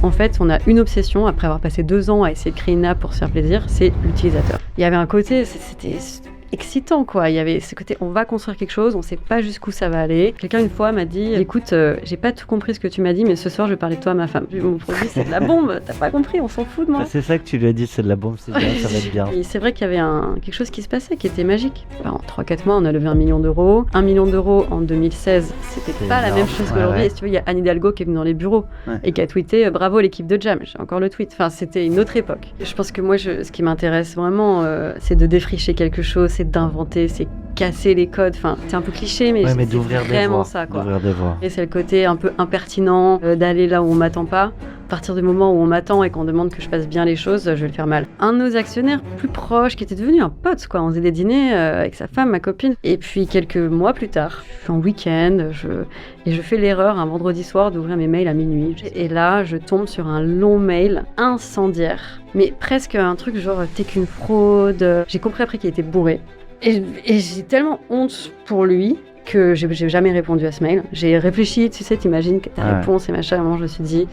En fait, on a une obsession, après avoir passé 2 ans à essayer de créer une app pour se faire plaisir, c'est l'utilisateur. Il y avait un côté, c'était excitant, quoi. Il y avait ce côté, on va construire quelque chose, on sait pas jusqu'où ça va aller. Quelqu'un une fois m'a dit, écoute, j'ai pas tout compris ce que tu m'as dit, mais ce soir je vais parler de toi à ma femme. Mon produit c'est de la bombe, t'as pas compris, on s'en fout de moi. C'est ça que tu lui as dit, c'est de la bombe, c'est bien, ça va être bien. Et c'est vrai qu'il y avait quelque chose qui se passait, qui était magique. En 3-4 mois, on a levé 1 million d'euros. 1 million d'euros en 2016, c'était pas la même chose qu'aujourd'hui. Et si tu veux, il y a Anne Hidalgo qui est venue dans les bureaux et qui a tweeté bravo l'équipe de Jam. J'ai encore le tweet. Enfin, c'était une autre époque. Je pense que moi, ce qui m'intéresse vraiment, c'est de défricher quelque chose, c'est d'inventer, c'est casser les codes. Enfin, c'est un peu cliché, mais c'est vraiment ça, quoi. Et c'est le côté un peu impertinent d'aller là où on m'attend pas. À partir du moment où on m'attend et qu'on demande que je fasse bien les choses, je vais le faire mal. Un de nos actionnaires plus proches, qui était devenu un pote, quoi. On faisait des dîners avec sa femme, ma copine. Et puis quelques mois plus tard, je suis en week-end, je fais l'erreur un vendredi soir d'ouvrir mes mails à minuit. Et là, je tombe sur un long mail incendiaire. Mais presque un truc genre « t'es qu'une fraude ». J'ai compris après qu'il était bourré. Et j'ai tellement honte pour lui que j'ai jamais répondu à ce mail. J'ai réfléchi, tu sais, t'imagines ta réponse et machin. À un moment, je me suis dit,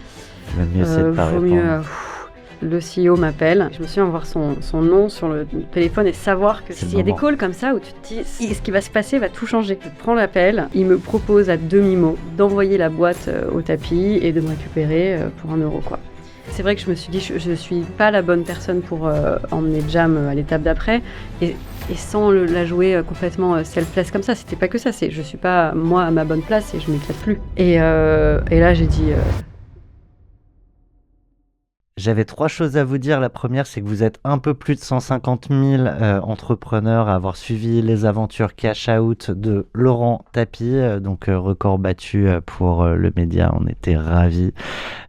vaut mieux. Le CEO m'appelle. Je me souviens voir son nom sur le téléphone et savoir que s'il y a des calls comme ça où tu te dis, ce qui va se passer va tout changer. Je prends l'appel, il me propose à demi-mot d'envoyer la boîte au tapis et de me récupérer pour 1 euro, quoi. C'est vrai que je me suis dit, je suis pas la bonne personne pour emmener Jam à l'étape d'après. Et sans la jouer complètement selfless comme ça, c'était pas que ça. Je suis pas, moi, à ma bonne place et je m'éclate plus. Et là, j'ai dit... J'avais 3 choses à vous dire. La première, c'est que vous êtes un peu plus de 150 000 entrepreneurs à avoir suivi les aventures Cash Out de Laurent Tapie, donc record battu pour le média. On était ravis.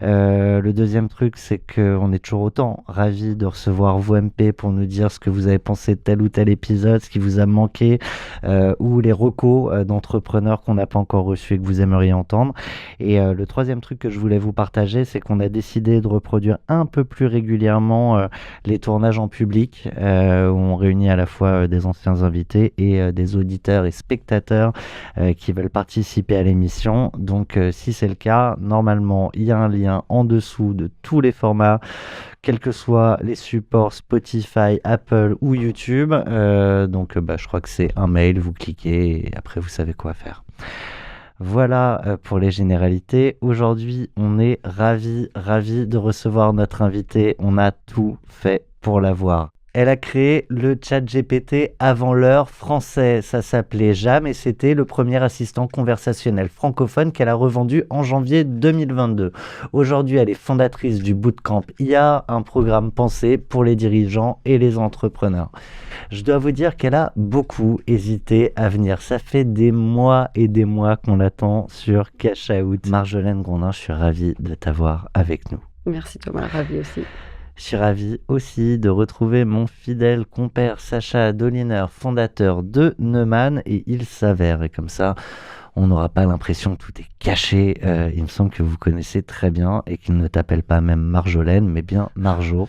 Le deuxième truc, c'est qu'on est toujours autant ravis de recevoir vous MP pour nous dire ce que vous avez pensé de tel ou tel épisode, ce qui vous a manqué, ou les recos d'entrepreneurs qu'on n'a pas encore reçus et que vous aimeriez entendre. Et le troisième truc que je voulais vous partager, c'est qu'on a décidé de reproduire un peu plus régulièrement les tournages en public où on réunit à la fois des anciens invités et des auditeurs et spectateurs qui veulent participer à l'émission. Donc si c'est le cas, normalement il y a un lien en dessous de tous les formats, quels que soient les supports Spotify, Apple ou YouTube. Donc je crois que c'est un mail, vous cliquez et après vous savez quoi faire. Voilà pour les généralités. Aujourd'hui, on est ravis de recevoir notre invitée. On a tout fait pour l'avoir. Elle a créé le ChatGPT avant l'heure français. Ça s'appelait Jam et c'était le premier assistant conversationnel francophone qu'elle a revendu en janvier 2022. Aujourd'hui, elle est fondatrice du Bootcamp IA, un programme pensé pour les dirigeants et les entrepreneurs. Je dois vous dire qu'elle a beaucoup hésité à venir. Ça fait des mois et des mois qu'on l'attend sur Cash Out. Marjolaine Grondin, je suis ravi de t'avoir avec nous. Merci Thomas, ravi aussi. Je suis ravi aussi de retrouver mon fidèle compère Sacha Doliner, fondateur de Neumann, et il s'avère, et comme ça on n'aura pas l'impression que tout est caché, il me semble que vous connaissez très bien et qu'il ne t'appelle pas même Marjolaine mais bien Marjo.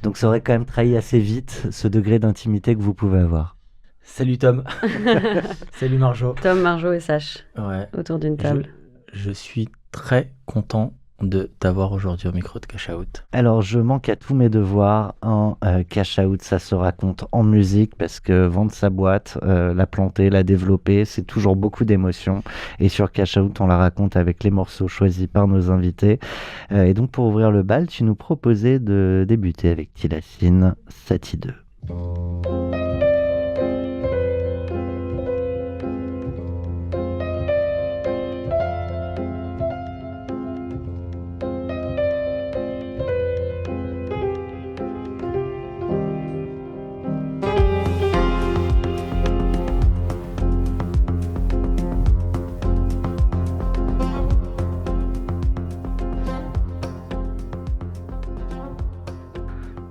Donc ça aurait quand même trahi assez vite ce degré d'intimité que vous pouvez avoir. Salut Tom. Salut Marjo. Tom, Marjo et Sach, autour d'une table. Je suis très content de t'avoir aujourd'hui au micro de Cash Out. Alors je manque à tous mes devoirs. Cash Out, ça se raconte en musique parce que vendre sa boîte, la planter, la développer, c'est toujours beaucoup d'émotions. Et sur Cash Out, on la raconte avec les morceaux choisis par nos invités. Et donc pour ouvrir le bal, tu nous proposais de débuter avec Tilacine, Sati 2.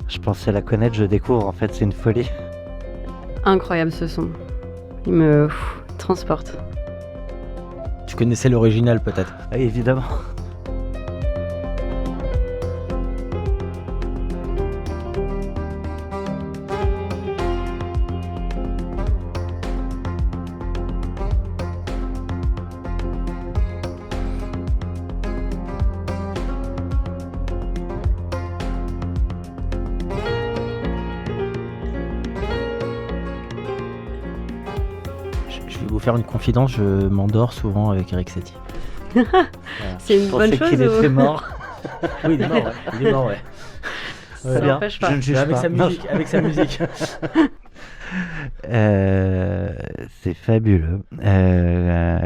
Je pensais la connaître, je découvre, en fait c'est une folie. Incroyable ce son, il me transporte. Tu connaissais l'original peut-être? Oui, évidemment. faire une confidence, je m'endors souvent avec Eric Satie. C'est une bonne chose. Qu'il était mort. Oui, il est mort, ouais. Il est mort, ouais. Ça n'empêche pas. Je ne juge avec pas. Avec sa musique. C'est fabuleux.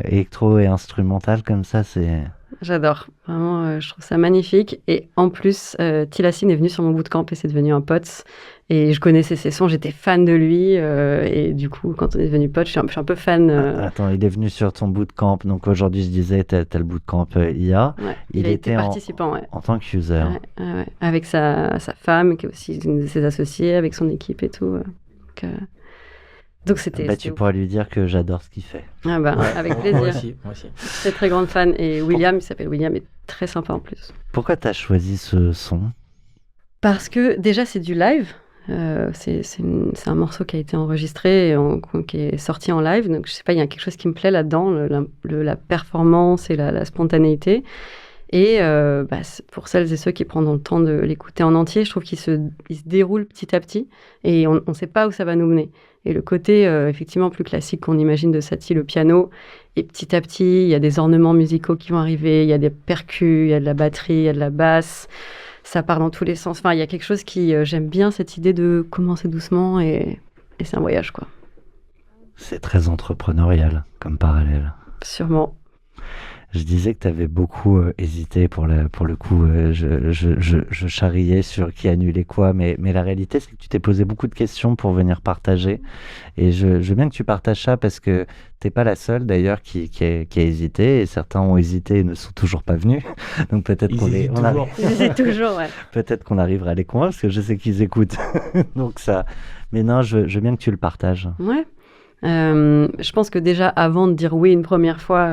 Électro et instrumental comme ça, c'est... J'adore. Vraiment, je trouve ça magnifique. Et en plus, Tilassine est venu sur mon bootcamp et c'est devenu un pote. Et je connaissais ses sons, j'étais fan de lui. Et du coup, quand on est devenu pote, je suis un peu fan. Attends, il est venu sur ton bootcamp. Donc aujourd'hui, je disais, t'as le bootcamp IA. Ouais, il était participant, en tant que user. Ouais. Avec sa femme, qui est aussi une de ses associés, avec son équipe et tout. Donc c'était... tu pourras lui dire que j'adore ce qu'il fait. Ah bah, avec plaisir. Moi aussi. Très très grande fan. Et William, il s'appelle William, est très sympa en plus. Pourquoi t'as choisi ce son ? Parce que déjà c'est du live. C'est un morceau qui a été enregistré et qui est sorti en live. Donc je sais pas, il y a quelque chose qui me plaît là-dedans, la performance et la spontanéité. Et pour celles et ceux qui prendront le temps de l'écouter en entier, je trouve qu'il se déroule petit à petit et on ne sait pas où ça va nous mener. Et le côté effectivement plus classique qu'on imagine de Satie, le piano, et petit à petit, il y a des ornements musicaux qui vont arriver, il y a des percus, il y a de la batterie, il y a de la basse, ça part dans tous les sens. Enfin, il y a quelque chose qui... j'aime bien cette idée de commencer doucement et c'est un voyage, quoi. C'est très entrepreneurial comme parallèle. Sûrement. Je disais que tu avais beaucoup hésité pour le coup. Je charriais sur qui annulait quoi, mais la réalité, c'est que tu t'es posé beaucoup de questions pour venir partager. Et je veux bien que tu partages ça parce que t'es pas la seule d'ailleurs qui a hésité. Et certains ont hésité et ne sont toujours pas venus. Donc peut-être Ils hésitent toujours, ouais. Peut-être qu'on arrivera à les convaincre parce que je sais qu'ils écoutent. Donc ça. Mais non, je veux bien que tu le partages. Ouais. Je pense que déjà avant de dire oui une première fois,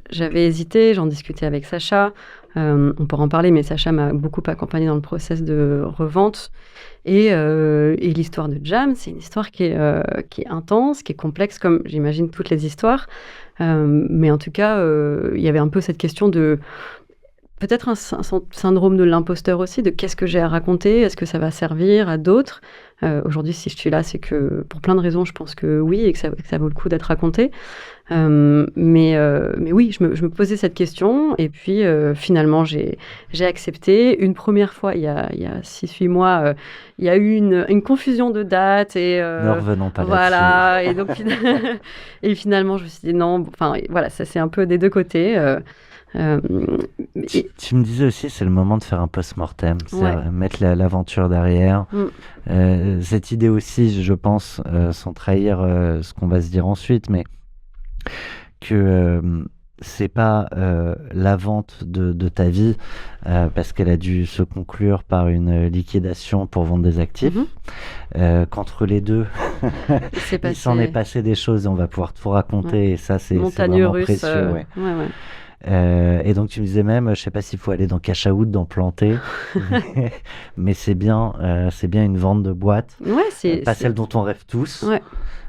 j'avais hésité, j'en discutais avec Sacha, on pourra en parler, mais Sacha m'a beaucoup accompagnée dans le process de revente et l'histoire de Jam, c'est une histoire qui est intense, qui est complexe comme j'imagine toutes les histoires, mais en tout cas il y avait un peu cette question de peut-être un syndrome de l'imposteur aussi, de qu'est-ce que j'ai à raconter, est-ce que ça va servir à d'autres. Aujourd'hui, si je suis là, c'est que pour plein de raisons, je pense que oui, et que ça vaut le coup d'être raconté. Mais oui, je me posais cette question, et puis finalement, j'ai accepté. Une première fois, il y a 6-8 mois, il y a eu une confusion de dates. Et, ne revenons pas voilà, et donc et finalement, je me suis dit non, enfin voilà, ça c'est un peu des deux côtés. Tu me disais aussi, c'est le moment de faire un post-mortem, c'est mettre l'aventure derrière. Cette idée aussi, je pense, sans trahir ce qu'on va se dire ensuite, mais que c'est pas la vente de ta vie, parce qu'elle a dû se conclure par une liquidation pour vendre des actifs. Qu'entre les deux, il s'en est passé des choses et on va pouvoir tout raconter, et ça, c'est vraiment précieux. Et donc tu me disais même, je sais pas s'il faut aller dans Cash Out, dans Planter, mais c'est bien une vente de boîte, pas celle dont on rêve tous,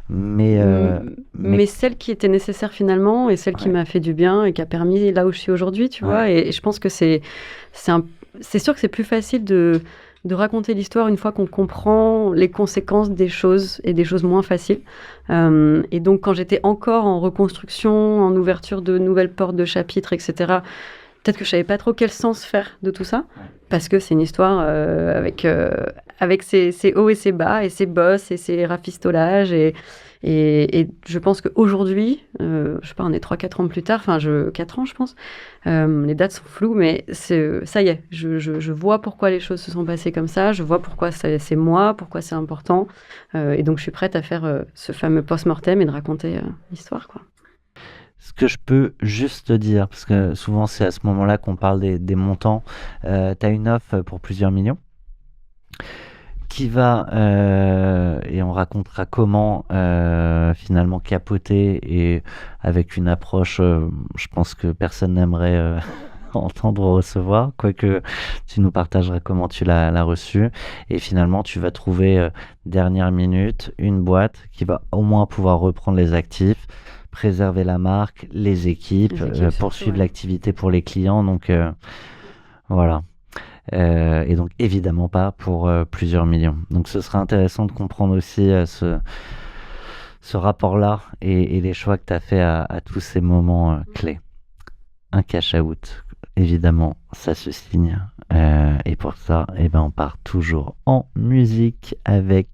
mais celle qui était nécessaire finalement et celle qui m'a fait du bien et qui a permis là où je suis aujourd'hui, tu vois. Et je pense que c'est sûr que c'est plus facile de raconter l'histoire une fois qu'on comprend les conséquences des choses et des choses moins faciles. Et donc, quand j'étais encore en reconstruction, en ouverture de nouvelles portes de chapitres, etc., peut-être que je savais pas trop quel sens faire de tout ça, parce que c'est une histoire avec ses hauts et ses bas, et ses bosses, et ses rafistolages, et je pense qu'aujourd'hui, je sais pas, on est 3-4 ans plus tard, 4 ans je pense, les dates sont floues, mais ça y est, je vois pourquoi les choses se sont passées comme ça, je vois pourquoi c'est moi, pourquoi c'est important, et donc je suis prête à faire ce fameux post-mortem et de raconter l'histoire, quoi. Ce que je peux juste te dire, parce que souvent c'est à ce moment-là qu'on parle des montants, tu as une offre pour plusieurs millions qui va, et on racontera comment finalement capoter, et avec une approche, je pense que personne n'aimerait entendre ou recevoir, quoique tu nous partageras comment tu l'as reçu, et finalement tu vas trouver dernière minute une boîte qui va au moins pouvoir reprendre les actifs, préserver la marque, les équipes poursuivre l'activité pour les clients, donc voilà. Et donc évidemment pas pour plusieurs millions. Donc ce sera intéressant de comprendre aussi ce rapport-là et les choix que tu as fait à tous ces moments clés. Un cash-out, évidemment, ça se signe. Et pour ça, on part toujours en musique avec,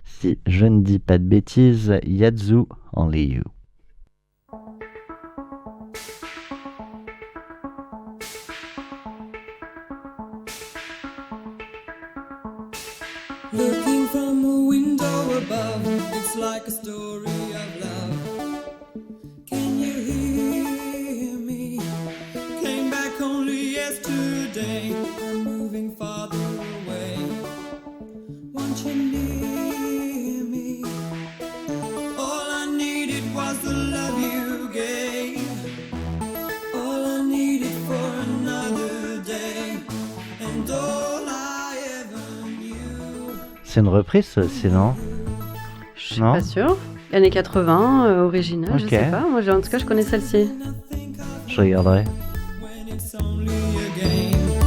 si je ne dis pas de bêtises, Yazoo, Only You. Looking from a window above, it's like a story of love. Can you hear me? Came back only yesterday. I'm moving farther away. Want you near me? All I needed was the love you gave. All I needed for another day. And all I ever knew. C'est une reprise, ça aussi, non? Je suis pas sûre. Années 80, originale, Ok. je sais pas. Moi, en tout cas, je connais celle-ci. Je regarderai. When it's only a game,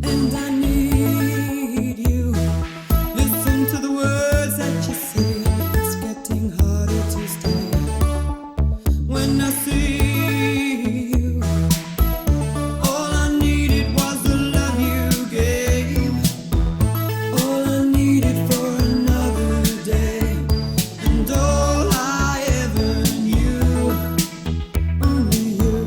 and I need you. Listen to the words that you say. It's getting harder to stay. When I see you, all I needed was the love you gave. All I needed for another day, and all I ever knew. Only you.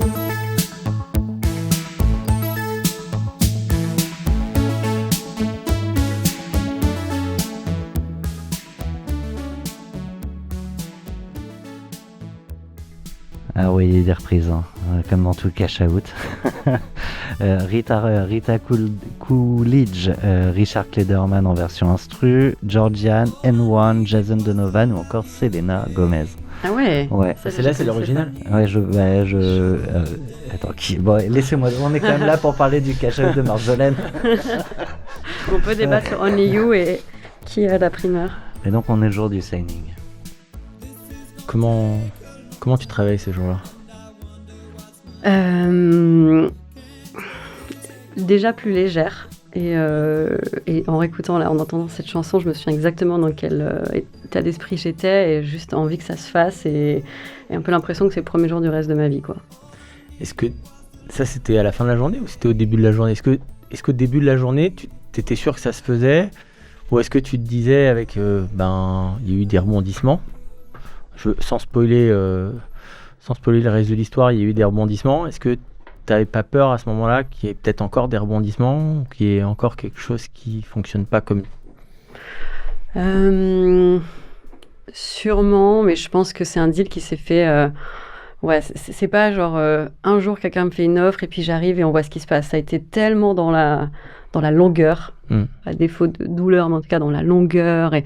Ah oui, il y a des reprises, hein, comme dans tout Cash Out. Rita Coolidge, Richard Klederman en version instru, Georgian, N1, Jason Donovan ou encore Selena Gomez. Ah ouais. Ouais. Ça, Celle-là, je c'est sais l'original. Ouais, attends, bon, laissez-moi, on est quand même là pour parler du Cash Out de Marjolaine. pas. On peut débattre sur Only You et qui a la primeur. Et donc, on est le jour du signing. Comment tu travailles ces jours-là? Déjà plus légère. Et en réécoutant, là, en entendant cette chanson, je me souviens exactement dans quel état d'esprit j'étais et juste envie que ça se fasse et un peu l'impression que c'est le premier jour du reste de ma vie, quoi. Est-ce que ça, c'était à la fin de la journée ou c'était au début de la journée? Est-ce qu'au début de la journée, tu étais sûr que ça se faisait? Ou est-ce que tu te disais avec, il y a eu des rebondissements? Sans spoiler le reste de l'histoire, il y a eu des rebondissements. Est-ce que tu n'avais pas peur à ce moment-là qu'il y ait peut-être encore des rebondissements ou qu'il y ait encore quelque chose qui ne fonctionne pas comme... Sûrement, mais je pense que c'est un deal qui s'est fait... ouais, c'est pas genre un jour quelqu'un me fait une offre et puis j'arrive et on voit ce qui se passe. Ça a été tellement dans la longueur, à défaut de douleur, mais en tout cas dans la longueur, et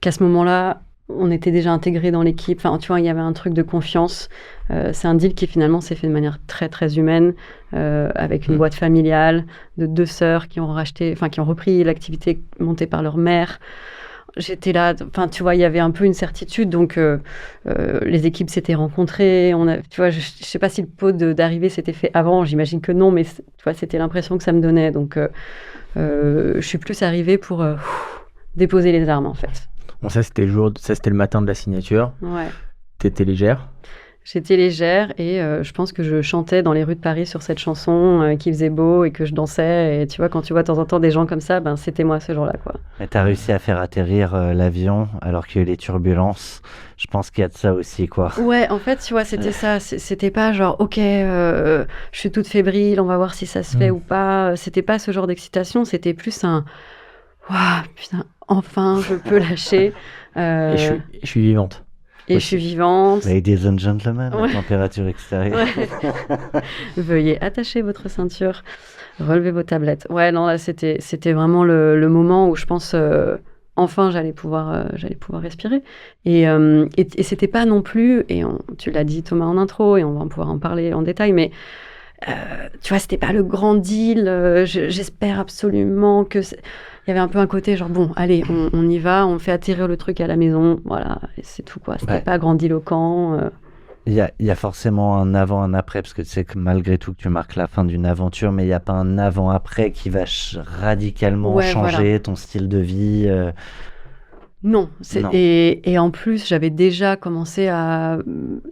qu'à ce moment-là, on était déjà intégrés dans l'équipe. Enfin, tu vois, il y avait un truc de confiance. C'est un deal qui finalement s'est fait de manière très très humaine, avec une boîte familiale de 2 sœurs qui ont repris l'activité montée par leur mère. J'étais là, enfin, tu vois, il y avait un peu une certitude, donc les équipes s'étaient rencontrées. Tu vois, je sais pas si le pot d'arrivée s'était fait avant, j'imagine que non, mais tu vois, c'était l'impression que ça me donnait. Donc, je suis plus arrivée pour déposer les armes, en fait. Bon, ça c'était le matin de la signature. Ouais. T'étais légère? J'étais légère et je pense que je chantais dans les rues de Paris sur cette chanson, qu'il faisait beau et que je dansais. Et tu vois, quand tu vois de temps en temps des gens comme ça, c'était moi ce jour-là, quoi. Mais t'as réussi à faire atterrir l'avion alors qu'il y a eu les turbulences. Je pense qu'il y a de ça aussi, quoi. Ouais, en fait, tu vois, c'était ça. C'était pas genre, ok, je suis toute fébrile, on va voir si ça se fait ou pas. C'était pas ce genre d'excitation. C'était plus un, waouh, putain, enfin, je peux lâcher. Et je suis vivante. Et je suis vivante. Ladies and gentlemen, Ouais. la température extérieure. Ouais. Veuillez attacher votre ceinture, relevez vos tablettes. Ouais, non, là, c'était vraiment le moment où je pense, enfin, j'allais pouvoir respirer. Et c'était pas non plus, tu l'as dit Thomas en intro, et on va pouvoir en parler en détail, mais tu vois, c'était pas le grand deal. J'espère absolument que... Il y avait un peu un côté genre, bon, allez, on y va, on fait atterrir le truc à la maison, voilà, et c'est tout, quoi. C'était pas grandiloquent. Il y a forcément un avant, un après, parce que tu sais que malgré tout que tu marques la fin d'une aventure, mais il n'y a pas un avant-après qui va radicalement changer ton style de vie. Non. Non. Et en plus, j'avais déjà commencé à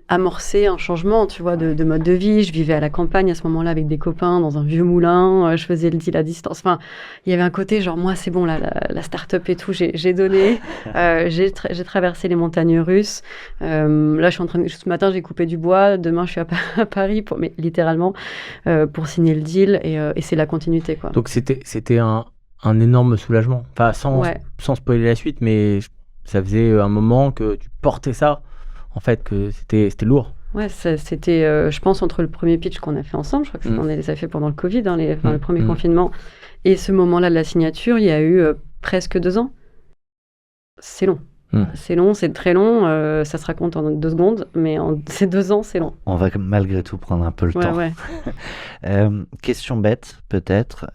amorcer un changement, tu vois, de mode de vie. Je vivais à la campagne à ce moment-là avec des copains dans un vieux moulin. Je faisais le deal à distance. Enfin, il y avait un côté genre, moi, c'est bon, là, la start-up et tout, j'ai donné. J'ai traversé les montagnes russes. Là, je suis en train ce matin, j'ai coupé du bois. Demain, je suis à Paris, mais littéralement, pour signer le deal. Et c'est la continuité, quoi. Donc c'était un énorme soulagement. Enfin, sans spoiler la suite, mais ça faisait un moment que tu portais ça, en fait, que c'était lourd. Ouais, c'était, je pense, entre le premier pitch qu'on a fait ensemble, je crois que on les a fait pendant le Covid, le premier confinement, et ce moment-là de la signature, il y a eu presque 2 ans. C'est long. C'est long, c'est très long, ça se raconte en 2 secondes, mais ces 2 ans, c'est long. On va malgré tout prendre un peu le temps. Ouais. Question bête, peut-être.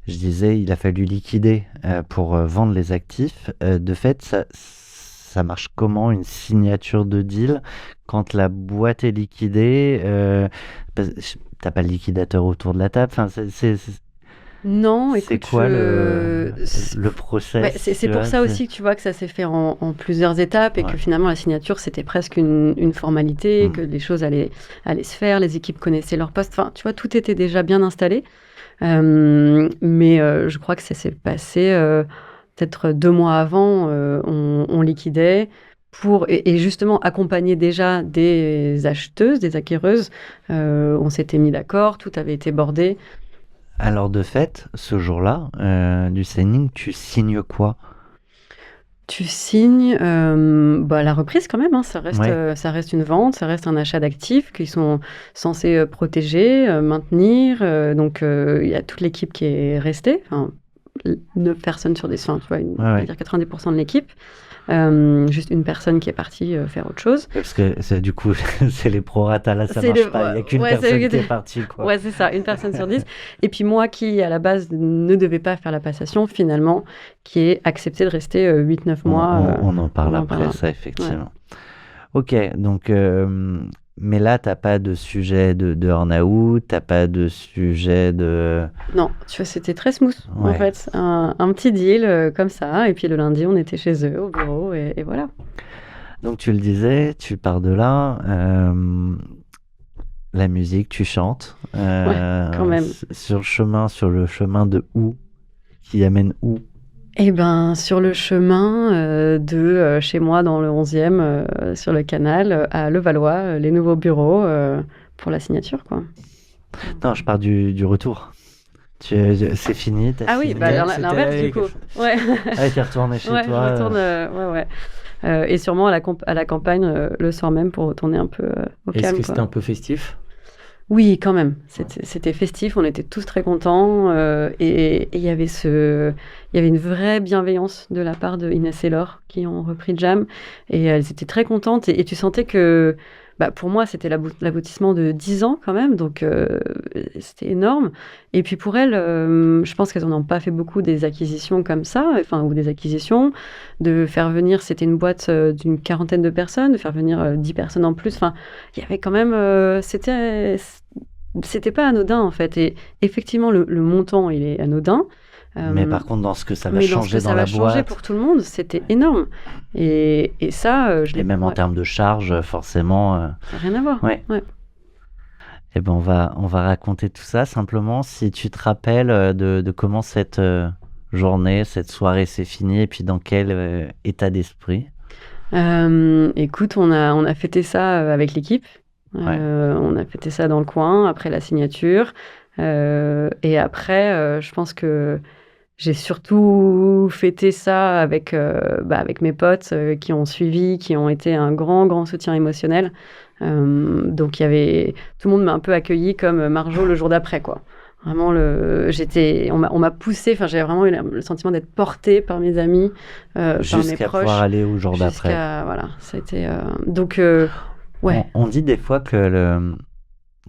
Je disais, il a fallu liquider pour vendre les actifs. De fait, ça marche comment, une signature de deal quand la boîte est liquidée? T'as pas le liquidateur autour de la table. Enfin, Non, c'est écoute, quoi le process? Ouais, c'est pour ça aussi que tu vois que ça s'est fait en plusieurs étapes et que finalement la signature c'était presque une formalité, que les choses allaient se faire, les équipes connaissaient leur poste. Enfin, tu vois, tout était déjà bien installé. Mais je crois que ça s'est passé peut-être 2 mois avant, on liquidait et justement accompagner déjà des acheteuses, des acquéreuses. On s'était mis d'accord, tout avait été bordé. Alors de fait, ce jour-là, du signing, tu signes quoi? Tu signes la reprise quand même, hein, ça reste une vente, ça reste un achat d'actifs qu'ils sont censés protéger, maintenir. Donc il y a toute l'équipe qui est restée, 9 personnes sur des soins, tu vois, on va dire 90% de l'équipe. Juste une personne qui est partie faire autre chose. Parce que du coup, c'est les prorata, là, ça marche pas. Il n'y a qu'une personne qui est partie, quoi. Ouais, c'est ça, une personne sur 10. Et puis moi, qui à la base ne devais pas faire la passation, finalement, qui ai accepté de rester 8-9 mois. On en parle après, ça, effectivement. Ok, donc... mais là, t'as pas de sujet de burn-out, t'as pas de sujet de... Non, tu vois, c'était très smooth, en fait. Un petit deal comme ça, et puis le lundi, on était chez eux, au bureau, et voilà. Donc tu le disais, tu pars de là, la musique, tu chantes. Quand même. Sur le chemin de où? Qui amène où? Eh ben, sur le chemin de chez moi dans le 11e, sur le canal, à Levallois, les nouveaux bureaux pour la signature, quoi. Non, je pars du retour. C'est fini, t'as oui, l'inverse du coup. Ouais. T'es retourné chez toi. Je retourne, et sûrement à la campagne le soir même pour retourner un peu au calme. Est-ce que c'était un peu festif? Oui, quand même. C'était festif, on était tous très contents et il y avait une vraie bienveillance de la part de Inès et Laure qui ont repris Jam et elles étaient très contentes et tu sentais que pour moi c'était l'aboutissement de 10 ans quand même, donc c'était énorme. Et puis pour elles, je pense qu'elles n'en ont pas fait beaucoup des acquisitions comme ça, ou des acquisitions, de faire venir, c'était une boîte d'une 40aine de personnes, de faire venir 10 personnes en plus, il y avait quand même, c'était pas anodin en fait, et effectivement le montant il est anodin. Mais par contre, dans ce que ça va changer dans la boîte... ça va changer pour tout le monde, c'était énorme. Et ça, Et même en termes de charge, forcément... Ça n'a rien à voir. Ouais. Et ben on va raconter tout ça, simplement, si tu te rappelles de comment cette journée, cette soirée s'est finie, et puis dans quel état d'esprit. Écoute, on a fêté ça avec l'équipe. On a fêté ça dans le coin, après la signature. Et après, je pense que j'ai surtout fêté ça avec mes potes qui ont suivi, qui ont été un grand soutien émotionnel. Donc il y avait tout le monde m'a un peu accueilli comme Marjo le jour d'après, quoi. Vraiment on m'a poussé. Enfin, j'avais vraiment eu le sentiment d'être portée par mes amis, par mes proches. Jusqu'à pouvoir aller au jour d'après. Voilà, ça a été donc On dit des fois que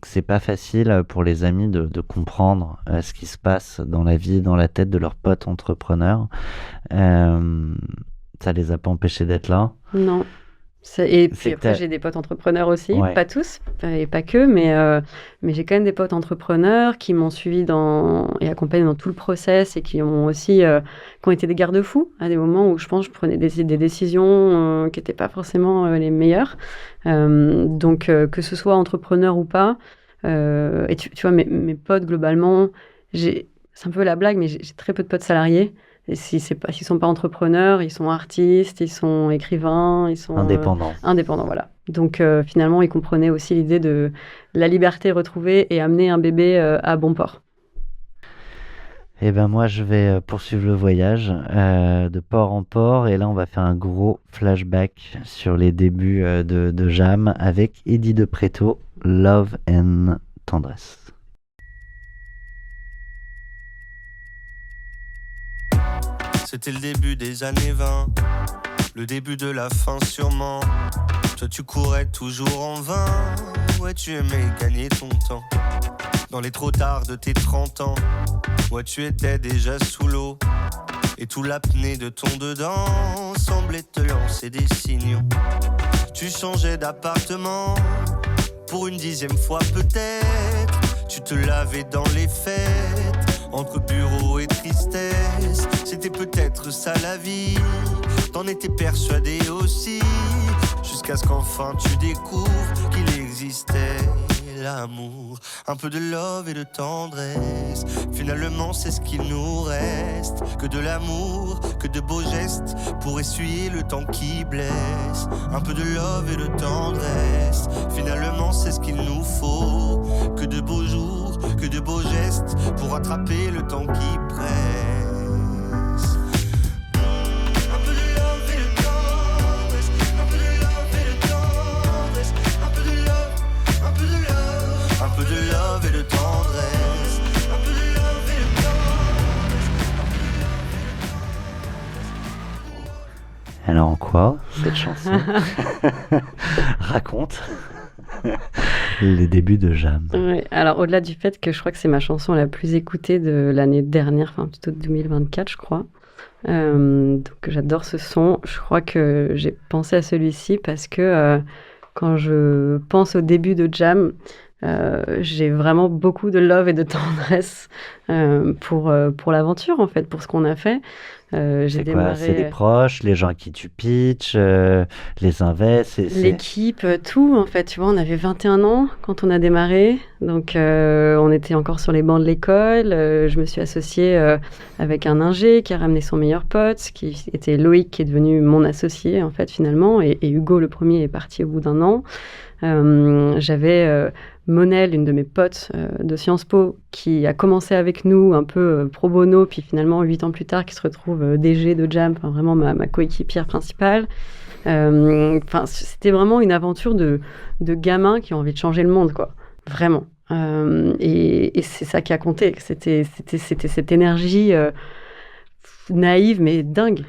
c'est pas facile pour les amis de comprendre ce qui se passe dans la vie, dans la tête de leurs potes entrepreneurs. Ça les a pas empêchés d'être là? Non. Et puis après, j'ai des potes entrepreneurs aussi, pas tous, et pas que, mais j'ai quand même des potes entrepreneurs qui m'ont suivi et accompagné dans tout le process et qui ont aussi qui ont été des garde-fous à des moments où je pense que je prenais des décisions qui n'étaient pas forcément les meilleures. Donc, que ce soit entrepreneur ou pas, et tu vois, mes potes, globalement, c'est un peu la blague, mais j'ai très peu de potes salariés. Et s'ils sont pas entrepreneurs, ils sont artistes, ils sont écrivains, ils sont indépendants. Indépendants, voilà. Donc finalement, ils comprenaient aussi l'idée de la liberté retrouvée et amener un bébé à bon port. Eh ben moi, je vais poursuivre le voyage de port en port. Et là, on va faire un gros flashback sur les débuts de Jam avec Eddie de Pretto, Love and Tendresse. C'était le début des années 20, le début de la fin sûrement. Toi tu courais toujours en vain, ouais tu aimais gagner ton temps. Dans les trop tard de tes 30 ans, ouais tu étais déjà sous l'eau. Et tout l'apnée de ton dedans semblait te lancer des signaux. Tu changeais d'appartement, pour une 10e fois peut-être. Tu te lavais dans les fêtes, entre bureau et tristesse. C'était peut-être ça la vie, t'en étais persuadé aussi. Jusqu'à ce qu'enfin tu découvres qu'il existait l'amour. Un peu de love et de tendresse, finalement c'est ce qu'il nous reste. Que de l'amour, que de beaux gestes, pour essuyer le temps qui blesse. Un peu de love et de tendresse, finalement c'est ce qu'il nous faut. Que de beaux jours, que de beaux gestes, pour attraper le temps qui presse. Un peu de love et de tendresse, un peu de love et de tendresse, un peu de love, un peu de love, un peu de love et de tendresse, un peu de love et de tendresse. Alors en quoi cette chanson raconte les débuts de Jam? Ouais, alors au-delà du fait que je crois que c'est ma chanson la plus écoutée de l'année dernière, enfin plutôt de 2024 je crois, donc j'adore ce son. Je crois que j'ai pensé à celui-ci parce que quand je pense au début de Jam, j'ai vraiment beaucoup de love et de tendresse pour l'aventure en fait, pour ce qu'on a fait. J'ai démarré... C'est les proches, les gens à qui tu pitches, les invests, l'équipe, tout en fait. Tu vois, on avait 21 ans quand on a démarré, donc on était encore sur les bancs de l'école. Je me suis associée avec un ingé qui a ramené son meilleur pote, qui était Loïc, qui est devenu mon associé en fait finalement, et Hugo le premier est parti au bout d'un an. J'avais Monel, une de mes potes de Sciences Po, qui a commencé avec nous un peu pro bono, puis finalement 8 ans plus tard qui se retrouve DG de Jam, enfin vraiment ma coéquipière principale. C'était vraiment une aventure de gamins qui ont envie de changer le monde, quoi, vraiment. Et c'est ça qui a compté, c'était cette énergie naïve mais dingue.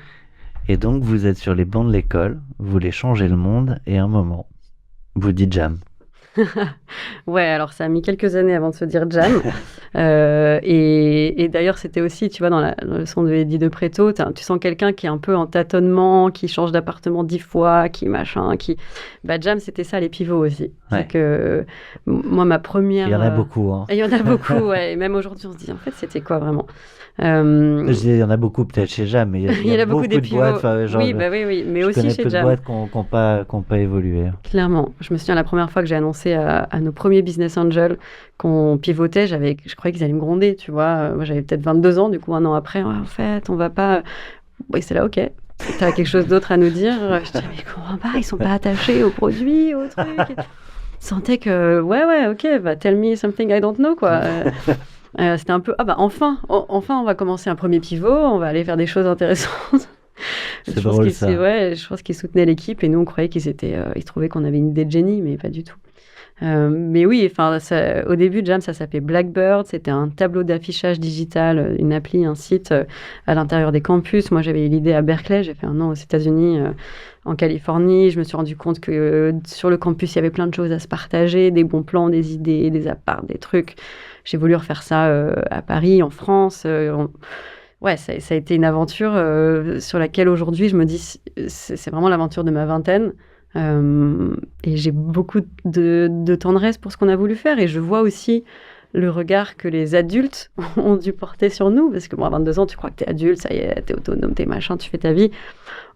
Et donc vous êtes sur les bancs de l'école, vous voulez changer le monde, et à un moment vous dites Jam. Ouais, alors ça a mis quelques années avant de se dire Jam. Et d'ailleurs, c'était aussi, tu vois, dans le son de Eddie de Pretto, tu sens quelqu'un qui est un peu en tâtonnement, qui change d'appartement 10 fois, qui machin, qui... Bah, Jam, c'était ça, les pivots aussi. Ouais. C'est que moi, ma première... Il y en a beaucoup, hein. Il y en a beaucoup, ouais. Et même aujourd'hui, on se dit, en fait, c'était quoi vraiment Je dis, il y en a beaucoup peut-être chez Jam, mais il y a beaucoup des de boîtes. Oui, mais aussi chez Jam. Je connais peu de boîtes qui n'ont pas évolué. Clairement. Je me souviens la première fois que j'ai annoncé à nos premiers business angels qu'on pivotait, je croyais qu'ils allaient me gronder, tu vois. Moi, j'avais peut-être 22 ans, du coup, un an après, en fait, on va pas... Oui, c'est là, ok. T'as quelque chose d'autre à nous dire? Je dis, mais je comprends pas, ils sont pas attachés aux produits, aux trucs. Je sentais que, ouais, ok, bah, tell me something I don't know, quoi. C'était un peu, enfin, on va commencer un premier pivot, on va aller faire des choses intéressantes. C'est drôle, ça. Ouais, je pense qu'ils soutenaient l'équipe et nous, on croyait ils trouvaient qu'on avait une idée de génie, mais pas du tout. Mais oui, au début, Jam, ça s'appelait Blackbird. C'était un tableau d'affichage digital, une appli, un site à l'intérieur des campus. Moi, j'avais eu l'idée à Berkeley. J'ai fait un an aux États-Unis, en Californie. Je me suis rendu compte que sur le campus, il y avait plein de choses à se partager, des bons plans, des idées, des apparts, des trucs. J'ai voulu refaire ça à Paris, en France. Ouais, ça a été une aventure sur laquelle aujourd'hui, je me dis, c'est vraiment l'aventure de ma vingtaine. Et j'ai beaucoup de tendresse pour ce qu'on a voulu faire. Et je vois aussi le regard que les adultes ont dû porter sur nous. Parce que à 22 ans, tu crois que t'es adulte, ça y est, t'es autonome, t'es machin, tu fais ta vie.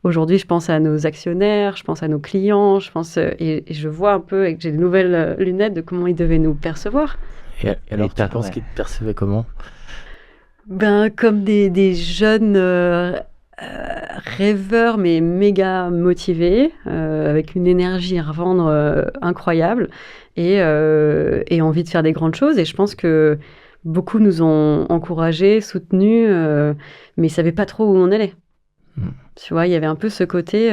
Aujourd'hui, je pense à nos actionnaires, je pense à nos clients, et je vois un peu, et que j'ai de nouvelles lunettes de comment ils devaient nous percevoir. Et alors, tu penses qu'ils te percevaient comment ? Comme des jeunes rêveurs, mais méga motivés, avec une énergie à revendre incroyable, et envie de faire des grandes choses. Et je pense que beaucoup nous ont encouragés, soutenus, mais ils ne savaient pas trop où on allait. Tu vois, il y avait un peu ce côté...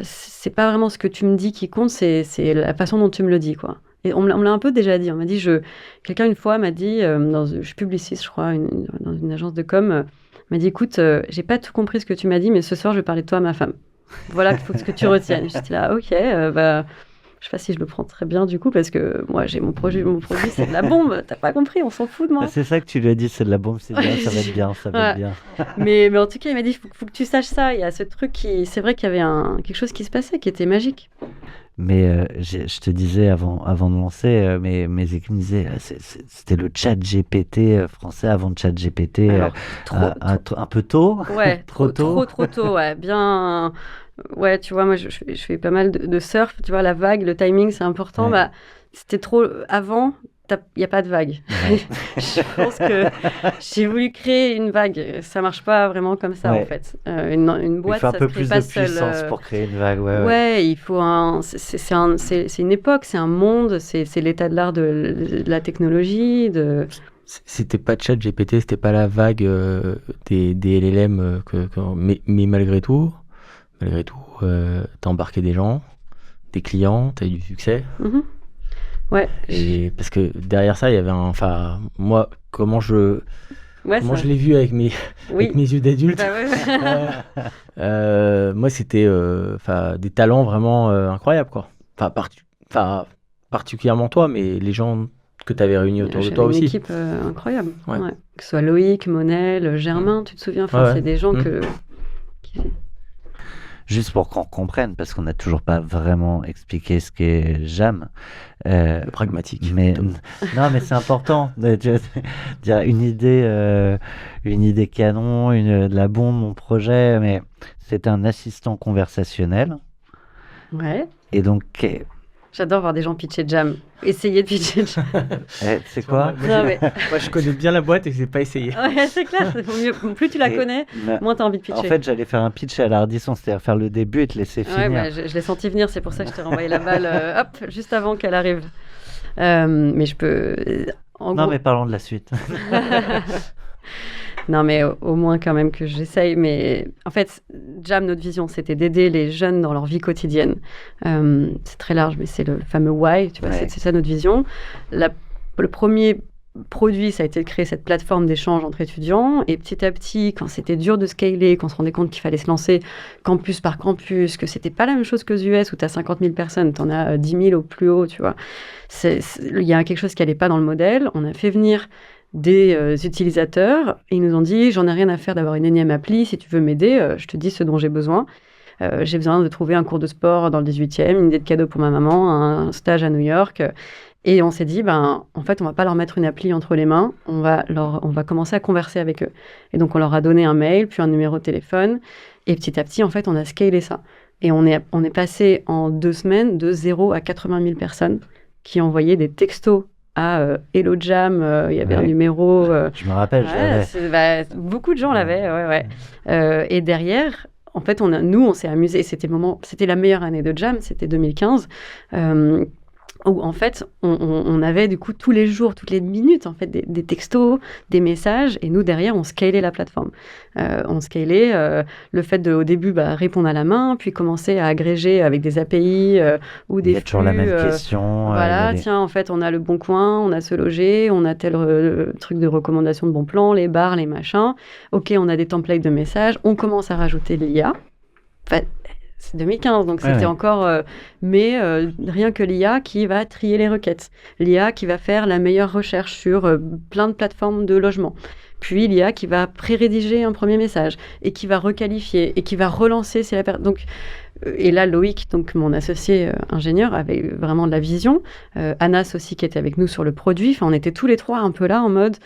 c'est pas vraiment ce que tu me dis qui compte, c'est la façon dont tu me le dis, quoi. Et on me l'a un peu déjà dit. On m'a dit, quelqu'un une fois m'a dit, je suis publiciste, je crois, dans une agence de com, m'a dit, écoute, j'ai pas tout compris ce que tu m'as dit, mais ce soir, je vais parler de toi à ma femme. Voilà, il faut ce que tu retiennes. J'étais là, ok, je sais pas si je le prends très bien du coup, parce que moi, j'ai mon produit, c'est de la bombe. T'as pas compris, on s'en fout de moi. C'est ça que tu lui as dit, c'est de la bombe, c'est bien, ça va être bien, ça va être bien. mais en tout cas, il m'a dit, faut que tu saches ça. Il y a ce truc c'est vrai qu'il y avait quelque chose qui se passait, qui était magique. Mais je te disais avant de lancer, mes équipes me disaient c'était le chat GPT français avant le chat GPT. Alors, un peu tôt. Ouais, trop tôt. Trop tôt, ouais. Bien. Ouais, tu vois, moi je fais pas mal de surf, tu vois, la vague, le timing, c'est important. Ouais. C'était trop avant. Il n'y a pas de vague. Ouais. Je pense que j'ai voulu créer une vague. Ça ne marche pas vraiment comme ça, en fait. Une boîte, ça se crée pas seule. Il faut un peu plus de puissance pour créer une vague. Ouais, il faut c'est une époque, c'est un monde, c'est l'état de l'art de la technologie. C'était pas ChatGPT, c'était pas la vague des LLM. Mais malgré tout, t'as embarqué des gens, des clients, t'as eu du succès. Mm-hmm. Ouais. Et parce que derrière ça, il y avait moi, comment je l'ai vu avec mes yeux d'adulte. Moi, c'était des talents vraiment incroyables, quoi. Particulièrement toi, mais les gens que tu avais réunis autour de toi aussi. Une équipe incroyable. Ouais. Ouais. Que ce soit Loïc, Monel, Germain, tu te souviens, c'est des gens Juste pour qu'on comprenne, parce qu'on n'a toujours pas vraiment expliqué ce qu'est Jam. Pragmatique. Mais c'est important de dire une idée canon, de la bombe, mon projet. Mais c'est un assistant conversationnel. Ouais. Et donc. J'adore voir des gens pitcher Jam. Essayer de pitcher Jam. C'est quoi ? Moi, je connais bien la boîte et je n'ai pas essayé. Ouais, c'est clair. Plus tu la connais, moins tu as envie de pitcher. En fait, j'allais faire un pitch à l'Ardisson, c'est-à-dire faire le début et te laisser finir. Ouais, je l'ai senti venir, c'est pour ça que je t'ai renvoyé la balle juste avant qu'elle arrive. Mais je peux... mais parlons de la suite. Non, mais au moins quand même que j'essaye. Mais en fait, Jam, notre vision, c'était d'aider les jeunes dans leur vie quotidienne. C'est très large, mais c'est le fameux why, tu vois, c'est ça notre vision. Le premier produit, ça a été de créer cette plateforme d'échange entre étudiants. Et petit à petit, quand c'était dur de scaler, qu'on se rendait compte qu'il fallait se lancer campus par campus, que c'était pas la même chose qu'aux US où tu as 50 000 personnes, tu en as 10 000 au plus haut, tu vois. Il y a quelque chose qui allait pas dans le modèle. On a fait venir des utilisateurs et ils nous ont dit j'en ai rien à faire d'avoir une énième appli, si tu veux m'aider, je te dis ce dont j'ai besoin. J'ai besoin de trouver un cours de sport dans le 18e, une idée de cadeau pour ma maman, un stage à New York. Et on s'est dit, en fait, on va pas leur mettre une appli entre les mains, on va commencer à converser avec eux. Et donc, on leur a donné un mail, puis un numéro de téléphone. Et petit à petit, en fait, on a scalé ça. Et on est passé en 2 semaines de 0 à 80 000 personnes qui envoyaient des textos à Hello Jam, il y avait un numéro. Je me rappelle, je l'avais. Beaucoup de gens l'avaient, et derrière, en fait, on s'est amusés. C'était la meilleure année de Jam, c'était 2015. Où en fait, on avait du coup tous les jours, toutes les minutes, en fait, des textos, des messages, et nous, derrière, on scalait la plateforme. On scalait le fait au début, répondre à la main, puis commencer à agréger avec des API ou des flux. Il y a toujours la même question. Voilà, tiens, en fait, on a le Bon Coin, on a Se Loger, on a tel truc de recommandation de bons plans, les bars, les machins. OK, on a des templates de messages, on commence à rajouter de l'IA. Enfin, c'est 2015, donc c'était encore... mais rien que l'IA qui va trier les requêtes, l'IA qui va faire la meilleure recherche sur plein de plateformes de logement, puis l'IA qui va pré-rédiger un premier message et qui va requalifier et qui va relancer si la personne... Donc, et là, Loïc, donc mon associé ingénieur, avait vraiment de la vision. Anas aussi qui était avec nous sur le produit. Enfin, on était tous les trois un peu là en mode...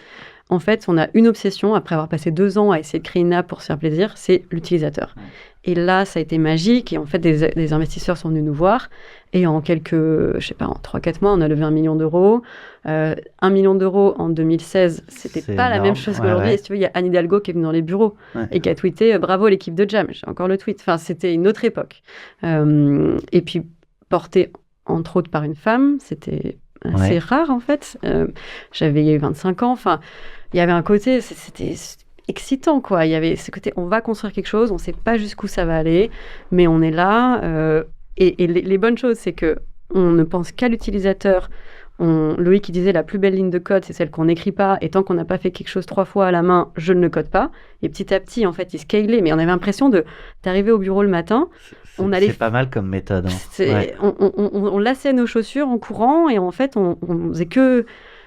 En fait, on a une obsession, après avoir passé 2 ans à essayer de créer une app pour se faire plaisir, c'est l'utilisateur. Et là, ça a été magique. Et en fait, des investisseurs sont venus nous voir. Et en en 3-4 mois, on a levé 1 million d'euros. 1 million d'euros en 2016, c'était pas la même chose qu'aujourd'hui. Et si tu veux, il y a Anne Hidalgo qui est venue dans les bureaux et qui a tweeté « Bravo l'équipe de Jam ». J'ai encore le tweet. Enfin, c'était une autre époque. Et puis, porté entre autres par une femme, c'était assez rare en fait. J'avais 25 ans. Enfin, il y avait un côté, c'était excitant quoi. Il y avait ce côté, on va construire quelque chose, on sait pas jusqu'où ça va aller, mais on est là. Et les bonnes choses, c'est que on ne pense qu'à l'utilisateur. Loïc qui disait la plus belle ligne de code, c'est celle qu'on n'écrit pas. Et tant qu'on n'a pas fait quelque chose 3 fois à la main, je ne le code pas. Et petit à petit, en fait, il scalait. Mais on avait l'impression d'arriver au bureau le matin. C'est pas mal comme méthode. On lassait nos chaussures en courant et en fait, on faisait que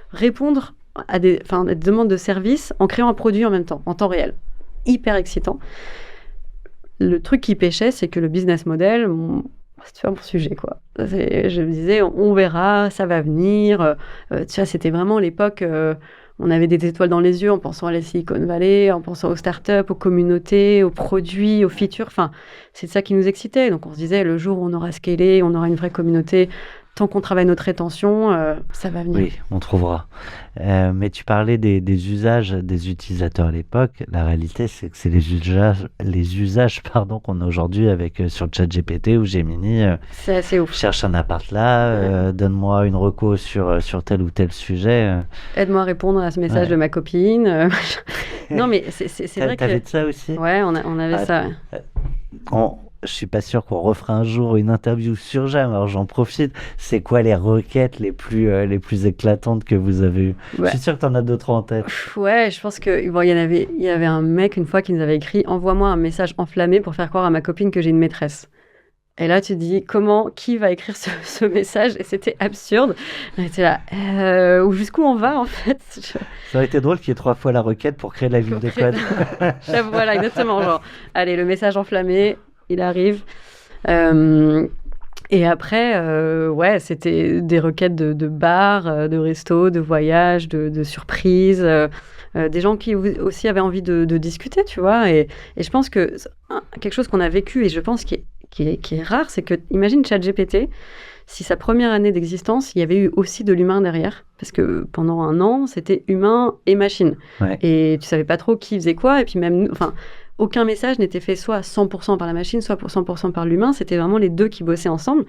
répondre à des demandes de service en créant un produit en même temps, en temps réel. Hyper excitant. Le truc qui pêchait, c'est que le business model, c'est pas mon sujet, quoi. Je me disais, on verra, ça va venir. Tu vois, c'était vraiment l'époque... on avait des étoiles dans les yeux en pensant à la Silicon Valley, en pensant aux startups, aux communautés, aux produits, aux features. Enfin, c'est ça qui nous excitait. Donc, on se disait, le jour où on aura scalé, on aura une vraie communauté, tant qu'on travaille notre rétention, ça va venir. Oui, on trouvera. Mais tu parlais des usages des utilisateurs à l'époque. La réalité, c'est que c'est les usages qu'on a aujourd'hui avec sur ChatGPT ou Gemini. C'est assez ouf. Cherche un appart là, donne-moi une reco sur tel ou tel sujet. Aide-moi à répondre à ce message de ma copine. Non, mais c'est vrai que... T'avais de ça aussi ? Ouais, on avait ça. Je suis pas sûr qu'on refera un jour une interview sur Jam, alors j'en profite. C'est quoi les requêtes les plus éclatantes que vous avez eues ? Je suis sûr que t'en as d'autres en tête. Ouais, je pense que il y avait un mec une fois qui nous avait écrit « Envoie-moi un message enflammé pour faire croire à ma copine que j'ai une maîtresse ». Et là, tu te dis, qui va écrire ce message ? Et c'était absurde. On était là, ou jusqu'où on va, en fait ? Ça aurait été drôle qu'il y ait 3 fois la requête pour créer la ligne de code. Voilà, exactement. Genre, allez, le message enflammé, il arrive. Et après, c'était des requêtes de bars, de restos, de voyages, de surprises. Des gens qui aussi avaient envie de discuter, tu vois. Et je pense que quelque chose qu'on a vécu, et je pense qui est rare, c'est que, imagine ChatGPT, si sa première année d'existence, il y avait eu aussi de l'humain derrière, parce que pendant 1 an, c'était humain et machine. Ouais. Et tu savais pas trop qui faisait quoi, et puis même, aucun message n'était fait soit à 100% par la machine, soit pour 100% par l'humain, c'était vraiment les deux qui bossaient ensemble.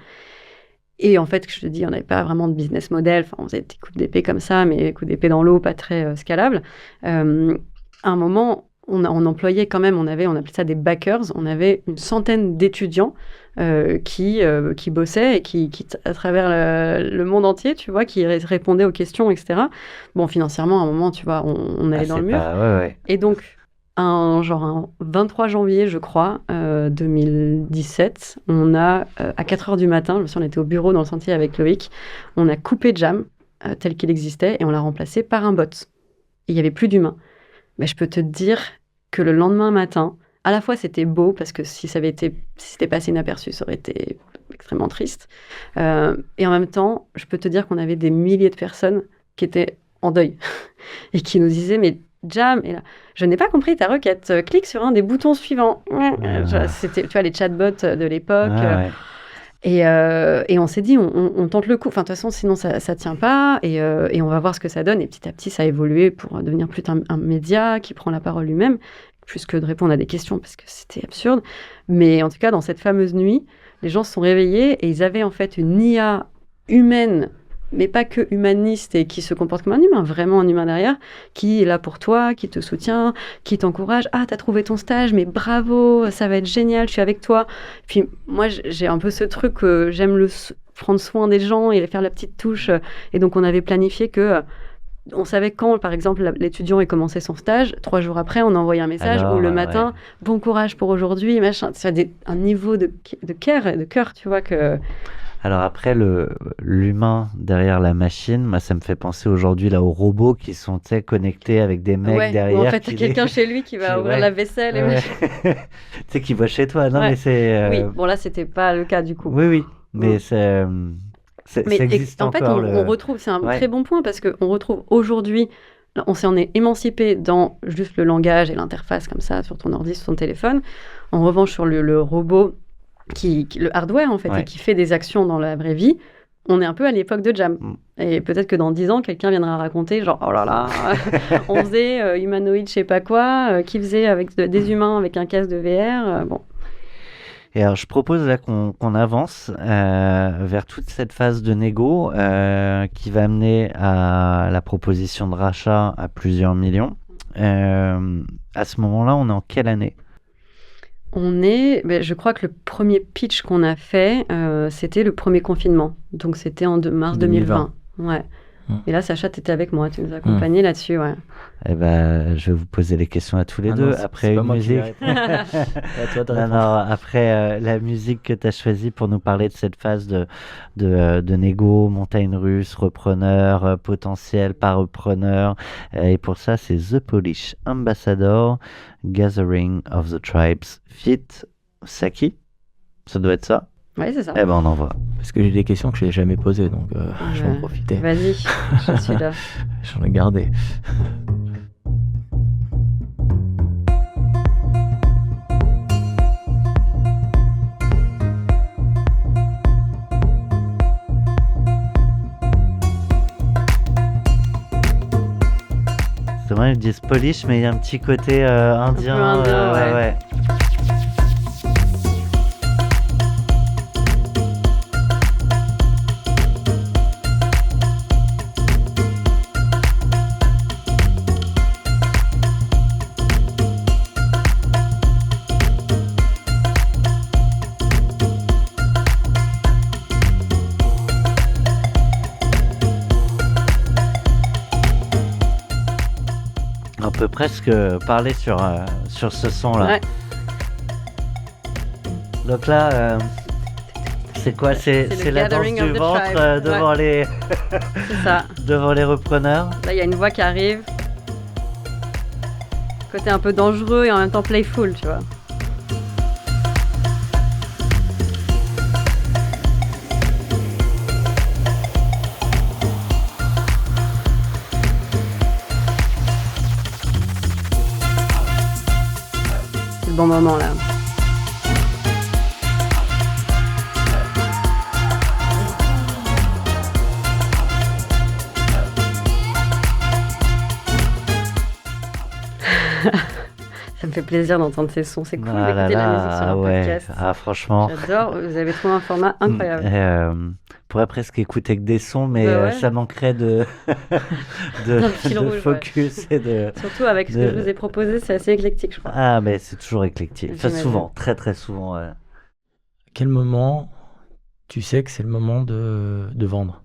Et en fait, je te dis, on n'avait pas vraiment de business model, on faisait des coups d'épée comme ça, mais coups d'épée dans l'eau, pas très scalables. À un moment, on employait quand même, on appelait ça des backers, on avait une centaine d'étudiants qui bossaient et qui à travers le monde entier, tu vois, qui répondaient aux questions, etc. Bon, financièrement, à un moment, tu vois, on allait dans le mur. Et donc, un 23 janvier, je crois, 2017, on a, à 4h du matin, je me souviens, on était au bureau dans le sentier avec Loïc, on a coupé Jam tel qu'il existait et on l'a remplacé par un bot. Et il n'y avait plus d'humain. Mais je peux te dire que le lendemain matin, à la fois c'était beau parce que si c'était passé inaperçu, ça aurait été extrêmement triste. Et en même temps, je peux te dire qu'on avait des milliers de personnes qui étaient en deuil et qui nous disaient mais Jam, et là, je n'ai pas compris ta requête. Clique sur un des boutons suivants. C'était, tu vois, les chatbots de l'époque. Et on s'est dit, on tente le coup. Enfin, de toute façon, sinon, ça tient pas. Et on va voir ce que ça donne. Et petit à petit, ça a évolué pour devenir plus un média qui prend la parole lui-même, plus que de répondre à des questions, parce que c'était absurde. Mais en tout cas, dans cette fameuse nuit, les gens se sont réveillés et ils avaient en fait une IA humaine, mais pas que humaniste et qui se comporte comme un humain, vraiment un humain derrière, qui est là pour toi, qui te soutient, qui t'encourage. Ah, t'as trouvé ton stage, mais bravo, ça va être génial, je suis avec toi. Puis moi, j'ai un peu ce truc que j'aime prendre soin des gens et faire la petite touche. Et donc, on avait planifié que On savait quand, par exemple, l'étudiant ait commencé son stage, 3 jours après, on envoyait un message où le matin, bon courage pour aujourd'hui, machin. C'est un niveau de care et de cœur, tu vois, que... Alors après, l'humain derrière la machine, moi, ça me fait penser aujourd'hui là aux robots qui sont connectés avec des mecs derrière. Ou en fait, t'as quelqu'un chez lui qui va ouvrir la vaisselle et machin. Tu sais, qui voit chez toi. Non, mais c'est... Oui, bon là, c'était pas le cas du coup. Oui, mais ça existe en fait, encore. on retrouve, c'est un très bon point parce qu'on retrouve aujourd'hui, on s'en est émancipé dans juste le langage et l'interface comme ça sur ton ordi, sur ton téléphone. En revanche, sur le robot, le hardware en fait, et qui fait des actions dans la vraie vie, on est un peu à l'époque de Jam. Et peut-être que dans 10 ans, quelqu'un viendra raconter genre, oh là là, on faisait humanoïde je sais pas quoi, qui faisait avec des humains avec un casque de VR, bon. Et alors, je propose là qu'on avance vers toute cette phase de négo qui va amener à la proposition de rachat à plusieurs millions. À ce moment-là, on est en quelle année ? Je crois que le premier pitch qu'on a fait, c'était le premier confinement. Donc, c'était en mars 2020. Ouais. Et là, Sacha, tu étais avec moi, tu nous accompagnais là-dessus, ouais. Eh ben, je vais vous poser les questions à tous les deux. Après une musique. Après la musique que tu as choisie pour nous parler de cette phase de négo, montagne russe, repreneur, potentiel, pas repreneur. Et pour ça, c'est The Polish Ambassador, Gathering of the Tribes, feat. Saki. Ça doit être ça. Oui, c'est ça. Eh ben, on envoie. Parce que j'ai des questions que je n'ai jamais posées, donc je vais en profiter. Vas-y, je suis là. J'en ai gardé. C'est vrai, ils disent Polish, mais il y a un petit côté indien. Un peu indien, ouais. On peut presque parler sur ce son-là. Ouais. Donc là, c'est quoi ? C'est la danse du ventre devant les c'est ça. devant les repreneurs. Là, il y a une voix qui arrive. Côté un peu dangereux et en même temps playful, tu vois. C'est le bon moment là. Ça me fait plaisir d'entendre ces sons. C'est cool d'écouter la musique sur un podcast. Ah, franchement. J'adore. Vous avez trouvé un format incroyable. On pourrait presque écouter que des sons, mais ça manquerait de focus. Et de, surtout avec ce que je vous ai proposé, c'est assez éclectique, je crois. Ah, mais c'est toujours éclectique. Enfin, souvent, très très souvent. À quel moment tu sais que c'est le moment de vendre ?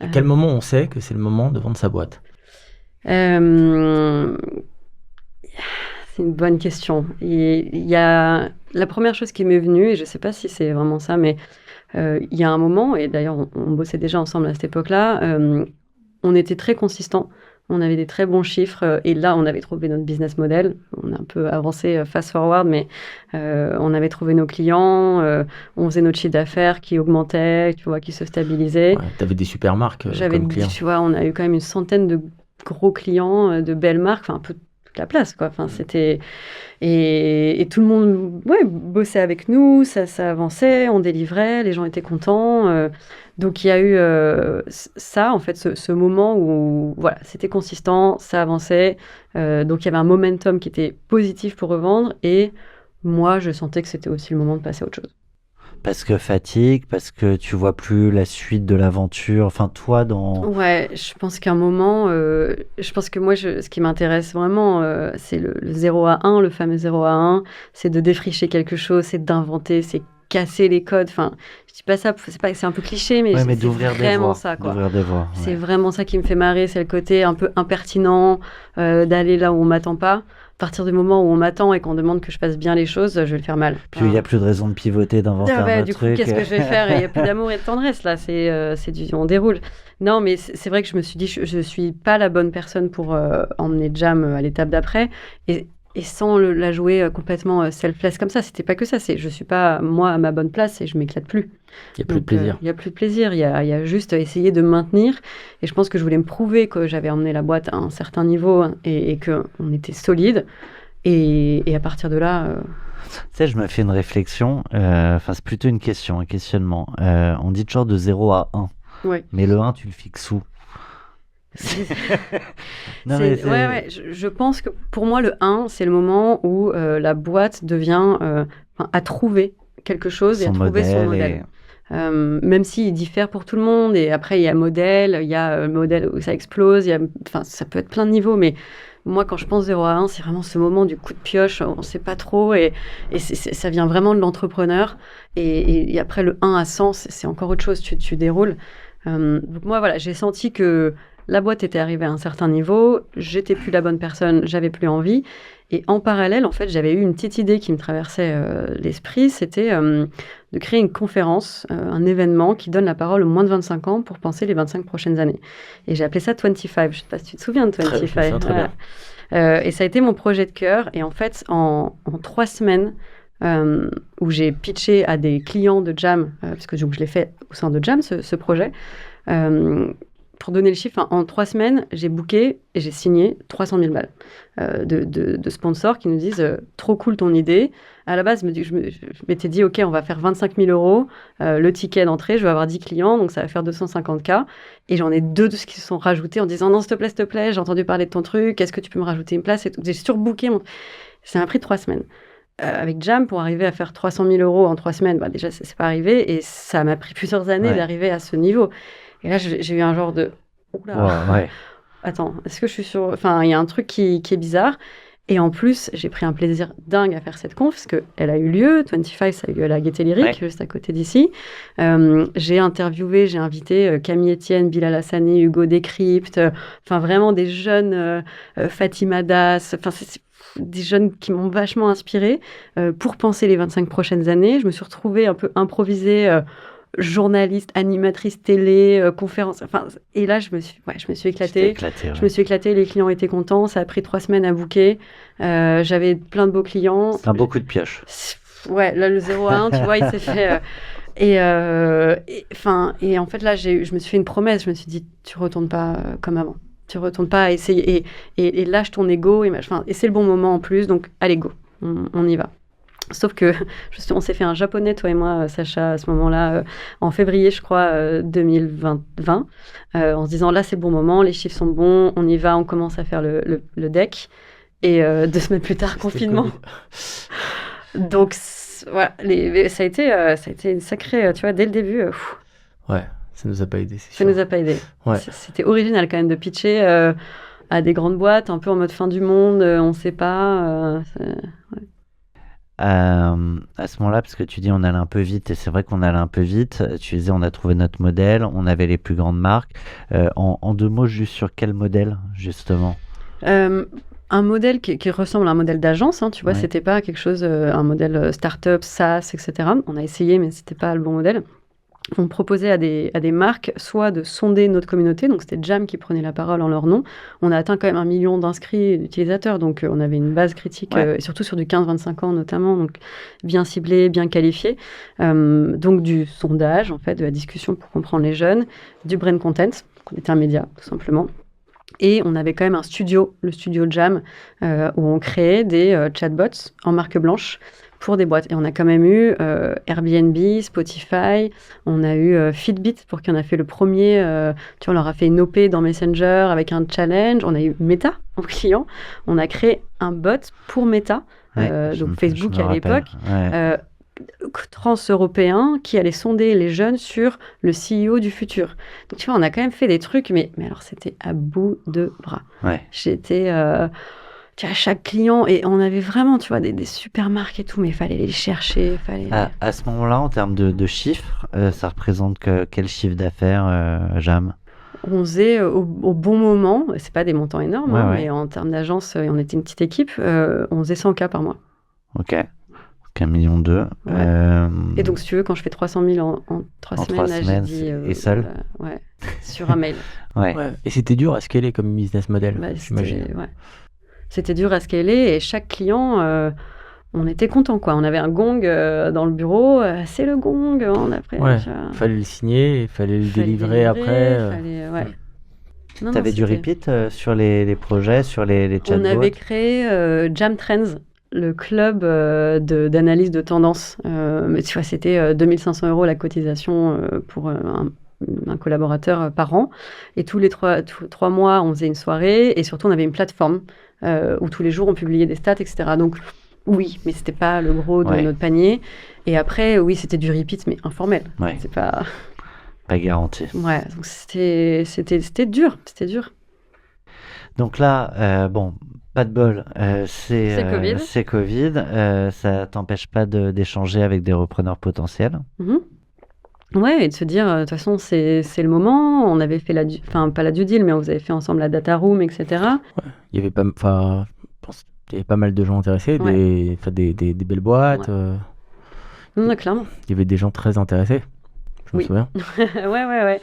À quel moment on sait que c'est le moment de vendre sa boîte ? C'est une bonne question. Il y a la première chose qui m'est venue, et je ne sais pas si c'est vraiment ça, mais il y a un moment, et d'ailleurs on bossait déjà ensemble à cette époque-là, on était très consistants, on avait des très bons chiffres, et là on avait trouvé notre business model, on a un peu avancé fast forward, mais on avait trouvé nos clients, on faisait notre chiffre d'affaires qui augmentait, tu vois, qui se stabilisait. Ouais, tu avais des super marques comme clients. Tu vois, on a eu quand même une centaine de gros clients, de belles marques, enfin un peu toute la place, quoi. Enfin, c'était... Et tout le monde bossait avec nous, ça avançait, on délivrait, les gens étaient contents. Donc il y a eu ça, en fait, ce moment où voilà, c'était consistant, ça avançait. Donc il y avait un momentum qui était positif pour revendre. Et moi, je sentais que c'était aussi le moment de passer à autre chose. Parce que fatigue, parce que tu vois plus la suite de l'aventure, enfin toi dans... Ouais, je pense qu'à un moment, je pense que moi, ce qui m'intéresse vraiment, c'est le 0 à 1, le fameux 0 à 1, c'est de défricher quelque chose, c'est d'inventer, c'est casser les codes. Enfin, je dis pas ça, c'est un peu cliché, mais, mais c'est vraiment ça, quoi. D'ouvrir des voies. C'est vraiment ça qui me fait marrer, c'est le côté un peu impertinent, d'aller là où on m'attend pas. À partir du moment où on m'attend et qu'on demande que je fasse bien les choses, je vais le faire mal. Puis il n'y a plus de raison de pivoter, d'inventer un autre du coup, truc. qu'est-ce que je vais faire? Il n'y a plus d'amour et de tendresse, là. On déroule. Non, mais c'est vrai que je me suis dit, je ne suis pas la bonne personne pour emmener Jam à l'étape d'après. Et sans la jouer complètement selfless comme ça, c'était pas que ça. Je suis pas, moi, à ma bonne place et je m'éclate plus. Il n'y a plus de plaisir. Il n'y a plus de plaisir. Il y a juste essayer de maintenir. Et je pense que je voulais me prouver que j'avais emmené la boîte à un certain niveau et qu'on était solide. Et à partir de là... Tu sais, je me fais une réflexion. Enfin, c'est plutôt une question, un questionnement. On dit toujours de 0 à 1. Ouais. Mais le 1, tu le fixes où? Je pense que pour moi, le 1, c'est le moment où la boîte devient... a trouvé quelque chose et a trouvé son modèle. Même s'il diffère pour tout le monde. Et après, il y a modèle, il y a modèle où ça explose. Ça peut être plein de niveaux, mais... Moi, quand je pense 0 à 1, c'est vraiment ce moment du coup de pioche, on ne sait pas trop, et ça vient vraiment de l'entrepreneur. Et après, le 1 à 100, c'est encore autre chose, tu déroules. Donc moi, voilà, j'ai senti que la boîte était arrivée à un certain niveau, j'étais plus la bonne personne, j'avais plus envie. Et en parallèle, en fait, j'avais eu une petite idée qui me traversait l'esprit, c'était de créer une conférence, un événement qui donne la parole aux moins de 25 ans pour penser les 25 prochaines années. Et j'ai appelé ça 25. Je ne sais pas si tu te souviens de 25. Très bien. Et ça a été mon projet de cœur. Et en fait, en 3 semaines, où j'ai pitché à des clients de Jam, puisque je l'ai fait au sein de Jam, ce projet, pour donner le chiffre, en 3 semaines, j'ai booké et j'ai signé 300 000 balles de sponsors qui nous disent trop cool ton idée. À la base, je m'étais dit, OK, on va faire 25 000 €, le ticket d'entrée, je vais avoir 10 clients, donc ça va faire 250K. Et j'en ai 2 de ceux qui se sont rajoutés en disant, non, s'il te plaît, j'ai entendu parler de ton truc, est-ce que tu peux me rajouter une place et tout. J'ai surbooké. Ça m'a pris 3 semaines. Avec Jam, pour arriver à faire 300 000 € en 3 semaines, déjà, c'est pas arrivé. Et ça m'a pris plusieurs années d'arriver à ce niveau. Et là, j'ai eu un genre de... Oula, attends, est-ce que je suis sur... Enfin, il y a un truc qui est bizarre. Et en plus, j'ai pris un plaisir dingue à faire cette conf, parce qu'elle a eu lieu, 25, ça a eu lieu à la Gaîté Lyrique, juste à côté d'ici. J'ai invité Camille Etienne, Bilal Hassani, Hugo Décrypte, enfin vraiment des jeunes, Fatima Das, enfin c'est des jeunes qui m'ont vachement inspirée pour penser les 25 prochaines années. Je me suis retrouvée un peu improvisée, journaliste, animatrice télé, conférence. Enfin, et là, je me suis éclatée. Je me suis éclatée, les clients étaient contents. Ça a pris 3 semaines à booker. J'avais plein de beaux clients. C'est un beau coup de pioche. Ouais, là, le 0 à 1, tu vois, il s'est fait... Et en fait, là, je me suis fait une promesse. Je me suis dit, tu retournes pas comme avant. Tu retournes pas à essayer. Et lâche ton ego. Et c'est le bon moment en plus. Donc, allez, go. On y va. Sauf que, on s'est fait un japonais, toi et moi, Sacha, à ce moment-là, en février, je crois, 2020, en se disant, là, c'est le bon moment, les chiffres sont bons, on y va, on commence à faire le deck. Et 2 semaines plus tard, confinement. Donc, voilà, ça a été une sacrée, tu vois, dès le début. Ouais, ça nous a pas aidé, c'est sûr. Ça nous a pas aidé. Ouais. C'était original quand même de pitcher à des grandes boîtes, un peu en mode fin du monde, on sait pas. Ouais. À ce moment-là, parce que tu dis on allait un peu vite, et c'est vrai qu'on allait un peu vite, tu disais on a trouvé notre modèle, on avait les plus grandes marques. En 2 mots, juste sur quel modèle, justement? Un modèle qui ressemble à un modèle d'agence, tu vois, c'était pas quelque chose, un modèle start-up, SaaS, etc. On a essayé, mais c'était pas le bon modèle. On proposait à des marques soit de sonder notre communauté, donc c'était Jam qui prenait la parole en leur nom. On a atteint quand même 1 million d'inscrits d'utilisateurs, donc on avait une base critique, et surtout sur du 15-25 ans notamment, donc bien ciblé, bien qualifié. Donc du sondage, en fait, de la discussion pour comprendre les jeunes, du brain content, on était un média, tout simplement. Et on avait quand même un studio, le studio Jam, où on créait des chatbots en marque blanche pour des boîtes. Et on a quand même eu Airbnb, Spotify, on a eu Fitbit pour qui on a fait le premier, tu vois, on leur a fait une OP dans Messenger avec un challenge, on a eu Meta en client, on a créé un bot pour Meta, donc Facebook à l'époque, trans-européen qui allait sonder les jeunes sur le CEO du futur. Donc tu vois, on a quand même fait des trucs, mais alors c'était à bout de bras. Ouais. tu vois, chaque client, et on avait vraiment, tu vois, des super marques et tout, mais il fallait les chercher, À ce moment-là, en termes de chiffres, ça représente quel chiffre d'affaires, Jam? On faisait au bon moment, c'est pas des montants énormes, Ouais. mais en termes d'agence, on était une petite équipe, on faisait 100K par mois. Ok. 1,2 million. Et donc, si tu veux, quand je fais 300 000 en 3 En semaines, 3 là, semaines, j'ai dit... et seul ouais, sur un mail. Ouais. Et c'était dur à scaler comme business model, Bah, j'imagine. C'était dur à scaler, et chaque client, on était content, quoi. On avait un gong dans le bureau, c'est le gong, après... Fallait le signer, fallait le délivrer après. T'avais du repeat sur les projets, sur les chatbots? On avait créé Jam Trends, le club d'analyse de tendance. Mais tu vois, c'était 2500 € la cotisation pour un collaborateur par an. Et tous les 3 mois, on faisait une soirée. Et surtout, on avait une plateforme où tous les jours, on publiait des stats, etc. Donc, oui, mais c'était pas le gros de notre panier. Et après, oui, c'était du repeat, mais informel. Ouais. C'est pas... Pas garanti. Ouais, donc c'était dur, c'était dur. Donc là, bon, pas de bol, c'est Covid. C'est Covid, ça t'empêche pas d'échanger avec des repreneurs potentiels? Ouais, et de se dire, de toute façon, c'est le moment. On avait fait pas la due deal, mais on vous avait fait ensemble la data room, etc. Ouais. Il y avait pas, je pense qu'il y avait pas mal de gens intéressés, des belles boîtes. Non, clairement. Il y avait des gens très intéressés. Je me souviens. Ouais.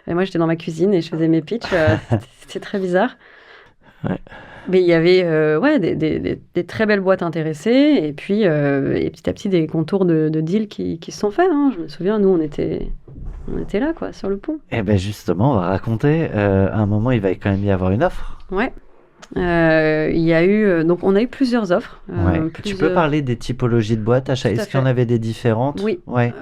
Et moi, j'étais dans ma cuisine et je faisais mes pitchs. C'était très bizarre. Ouais. Mais il y avait des très belles boîtes intéressées. Et puis, et petit à petit, des contours de deals qui se sont faits. Hein. Je me souviens, nous, on était là, quoi, sur le pont. Eh ben justement, on va raconter. À un moment, il va quand même y avoir une offre. Ouais. Il y a eu donc on a eu plusieurs offres. Tu peux parler des typologies de boîtes, Acha? Est-ce qu'il y en avait des différentes? Oui. Ouais.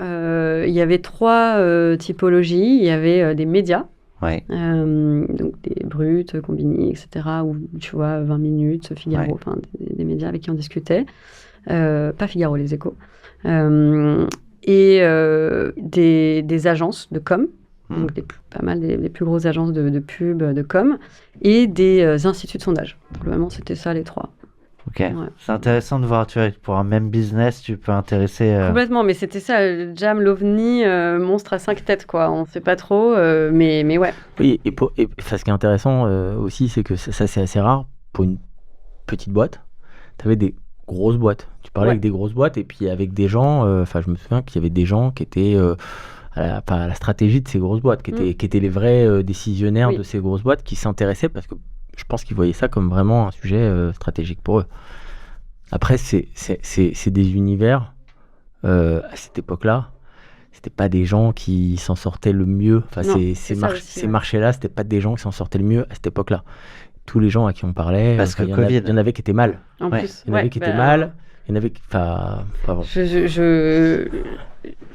Il y avait 3 typologies. Il y avait des médias, donc des brutes, Combini, etc. Où tu vois 20 minutes, Figaro, enfin des médias avec qui on discutait. Pas Figaro, les Échos. Et des agences de com. Donc pas mal des plus grosses agences de pub, de com, et des instituts de sondage. Globalement, c'était ça les 3. Ok, c'est intéressant de voir, tu vois, pour un même business, tu peux intéresser... Complètement, mais c'était ça, Jam, l'OVNI, monstre à 5 têtes, quoi. On ne sait pas trop, mais ouais. Oui, et ce qui est intéressant aussi, c'est que ça, c'est assez rare. Pour une petite boîte, tu avais des grosses boîtes. Tu parlais avec des grosses boîtes, et puis avec des gens, je me souviens qu'il y avait des gens qui étaient... à la stratégie de ces grosses boîtes, qui étaient les vrais décisionnaires de ces grosses boîtes, qui s'intéressaient parce que je pense qu'ils voyaient ça comme vraiment un sujet stratégique pour eux. Après, c'est des univers, à cette époque-là, c'était pas des gens qui s'en sortaient le mieux. Enfin, ces marchés-là, c'était pas des gens qui s'en sortaient le mieux à cette époque-là. Tous les gens à qui on parlait, parce que il y en avait qui étaient mal. En plus, il y en avait qui étaient mal. Il y en avait qui...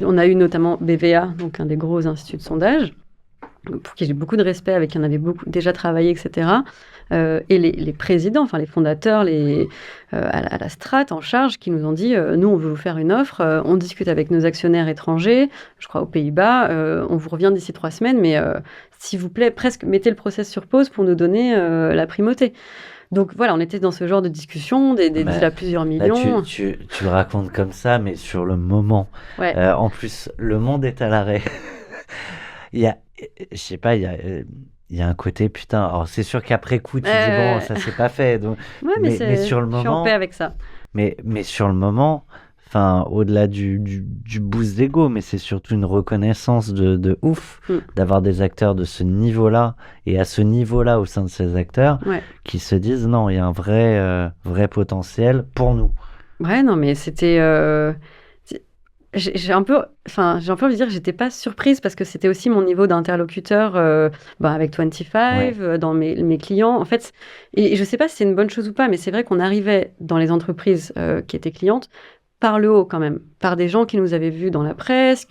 On a eu notamment BVA, donc un des gros instituts de sondage, pour qui j'ai beaucoup de respect, avec qui on avait beaucoup déjà travaillé, etc. Et les présidents, enfin les fondateurs, à la strat en charge, qui nous ont dit nous, on veut vous faire une offre, on discute avec nos actionnaires étrangers, je crois aux Pays-Bas, on vous revient d'ici 3 semaines, mais s'il vous plaît, presque mettez le process sur pause pour nous donner la primauté. Donc voilà, on était dans ce genre de discussion, des deals à plusieurs millions. Là, tu le racontes comme ça, mais sur le moment. En plus, le monde est à l'arrêt. Il y a, je sais pas, il y a un côté, putain, alors c'est sûr qu'après coup, tu dis, bon, ça c'est pas fait. Donc, mais sur le moment... Je suis en paix avec ça. Mais sur le moment... Enfin, au-delà du boost d'ego, mais c'est surtout une reconnaissance de ouf d'avoir des acteurs de ce niveau-là, et à ce niveau-là au sein de ces acteurs, qui se disent non, il y a un vrai potentiel pour nous. Ouais, non, mais c'était... J'ai un peu envie de dire que j'étais pas surprise, parce que c'était aussi mon niveau d'interlocuteur avec 25, dans mes clients. En fait, et je sais pas si c'est une bonne chose ou pas, mais c'est vrai qu'on arrivait dans les entreprises qui étaient clientes, par le haut quand même, par des gens qui nous avaient vus dans la presse,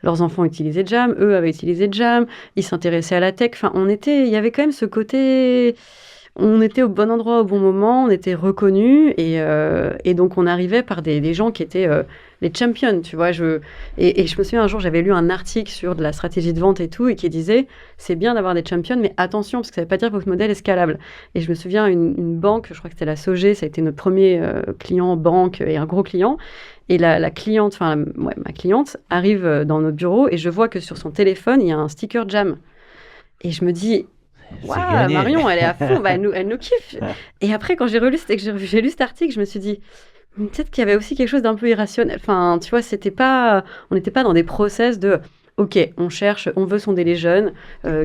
leurs enfants utilisaient Jam, eux avaient utilisé Jam, ils s'intéressaient à la tech. Enfin, il y avait quand même ce côté on était au bon endroit au bon moment, on était reconnus et donc on arrivait par des gens qui étaient les champions, tu vois. Et je me souviens un jour, j'avais lu un article sur de la stratégie de vente et tout et qui disait c'est bien d'avoir des champions, mais attention parce que ça ne veut pas dire que votre modèle est scalable. Et je me souviens une banque, je crois que c'était la Sogé, ça a été notre premier client banque et un gros client. Et la cliente, ma cliente arrive dans notre bureau et je vois que sur son téléphone il y a un sticker Jam. Et je me dis waouh, Marion, elle est à fond, elle nous kiffe. Et après, quand j'ai lu cet article, je me suis dit, peut-être qu'il y avait aussi quelque chose d'un peu irrationnel. Enfin, tu vois, on n'était pas dans des process de, ok, on cherche, on veut sonder les jeunes,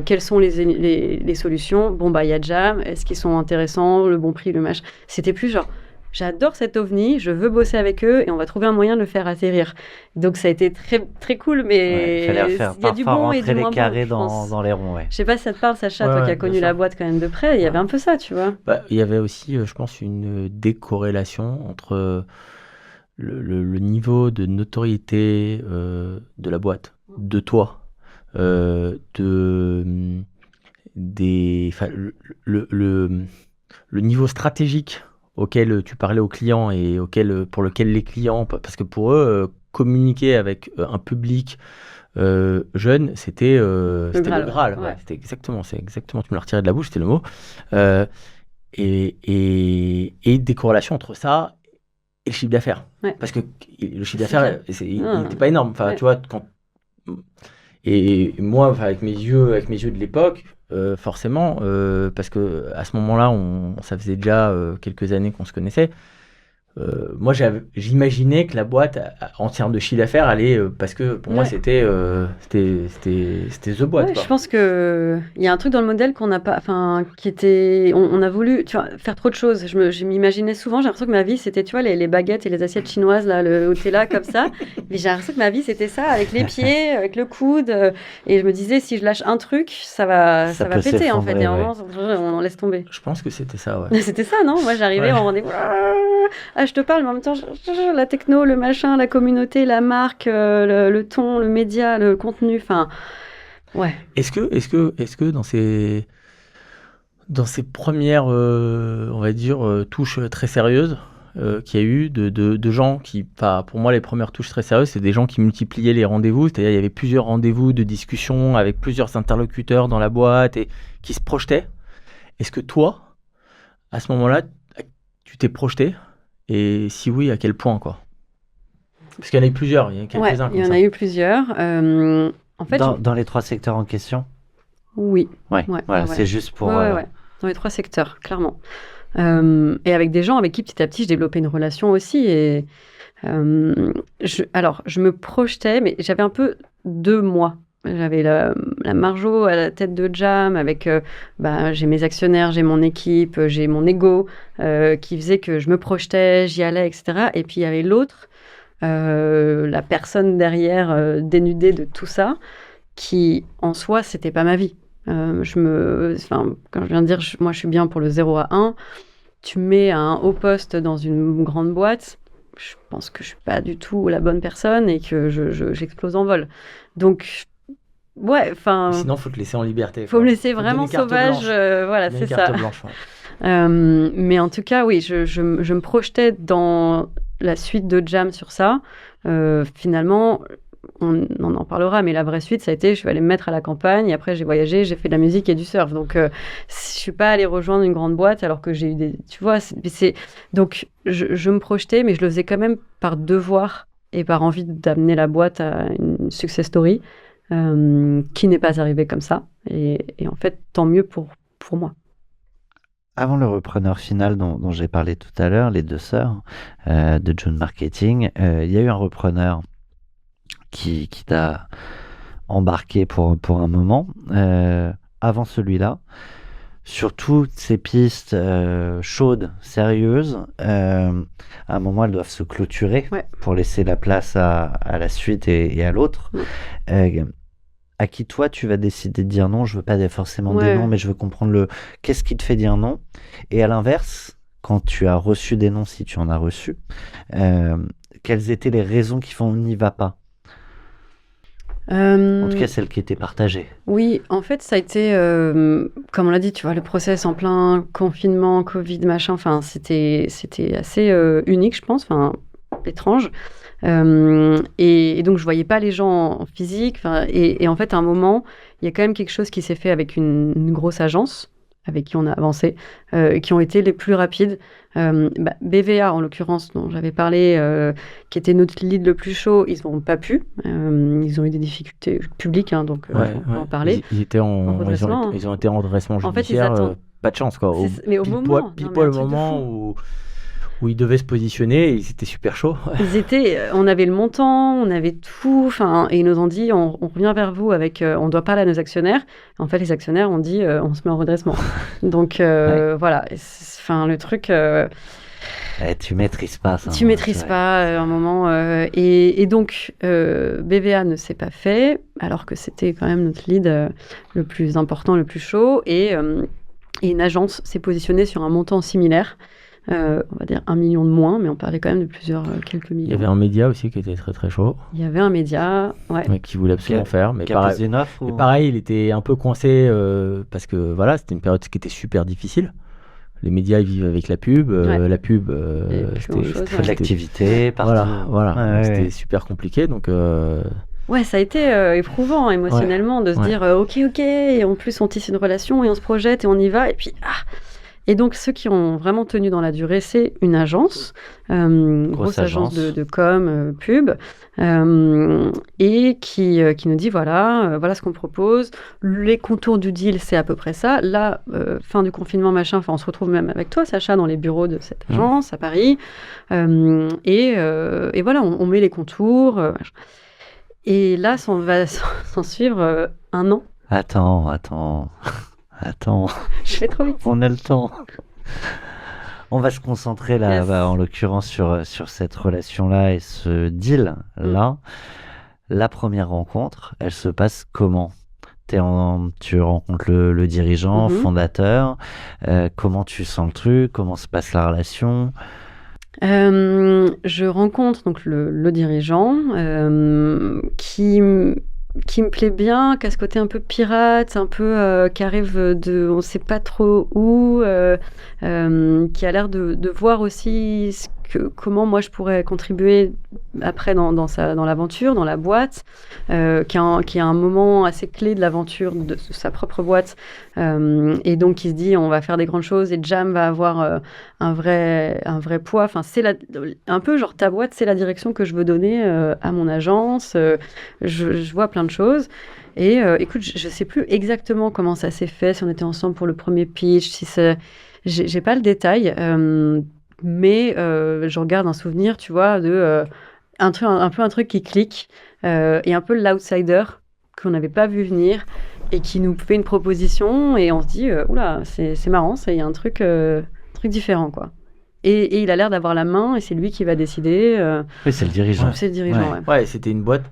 quelles sont les solutions. Bon, il y a Jam, est-ce qu'ils sont intéressants, le bon prix, le machin. C'était plus genre, j'adore cet ovni, je veux bosser avec eux et on va trouver un moyen de le faire atterrir. Donc ça a été très, très cool, mais il y a du bon et du moins bon. Carrés dans les ronds, Je sais pas si ça te parle, Sacha, toi qui as connu la boîte quand même de près, il y avait un peu ça, tu vois. Il y avait aussi, je pense, une décorrélation entre le niveau de notoriété de la boîte, de toi, le niveau stratégique auquel tu parlais aux clients et pour lequel les clients, parce que pour eux, communiquer avec un public jeune, c'était le Graal. Ouais. C'est exactement, tu me l'as retiré de la bouche, c'était le mot. Et des corrélations entre ça et le chiffre d'affaires. Ouais. Parce que le chiffre d'affaires, il n'était pas énorme. Enfin, tu vois, et moi, avec mes yeux de l'époque, forcément, parce que à ce moment-là, ça faisait déjà quelques années qu'on se connaissait. Moi, j'imaginais que la boîte, en termes de chiffre d'affaires, allait, parce que pour moi, c'était the boîte. Ouais, je pense que il y a un truc dans le modèle qu'on n'a pas, qui était, on a voulu, tu vois, faire trop de choses. Je m'imaginais souvent, j'ai l'impression que ma vie, c'était, tu vois, les baguettes et les assiettes chinoises là, où t'es là comme ça. Mais j'ai l'impression que ma vie, c'était ça, avec les pieds, avec le coude. Et je me disais, si je lâche un truc, ça va péter en fait. Et on laisse tomber. Je pense que c'était ça, ouais. C'était ça, non? Moi, j'arrivais en rendez-vous. Je te parle, mais en même temps, la techno, le machin, la communauté, la marque, le ton, le média, le contenu, ouais. Est-ce que dans ces premières, on va dire, touches très sérieuses qu'il y a eu de gens qui, pour moi, les premières touches très sérieuses, c'est des gens qui multipliaient les rendez-vous, c'est-à-dire il y avait plusieurs rendez-vous de discussion avec plusieurs interlocuteurs dans la boîte et qui se projetaient. Est-ce que toi, à ce moment-là, tu t'es projeté? Et si oui, à quel point, quoi? Parce qu'il y en a eu plusieurs, il y en a quelques-uns. Il y en a eu plusieurs. En fait, dans les 3 secteurs en question? Oui. Voilà, c'est juste pour... Ouais. Dans les 3 secteurs, clairement. Et avec des gens avec qui, petit à petit, je développais une relation aussi. Et je me projetais, mais j'avais un peu 2 mois. J'avais la Marjo à la tête de Jam avec j'ai mes actionnaires, j'ai mon équipe, j'ai mon ego qui faisait que je me projetais, j'y allais, etc. Et puis il y avait l'autre, la personne derrière dénudée de tout ça, qui en soi c'était pas ma vie. Quand je viens de dire moi je suis bien pour le 0 à 1, tu me mets à un haut poste dans une grande boîte, je pense que je suis pas du tout la bonne personne et que j'explose en vol. Donc sinon, faut te laisser en liberté. Faut me laisser vraiment sauvage. Voilà, c'est ça. Blanche, mais en tout cas, oui, je me projetais dans la suite de Jam sur ça. Finalement, on en parlera, mais la vraie suite, ça a été, je suis allée me mettre à la campagne, et après j'ai voyagé, j'ai fait de la musique et du surf. Donc, je suis pas allée rejoindre une grande boîte alors que j'ai eu tu vois, donc je me projetais, mais je le faisais quand même par devoir et par envie d'amener la boîte à une success story. Qui n'est pas arrivé comme ça. Et en fait, tant mieux pour moi. Avant le repreneur final dont j'ai parlé tout à l'heure, les 2 sœurs de June Marketing, il y a eu un repreneur qui t'a embarqué pour un moment. Avant celui-là, sur toutes ces pistes chaudes, sérieuses, à un moment, elles doivent se clôturer pour laisser la place à la suite et à l'autre. À qui toi, tu vas décider de dire non? Je veux pas forcément des noms, mais je veux comprendre qu'est-ce qui te fait dire non. Et à l'inverse, quand tu as reçu des noms, si tu en as reçu, quelles étaient les raisons qui font on n'y va pas? En tout cas, celle qui était partagée. Oui, en fait, ça a été, comme on l'a dit, tu vois, le process en plein confinement, Covid, machin, enfin, c'était assez unique, je pense, enfin, étrange. Et donc, je voyais pas les gens en physique. Et en fait, à un moment, il y a quand même quelque chose qui s'est fait avec une grosse agence avec qui on a avancé, qui ont été les plus rapides. BVA, en l'occurrence, dont j'avais parlé, qui était notre lead le plus chaud, ils n'ont pas pu. Ils ont eu des difficultés publiques, hein, donc on peut en parler. Ils ont été en redressement judiciaire. En fait, pas de chance, quoi. Mais au moment... Pile poil au moment où ils devaient se positionner, ils étaient super chauds. On avait le montant, on avait tout, et ils nous ont dit, on revient vers vous avec, on doit parler à nos actionnaires. En fait, les actionnaires ont dit, on se met en redressement. Donc, voilà, le truc... tu maîtrises pas ça. Tu maîtrises pas à un moment. Et donc, BVA ne s'est pas fait, alors que c'était quand même notre lead le plus important, le plus chaud. Et une agence s'est positionnée sur un montant similaire. On va dire 1 million de moins, mais on parlait quand même de quelques millions. Il y avait un média aussi qui était très très chaud. Il y avait un média, mais qui voulait absolument faire. Mais pareil, il était un peu coincé parce que voilà, c'était une période qui était super difficile. Les médias, ils vivent avec la pub. La pub, c'était de l'activité. Voilà. C'était super compliqué. Donc, ouais, ça a été éprouvant émotionnellement de se dire ok, et en plus on tisse une relation et on se projette et on y va. Et puis, Et donc, ceux qui ont vraiment tenu dans la durée, c'est une agence, grosse agence de com, pub, et qui nous dit, voilà ce qu'on propose. Les contours du deal, c'est à peu près ça. Là, fin du confinement, machin, on se retrouve même avec toi, Sacha, dans les bureaux de cette agence à Paris. Et voilà, on met les contours. Et là, va s'en suivre 1 an. Attends. Je fais trop vite. On a le temps. On va se concentrer là, en l'occurrence sur cette relation-là et ce deal-là. La première rencontre, elle se passe comment ? Tu rencontres le dirigeant, fondateur. Comment tu sens le truc ? Comment se passe la relation ? Je rencontre donc le dirigeant qui me plaît bien, qui a ce côté un peu pirate, un peu qui arrive on ne sait pas trop où, qui a l'air de voir aussi comment moi je pourrais contribuer après dans l'aventure, dans la boîte, qui a un moment assez clé de l'aventure de sa propre boîte, et donc qui se dit on va faire des grandes choses et Jam va avoir un vrai poids. Enfin, c'est un peu genre ta boîte, c'est la direction que je veux donner à mon agence. Je vois plein de choses. Et écoute, je sais plus exactement comment ça s'est fait, si on était ensemble pour le premier pitch, j'ai pas le détail. Mais je regarde un souvenir, tu vois, de un peu un truc qui clique, et un peu l'outsider qu'on n'avait pas vu venir et qui nous fait une proposition et on se dit oula, c'est marrant, il y a un truc différent, quoi. Et il a l'air d'avoir la main et c'est lui qui va décider. Oui, c'est le dirigeant. C'est le dirigeant, ouais. C'était une boîte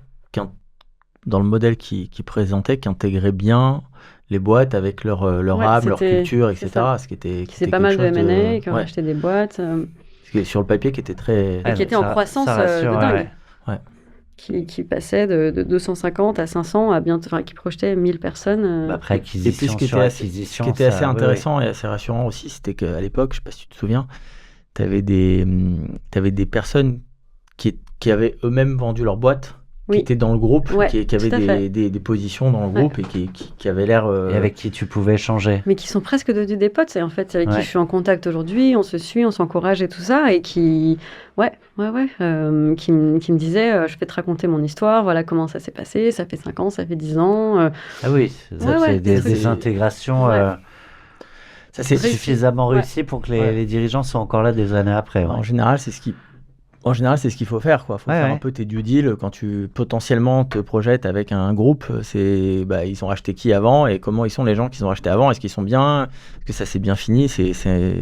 dans le modèle qui présentait, qui intégrait bien les boîtes avec leur âme, leur culture, etc. Ce qui était pas mal de M&A, qui ont acheté des boîtes. Sur le papier, qui était très... Et qui était en croissance de dingue. Ouais. Qui passait de 250 à 500, qui projetait 1000 personnes. Après acquisition, ce qui était assez intéressant et assez rassurant aussi, c'était qu'à l'époque, je ne sais pas si tu te souviens, tu avais des personnes qui avaient eux-mêmes vendu leur boîte, qui étaient dans le groupe, qui avaient des positions dans le groupe et qui avaient l'air... Et avec qui tu pouvais échanger. Mais qui sont presque devenus des potes, en fait, avec qui je suis en contact aujourd'hui, on se suit, on s'encourage et tout ça, et qui... qui me disait, je vais te raconter mon histoire, voilà comment ça s'est passé, ça fait 5 ans, ça fait 10 ans. Ah oui, c'est des intégrations... Ça c'est suffisamment réussi pour que les dirigeants soient encore là des années après. En général, c'est ce qu'il faut faire, quoi. Faut faire un peu tes due deals quand tu potentiellement te projettes avec un groupe. Ils ont acheté qui avant et comment ils sont les gens qu'ils ont acheté avant. Est-ce qu'ils sont bien? Est-ce que ça s'est bien fini? C'est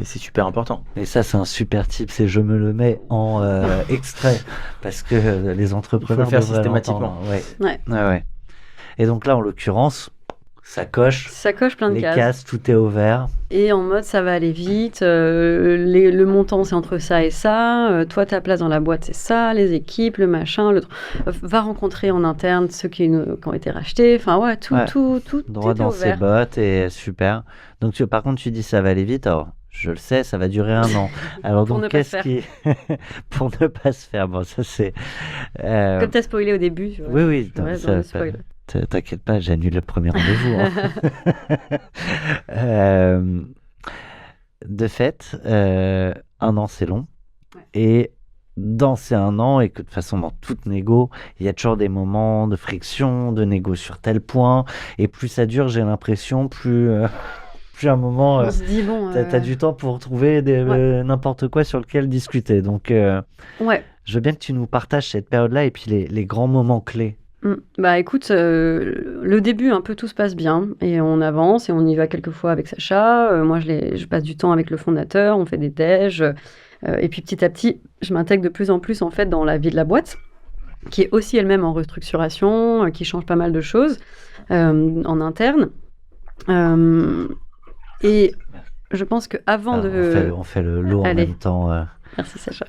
super important. Et ça, c'est un super tip. C'est je me le mets en extrait parce que les entrepreneurs il faut le faire systématiquement. Ouais. Et donc là, en l'occurrence, Ça coche plein de les cases. cases, tout est ouvert. Et en mode, ça va aller vite, le montant, c'est entre ça et ça, toi, ta place dans la boîte, c'est ça, les équipes, le machin, va rencontrer en interne ceux qui ont été rachetés, enfin, ouais, tout Droit est dans ouvert. ses bottes, et super. Donc, par contre, tu dis ça va aller vite, alors... Je le sais, ça va durer 1 an. Alors Pour donc, ne pas se pour ne pas se faire. Bon, ça c'est... Comme t'as spoilé au début, tu vois. Oui, non, Ouais, ça, dans le spoil. t'inquiète pas, j'annule le premier rendez-vous. De fait, 1 an c'est long. Ouais. Et dans ces 1 an, et que de toute façon dans toute négo, il y a toujours des moments de friction, de négo sur tel point. Et plus ça dure, j'ai l'impression, plus à un moment, On se dit, bon... t'as du temps pour trouver n'importe quoi sur lequel discuter. Donc, Ouais. je veux bien que tu nous partages cette période-là et puis les grands moments clés. Bah écoute, le début, un peu tout se passe bien et on avance et on y va quelques fois avec Sacha. Moi, je passe du temps avec le fondateur, on fait des déj. Et puis petit à petit, je m'intègre de plus en plus en fait dans la vie de la boîte, qui est aussi elle-même en restructuration, qui change pas mal de choses en interne. Et je pense qu'avant de... On fait le lot en Allez. même temps. Merci Sacha.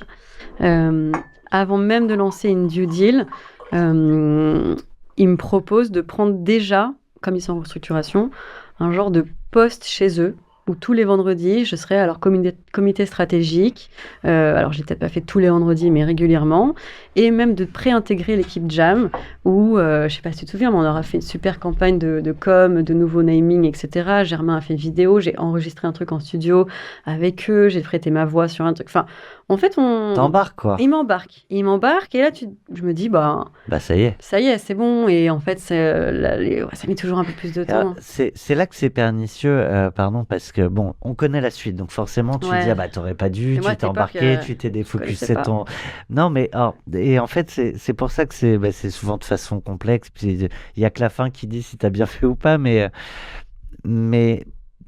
Avant même de lancer une due deal, ils me proposent de prendre déjà, comme ils sont en restructuration, un genre de poste chez eux, où tous les vendredis, je serai à leur comité stratégique. Alors, je l'ai peut-être pas fait tous les vendredis, mais régulièrement. Et même de pré-intégrer l'équipe Jam, où, je sais pas si tu te souviens, mais on aura fait une super campagne de com, de nouveaux naming, etc. Germain a fait une vidéo, j'ai enregistré un truc en studio avec eux, j'ai prêté ma voix sur un truc. Enfin, en fait, T'embarques, quoi. Il m'embarque, et là, je me dis, bah ça y est. Ça y est, c'est bon. Et en fait, ça met toujours un peu plus de temps. C'est là que c'est pernicieux, pardon, parce que, bon, on connaît la suite, donc forcément, tu dis, t'aurais pas dû, Et moi, tu t'es embarqué, tu t'es défocusé ton... Non, mais, et en fait, c'est pour ça que c'est souvent de façon complexe, puis il y a que la fin qui dit si t'as bien fait ou pas, mais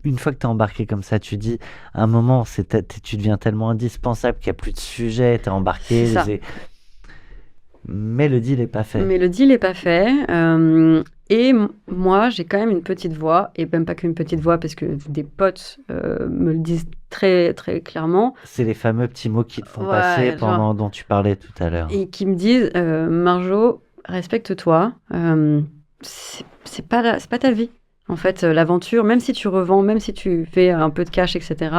une fois que t'es embarqué comme ça, tu dis, à un moment, tu deviens tellement indispensable qu'il n'y a plus de sujet, t'es embarqué, mais le deal n'est pas fait. Et moi, j'ai quand même une petite voix, et même pas qu'une petite voix, parce que des potes me le disent très, très clairement. C'est les fameux petits mots qui te font passer dont tu parlais tout à l'heure. Et qui me disent, Marjo, respecte-toi, c'est pas ta vie. En fait, l'aventure, même si tu revends, même si tu fais un peu de cash, etc.,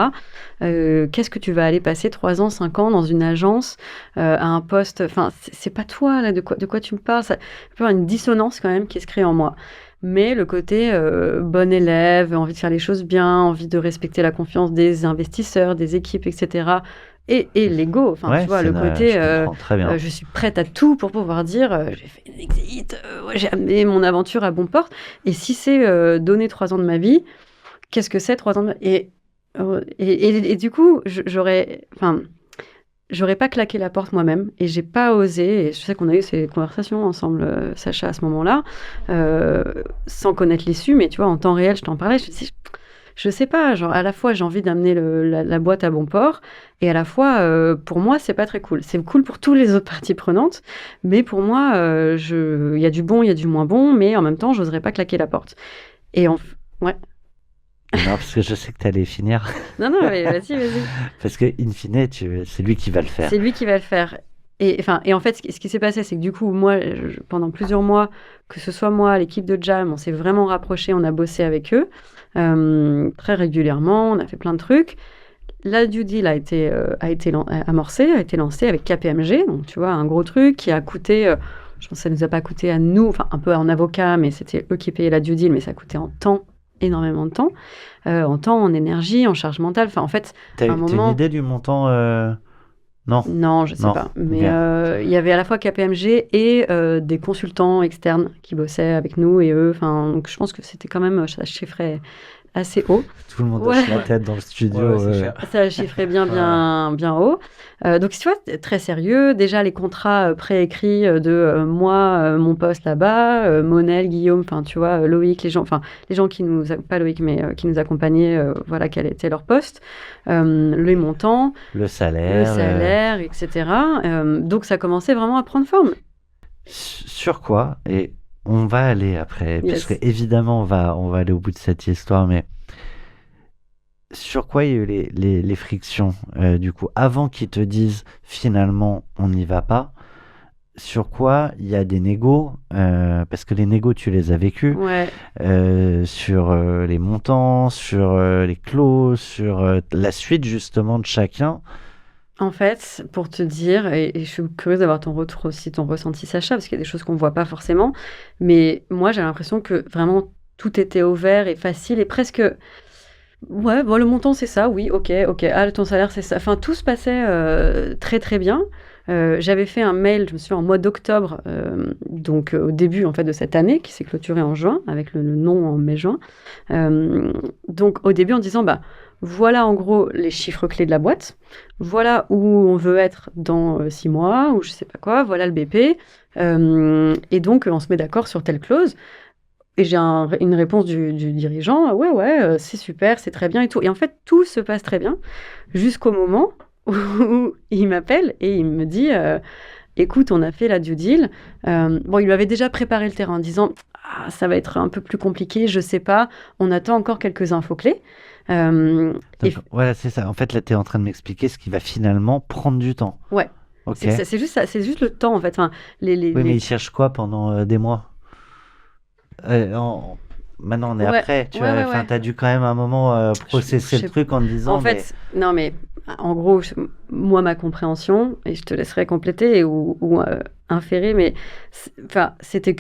qu'est-ce que tu vas aller passer 3 ans, 5 ans dans une agence, à un poste... Enfin, c'est pas toi, là, de quoi tu me parles. Ça peut y avoir une dissonance, quand même, qui se crée en moi. Mais le côté bon élève, envie de faire les choses bien, envie de respecter la confiance des investisseurs, des équipes, etc., et l'ego, enfin, tu vois, le côté, je suis prête à tout pour pouvoir dire, j'ai fait une exit, j'ai amené mon aventure à bon port, et si c'est donner 3 ans de ma vie, qu'est-ce que c'est 3 ans de ma vie et du coup, j'aurais pas claqué la porte moi-même, et j'ai pas osé, et je sais qu'on a eu ces conversations ensemble, Sacha, à ce moment-là, sans connaître l'issue, mais tu vois, en temps réel, je t'en parlais, je me dis, je sais pas, genre à la fois j'ai envie d'amener la boîte à bon port, et à la fois pour moi c'est pas très cool. C'est cool pour toutes les autres parties prenantes, mais pour moi il y a du bon, il y a du moins bon, mais en même temps j'oserais pas claquer la porte. Et ouais. Non, parce que je sais que t'allais finir. Non, mais vas-y. Parce que in fine, c'est lui qui va le faire. C'est lui qui va le faire. Et en fait, ce qui s'est passé, c'est que du coup, moi, pendant plusieurs mois, que ce soit moi, l'équipe de Jam, on s'est vraiment rapprochés, on a bossé avec eux très régulièrement, on a fait plein de trucs. La due deal a été amorcée, a été lancée avec KPMG, donc tu vois, un gros truc qui a coûté, je pense que ça nous a pas coûté à nous, enfin un peu en avocat, mais c'était eux qui payaient la due deal, mais ça coûtait en temps, énormément de temps, en énergie, en charge mentale, enfin en fait, t'as une idée du montant Non, je sais pas. Mais il y avait à la fois KPMG et des consultants externes qui bossaient avec nous et eux. Donc je pense que c'était quand même, ça chiffrait assez haut. Tout le monde hoche la tête dans le studio. Ça chiffrait bien haut. Donc, tu vois, très sérieux. Déjà, les contrats préécrits de moi, mon poste là-bas, Monel, Guillaume, enfin, tu vois, Loïc, les gens qui nous, pas Loïc, mais qui nous accompagnaient, voilà, quel était leur poste, les montants, le salaire, etc. Donc, ça commençait vraiment à prendre forme. Sur quoi, et On va aller après, Yes. puisque évidemment, on va aller au bout de cette histoire, mais sur quoi il y a eu les frictions, du coup, avant qu'ils te disent finalement on n'y va pas, sur quoi il y a des négos, parce que les négos tu les as vécus, Ouais. sur les montants, sur les clauses, sur la suite justement de chacun. En fait, pour te dire, et je suis curieuse d'avoir ton retour aussi, ton ressenti, Sacha, parce qu'il y a des choses qu'on ne voit pas forcément, mais moi j'ai l'impression que vraiment tout était ouvert et facile et presque. Ouais, bon, le montant c'est ça, oui, ok, ah, ton salaire c'est ça. Enfin, tout se passait très très bien. J'avais fait un mail, je me souviens, en mois d'octobre, donc au début en fait de cette année, qui s'est clôturé en juin, avec le nom en mai-juin. Donc au début en disant, bah voilà en gros les chiffres clés de la boîte, voilà où on veut être dans 6 mois, ou je sais pas quoi, voilà le BP, et donc on se met d'accord sur telle clause. Et j'ai une réponse du dirigeant, ouais, c'est super, c'est très bien et tout. Et en fait, tout se passe très bien jusqu'au moment où il m'appelle et il me dit, écoute, on a fait la due deal. Bon, il lui avait déjà préparé le terrain en disant, ça va être un peu plus compliqué, je sais pas, on attend encore quelques infos clés. Donc, voilà, c'est ça. En fait, là, tu es en train de m'expliquer ce qui va finalement prendre du temps. Ouais. Ok. C'est juste ça, c'est juste le temps en fait. Enfin, Oui, mais ils cherchent quoi pendant des mois? Maintenant, on est après, tu vois. Enfin, t'as dû quand même à un moment processer le truc en te disant. En fait, non, mais en gros, moi, ma compréhension, et je te laisserai compléter ou inférer, mais c'était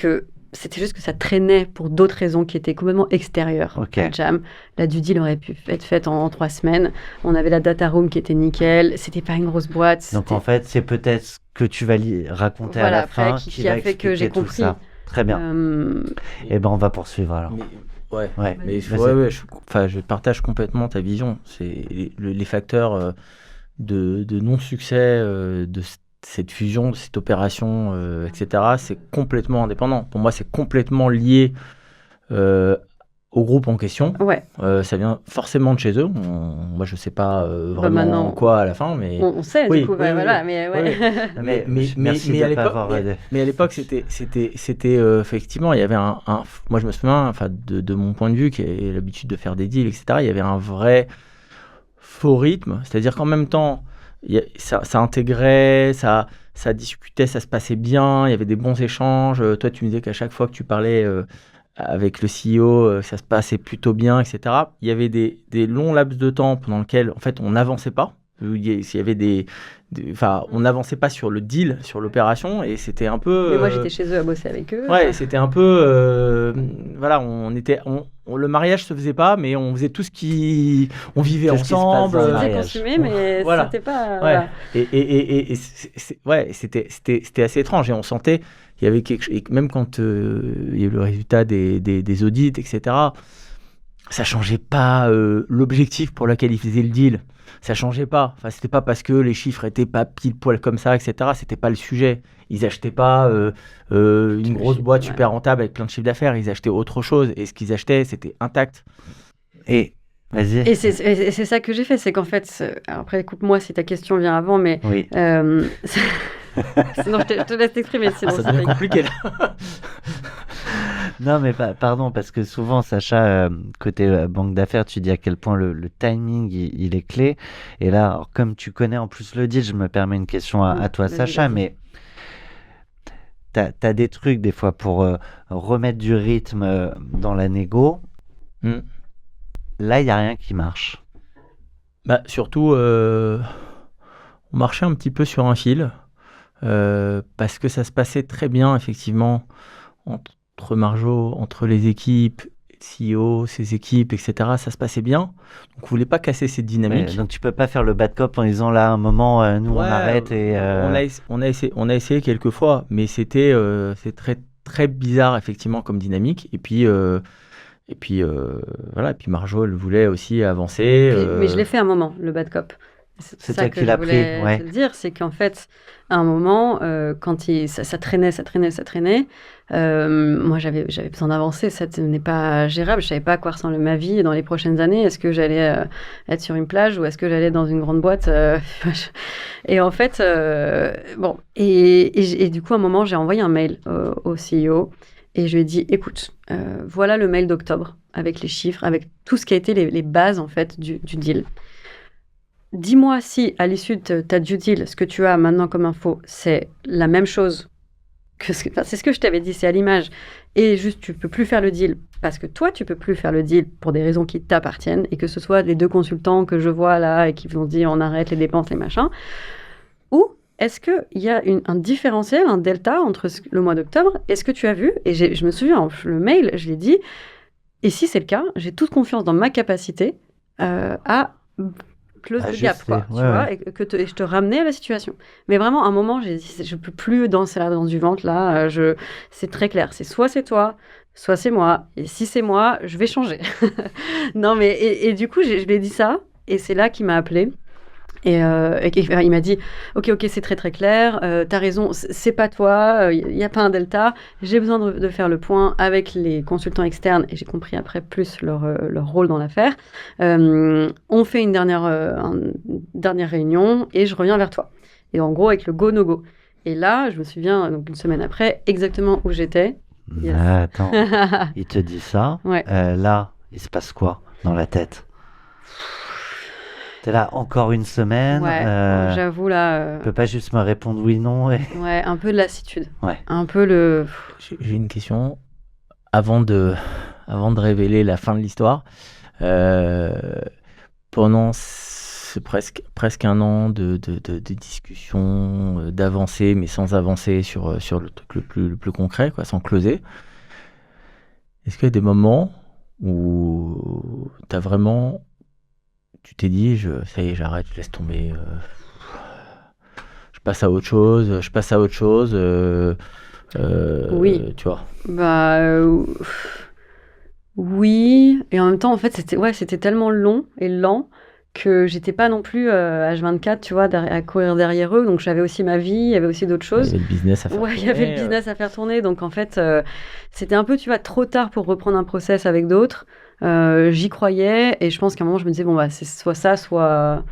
juste que ça traînait pour d'autres raisons qui étaient complètement extérieures à Jam. La due deal aurait pu être faite en 3 semaines. On avait la data room qui était nickel. C'était pas une grosse boîte. Donc en fait, c'est peut-être ce que tu vas raconter à la fin qui a fait que j'ai compris. Ça. Très bien. Et ben on va poursuivre alors. Je partage complètement ta vision. C'est les facteurs de non-succès de cette fusion, de cette opération, etc. C'est complètement indépendant. Pour moi, c'est complètement lié au groupe en question. Ouais. Ça vient forcément de chez eux. Moi, je sais pas vraiment quoi à la fin, mais on sait. Oui, du coup, voilà. Mais ouais. Mais à l'époque, c'était effectivement, il y avait moi, je me souviens, de mon point de vue, qui a l'habitude de faire des deals, etc. Il y avait un vrai faux rythme, c'est-à-dire qu'en même temps, ça intégrait, ça discutait, ça se passait bien, il y avait des bons échanges. Toi, tu me disais qu'à chaque fois que tu parlais avec le CEO, ça se passait plutôt bien, etc. Il y avait des longs laps de temps pendant lesquels, en fait, on n'avançait pas. Il y avait on n'avançait pas sur le deal, sur l'opération, et c'était un peu. Mais moi, j'étais chez eux à bosser avec eux. Ouais, c'était un peu. Le mariage se faisait pas, mais on faisait tout ce qui. On vivait ensemble. C'était consumé, mais c'était pas. Ouais. Voilà. Et c'était assez étrange, et on sentait. Il y avait quelque chose, et même quand il y a eu le résultat des audits, etc., ça changeait pas l'objectif pour lequel ils faisaient le deal. Ça changeait pas. Enfin, c'était pas parce que les chiffres étaient pas pile poil comme ça, etc. C'était pas le sujet. Ils achetaient pas une grosse boîte super rentable avec plein de chiffres d'affaires. Ils achetaient autre chose. Et ce qu'ils achetaient, c'était intact. Et vas-y. Et c'est ça que j'ai fait. C'est qu'en fait, après, coupe-moi si ta question vient avant, mais. Oui. Sinon, je te laisse t'exprimer. Sinon, ça devient compliqué là. Non, mais pardon, parce que souvent, Sacha, côté banque d'affaires, tu dis à quel point le timing, il est clé. Et là, alors, comme tu connais en plus le deal, je me permets une question à toi, Sacha, mais t'as des trucs des fois pour remettre du rythme dans la négo. Là, il n'y a rien qui marche. Bah, surtout, on marchait un petit peu sur un fil. Parce que ça se passait très bien, effectivement, entre Marjo, entre les équipes, CEO, ses équipes, etc. Ça se passait bien. Donc, on ne voulait pas casser cette dynamique. Donc, tu peux pas faire le bad cop en disant là, à un moment, nous, on arrête. Et, on a essayé quelques fois, mais c'est très, très bizarre, effectivement, comme dynamique. Et puis voilà. Et puis Marjo, elle voulait aussi avancer. Mais je l'ai fait un moment, le bad cop. C'est ça que je voulais te dire, c'est qu'en fait, à un moment, quand ça traînait, moi j'avais besoin d'avancer, ça n'est pas gérable, je savais pas à quoi ressemblait ma vie dans les prochaines années, est-ce que j'allais être sur une plage ou est-ce que j'allais dans une grande boîte et en fait, et du coup à un moment j'ai envoyé un mail au CEO Et je lui ai dit, écoute, voilà le mail d'octobre, avec les chiffres, avec tout ce qui a été les bases, en fait, du deal. Dis-moi si, à l'issue de ta due deal, ce que tu as maintenant comme info, c'est la même chose que c'est ce que je t'avais dit, c'est à l'image. Et juste, tu peux plus faire le deal parce que toi, tu peux plus faire le deal pour des raisons qui t'appartiennent et que ce soit les 2 consultants que je vois là et qui vont dire on arrête les dépenses, les machins. Ou est-ce qu'il y a un différentiel, un delta entre le mois d'octobre et ce que tu as vu? Et je me souviens, le mail, je l'ai dit, et si c'est le cas, j'ai toute confiance dans ma capacité à close the gap, quoi, tu vois, et je te ramenais à la situation. Mais vraiment, à un moment, j'ai dit, je peux plus danser la danse du ventre, là, c'est très clair, soit c'est toi, soit c'est moi, et si c'est moi, je vais changer. Non, mais, et du coup, je lui ai dit ça, et c'est là qu'il m'a appelé. Et il m'a dit ok, c'est très très clair, t'as raison, c'est pas toi, il n'y a pas un delta, j'ai besoin de faire le point avec les consultants externes, et j'ai compris après plus leur rôle dans l'affaire. On fait une dernière réunion et je reviens vers toi. Et en gros, avec le go, no go. Et là, je me souviens, donc une semaine après, exactement où j'étais. Yes. Attends, il te dit ça, là, il se passe quoi dans la tête? T'es là encore une semaine. J'avoue là. Tu peux pas juste me répondre oui, non. Ouais, un peu de lassitude. Ouais. Un peu le. J'ai une question avant de révéler la fin de l'histoire. Pendant presque un an de discussions, d'avancées, mais sans avancer sur le truc le plus concret, quoi, sans closer. Est-ce qu'il y a des moments où tu t'es dit, ça y est, j'arrête, je laisse tomber, je passe à autre chose, oui. Tu vois. Oui, et en même temps, en fait, c'était tellement long et lent que j'étais pas non plus H24, tu vois, à courir derrière eux, donc j'avais aussi ma vie, il y avait aussi d'autres choses. Il y avait le business à faire tourner. Ouais, il y avait le business à faire tourner, donc en fait, c'était un peu, tu vois, trop tard pour reprendre un process avec d'autres. J'y croyais, et je pense qu'à un moment, je me disais, bon, bah, c'est soit ça, soit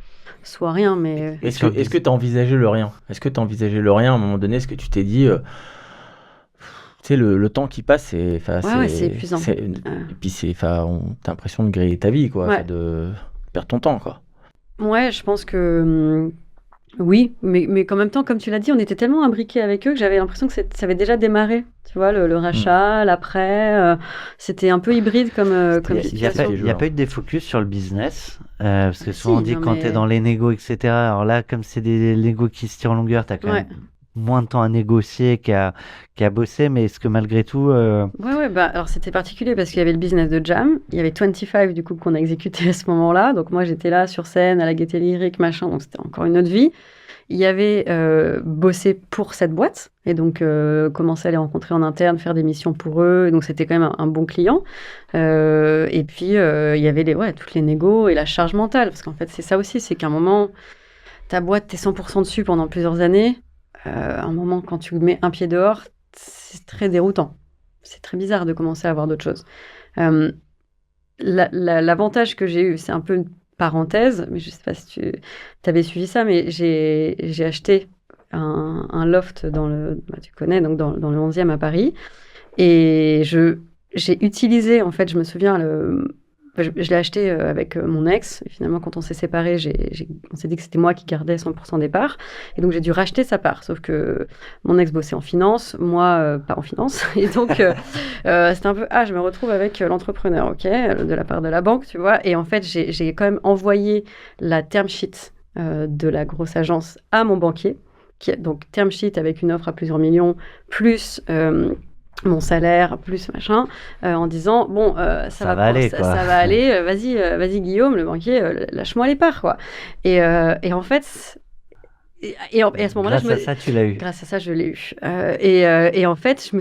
rien, mais... Est-ce que tu as envisagé le rien? Est-ce que tu as envisagé le rien à un moment donné? Est-ce que tu t'es dit... tu sais, le temps qui passe, c'est épuisant. Et puis, t'as l'impression de griller ta vie, quoi, de perdre ton temps, quoi. Ouais, je pense que... oui, mais qu'en même temps, comme tu l'as dit, on était tellement imbriqués avec eux que j'avais l'impression que ça avait déjà démarré. Tu vois, le rachat, l'après, c'était un peu hybride comme situation. Il n'y a pas eu de défocus sur le business, parce que souvent on dit quand tu es dans les négos, etc. Alors là, comme c'est des négos qui se tirent en longueur, tu as quand même moins de temps à négocier qu'à bosser, mais est-ce que malgré tout... alors c'était particulier parce qu'il y avait le business de Jam, il y avait 25 du coup qu'on a exécuté à ce moment-là, donc moi j'étais là sur scène, à la Gaîté Lyrique, machin, donc c'était encore une autre vie. Il y avait bossé pour cette boîte, et donc commencer à les rencontrer en interne, faire des missions pour eux, donc c'était quand même un bon client. Et puis il y avait toutes les négos et la charge mentale, parce qu'en fait c'est ça aussi, c'est qu'à un moment, ta boîte, t'es 100% dessus pendant plusieurs années. À un moment, quand tu mets un pied dehors, c'est très déroutant. C'est très bizarre de commencer à avoir d'autres choses. L'avantage que j'ai eu, c'est un peu une parenthèse, mais je ne sais pas si tu avais suivi ça, mais j'ai acheté un loft tu connais, donc dans le 11e à Paris. Et j'ai utilisé, en fait, je me souviens, je l'ai acheté avec mon ex. Et finalement, quand on s'est séparés, on s'est dit que c'était moi qui gardais 100% des parts. Et donc, j'ai dû racheter sa part. Sauf que mon ex bossait en finance, moi, pas en finance. Et donc, c'était un peu, je me retrouve avec l'entrepreneur, ok, de la part de la banque, tu vois. Et en fait, j'ai quand même envoyé la term sheet de la grosse agence à mon banquier. Donc, term sheet avec une offre à plusieurs millions, plus... mon salaire, plus machin, en disant, bon, ça va aller, vas-y Guillaume, le banquier, lâche-moi les parts, quoi. Et en fait, et à ce moment-là... Grâce à ça, tu l'as eu. Grâce à ça, je l'ai eu. Et en fait, je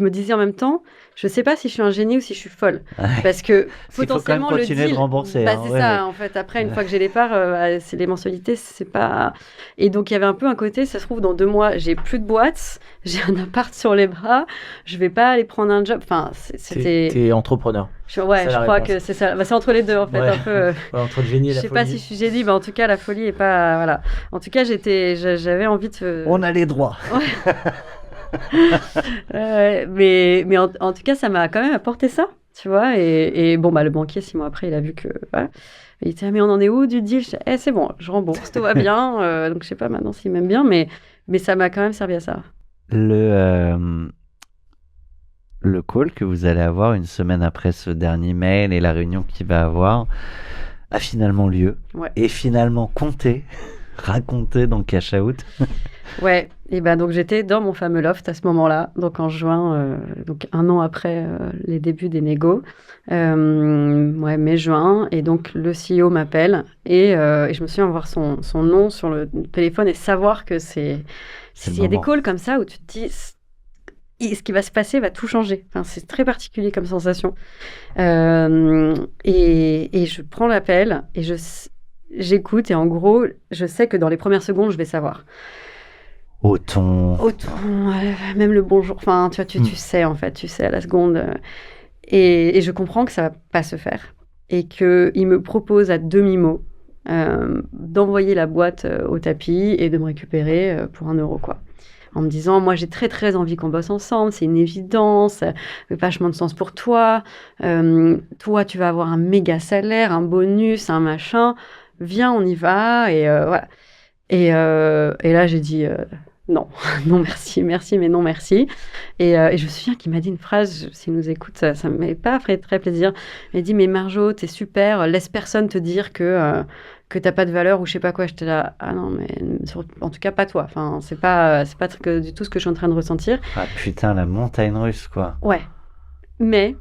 me disais en même temps, je sais pas si je suis un génie ou si je suis folle. Parce que potentiellement, faut quand même continuer de rembourser. C'est ça, en fait. Après, une fois que j'ai les parts, c'est les mensualités, c'est pas... Et donc, il y avait un peu un côté, ça se trouve, dans 2 mois, j'ai plus de boîte, j'ai un appart sur les bras, je vais pas aller prendre un job. Enfin, c'était... T'es entrepreneur. Je crois que c'est ça. C'est entre les deux, en fait, un peu. Entre le génie et la folie. Je sais pas si je suis génie, mais en tout cas, la folie est pas... Voilà. En tout cas, j'avais envie de... On a les droits. Mais en tout cas, ça m'a quand même apporté ça, tu vois. Et bon, le banquier, 6 mois après, il a vu que... Voilà. Il était, mais on en est où du deal? C'est bon, je rembourse, tout va bien. Donc, je sais pas maintenant s'il m'aime bien, mais ça m'a quand même servi à ça. Le call que vous allez avoir une semaine après ce dernier mail et la réunion qu'il va avoir a finalement lieu. Ouais. Et finalement raconté dans Cash Out. Ouais, et donc j'étais dans mon fameux loft à ce moment-là, donc en juin, donc 1 an après les débuts des négos, mai-juin, et donc le CEO m'appelle et je me souviens voir son nom sur le téléphone et savoir que s'il y a des calls comme ça où tu te dis ce qui va se passer va tout changer. Enfin, c'est très particulier comme sensation. Et je prends l'appel et j'écoute et en gros, je sais que dans les premières secondes, je vais savoir. Au ton, même le bonjour. Enfin, tu vois, tu sais en fait, tu sais à la seconde. Et je comprends que ça va pas se faire et qu'il me propose à demi-mot d'envoyer la boîte au tapis et de me récupérer pour 1 euro, quoi. En me disant, moi, j'ai très, très envie qu'on bosse ensemble, c'est une évidence, ça fait vachement de sens pour toi. Toi, tu vas avoir un méga salaire, un bonus, un machin. Viens, on y va. Et voilà. Et là, j'ai dit non, non, merci, mais non, merci. Et je me souviens qu'il m'a dit une phrase, s'il nous écoute, ça ne m'avait pas fait très plaisir. Il m'a dit, mais Marjo, t'es super, laisse personne te dire que t'as pas de valeur ou je sais pas quoi. J'étais là, ah non, mais en tout cas pas toi. Enfin, c'est pas du tout ce que je suis en train de ressentir. Ah putain, la montagne russe, quoi. Ouais, mais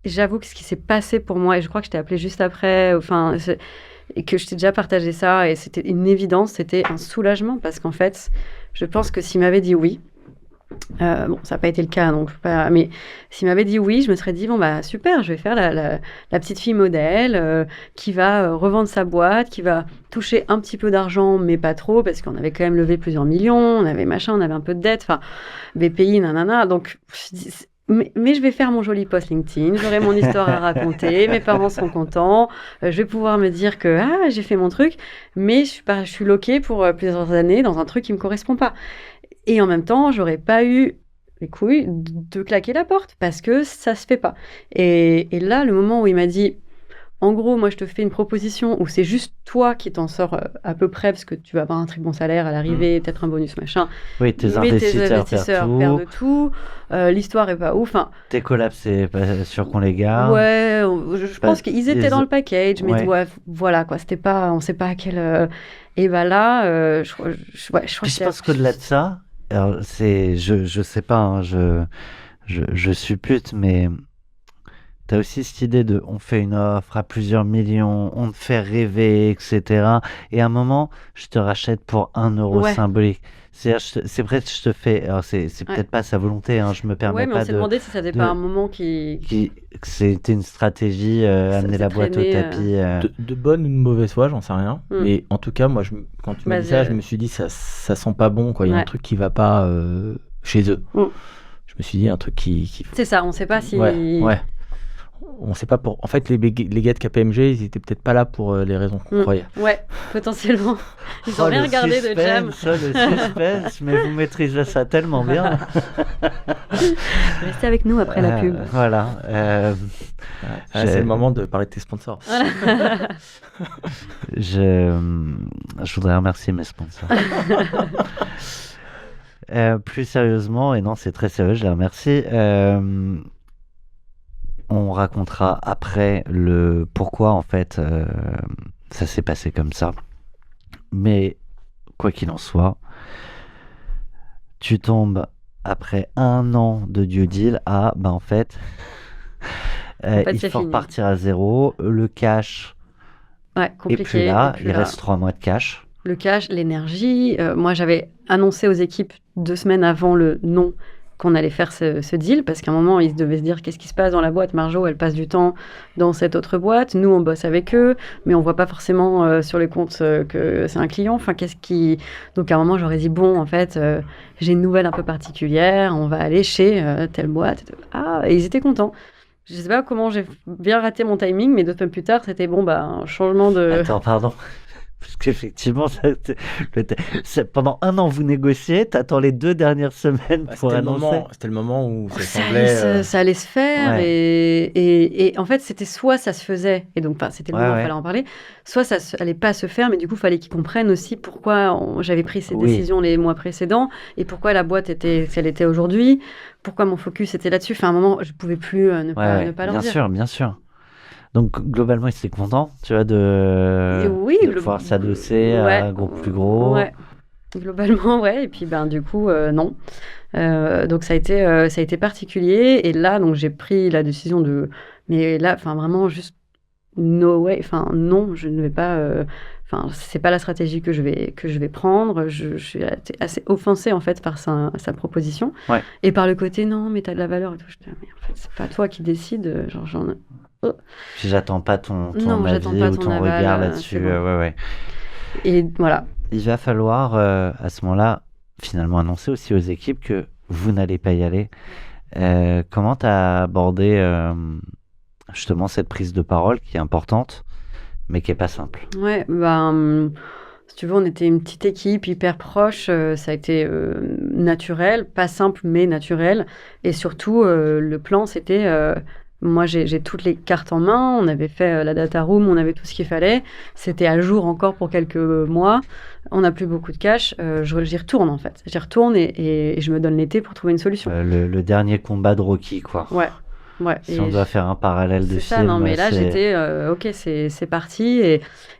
j'avoue que ce qui s'est passé pour moi, et je crois que je t'ai appelé juste après, enfin, et que je t'ai déjà partagé ça, et c'était une évidence, c'était un soulagement, parce qu'en fait, je pense que s'il m'avait dit oui, bon, ça n'a pas été le cas, donc mais s'il m'avait dit oui, je me serais dit, bon, super, je vais faire la petite fille modèle qui va revendre sa boîte, qui va toucher un petit peu d'argent, mais pas trop, parce qu'on avait quand même levé plusieurs millions, on avait machin, on avait un peu de dette, enfin, BPI, nanana, donc je dis, mais je vais faire mon joli post LinkedIn, j'aurai mon histoire à raconter, mes parents seront contents, je vais pouvoir me dire que j'ai fait mon truc, mais je suis loquée pour plusieurs années dans un truc qui ne me correspond pas. Et en même temps, j'aurais pas eu les couilles de claquer la porte parce que ça se fait pas. Et là, le moment où il m'a dit, en gros, moi, je te fais une proposition où c'est juste toi qui t'en sors à peu près parce que tu vas avoir un très bon salaire à l'arrivée, peut-être un bonus, machin. Oui, tes investisseurs perdent tout. L'histoire est pas ouf. Enfin, tes collabs, c'est pas sûr qu'on les garde. Ouais, je pense qu'ils étaient dans le package, mais ouais, voilà, quoi. C'était pas, on sait pas à quel. Et là, je crois que je pense qu'au-delà de ça, alors je sais pas, hein, je suppute, mais t'as aussi cette idée de on fait une offre à plusieurs millions, on te fait rêver, etc. Et à un moment, je te rachète pour 1 euro symbolique. C'est vrai que je te fais. Alors, c'est peut-être pas sa volonté, hein, je me permets pas de. Ouais, mais on s'est demandé si ça n'était pas un moment que c'était une stratégie, amener la boîte au tapis. De bonne ou de mauvaise foi, j'en sais rien. Mais en tout cas, moi, quand tu m'as dit ça, je me suis dit, ça sent pas bon, quoi. Il y a un truc qui va pas chez eux. Je me suis dit, un truc qui... C'est ça, on sait pas si. Ouais. On sait pas pour. En fait, les gars de KPMG, ils étaient peut-être pas là pour les raisons qu'on croyait. Ouais, potentiellement. Ils ont rien regardé de Jam. Le suspense, mais vous maîtrisez ça tellement bien. Restez avec nous après la pub. Voilà. C'est le moment de parler de tes sponsors. Voilà. Je voudrais remercier mes sponsors. Plus sérieusement, et non, c'est très sérieux, je les remercie. On racontera après le pourquoi, en fait, ça s'est passé comme ça. Mais, quoi qu'il en soit, tu tombes après 1 an de due deal à, en fait, il faut repartir à zéro. Le cash est plus là. Il reste 3 mois de cash. Le cash, l'énergie. Moi, j'avais annoncé aux équipes 2 semaines avant le non qu'on allait faire ce deal, parce qu'à un moment, ils devaient se dire qu'est-ce qui se passe dans la boîte. Marjo, elle passe du temps dans cette autre boîte. Nous, on bosse avec eux, mais on voit pas forcément sur les comptes que c'est un client. Enfin, Donc, à un moment, j'aurais dit, bon, en fait, j'ai une nouvelle un peu particulière. On va aller chez telle boîte. Et ils étaient contents. Je sais pas comment j'ai bien raté mon timing, mais 2 semaines plus tard, c'était un changement de... Attends, pardon. Parce qu'effectivement, pendant un an, vous négociez, t'attends les 2 dernières semaines pour annoncer. C'était le moment où ça semblait... Ça allait se faire, Ouais. et en fait, c'était soit ça se faisait, et donc c'était le moment où il Ouais. fallait en parler, soit ça allait pas se faire, mais du coup, il fallait qu'ils comprennent aussi pourquoi j'avais pris ces décisions les mois précédents, et pourquoi la boîte était ce qu'elle était aujourd'hui, pourquoi mon focus était là-dessus. Enfin, à un moment, je pouvais plus ne pas leur dire. Bien sûr. Donc, globalement, ils étaient contents, tu vois, de pouvoir s'adosser à plus gros. Ouais, globalement, ouais. Et puis, du coup, non. Donc, ça a été particulier. Et là, donc, j'ai pris la décision de... Mais là, vraiment, juste no way. Enfin, non, je ne vais pas... c'est pas la stratégie que je vais prendre. Je suis assez offensée, en fait, par sa proposition. Ouais. Et par le côté, non, mais t'as de la valeur et tout. Je dis, mais en fait, c'est pas toi qui décides. Puis j'attends pas ton avis pas ou ton aval, regard là-dessus. bon. Ouais. Et voilà. Il va falloir, à ce moment-là, finalement annoncer aussi aux équipes que vous n'allez pas y aller. Comment tu as abordé justement cette prise de parole qui est importante, mais qui n'est pas simple? Ouais, si tu veux, on était une petite équipe hyper proche. Ça a été naturel, pas simple, mais naturel. Et surtout, le plan, c'était... moi, j'ai toutes les cartes en main. On avait fait la data room, on avait tout ce qu'il fallait. C'était à jour encore pour quelques mois. On n'a plus beaucoup de cash. J'y retourne, en fait. J'y retourne et je me donne l'été pour trouver une solution. Le dernier combat de Rocky, quoi. Ouais. Si on doit faire un parallèle de film. C'est ça, non, mais là, j'étais, ok, c'est parti.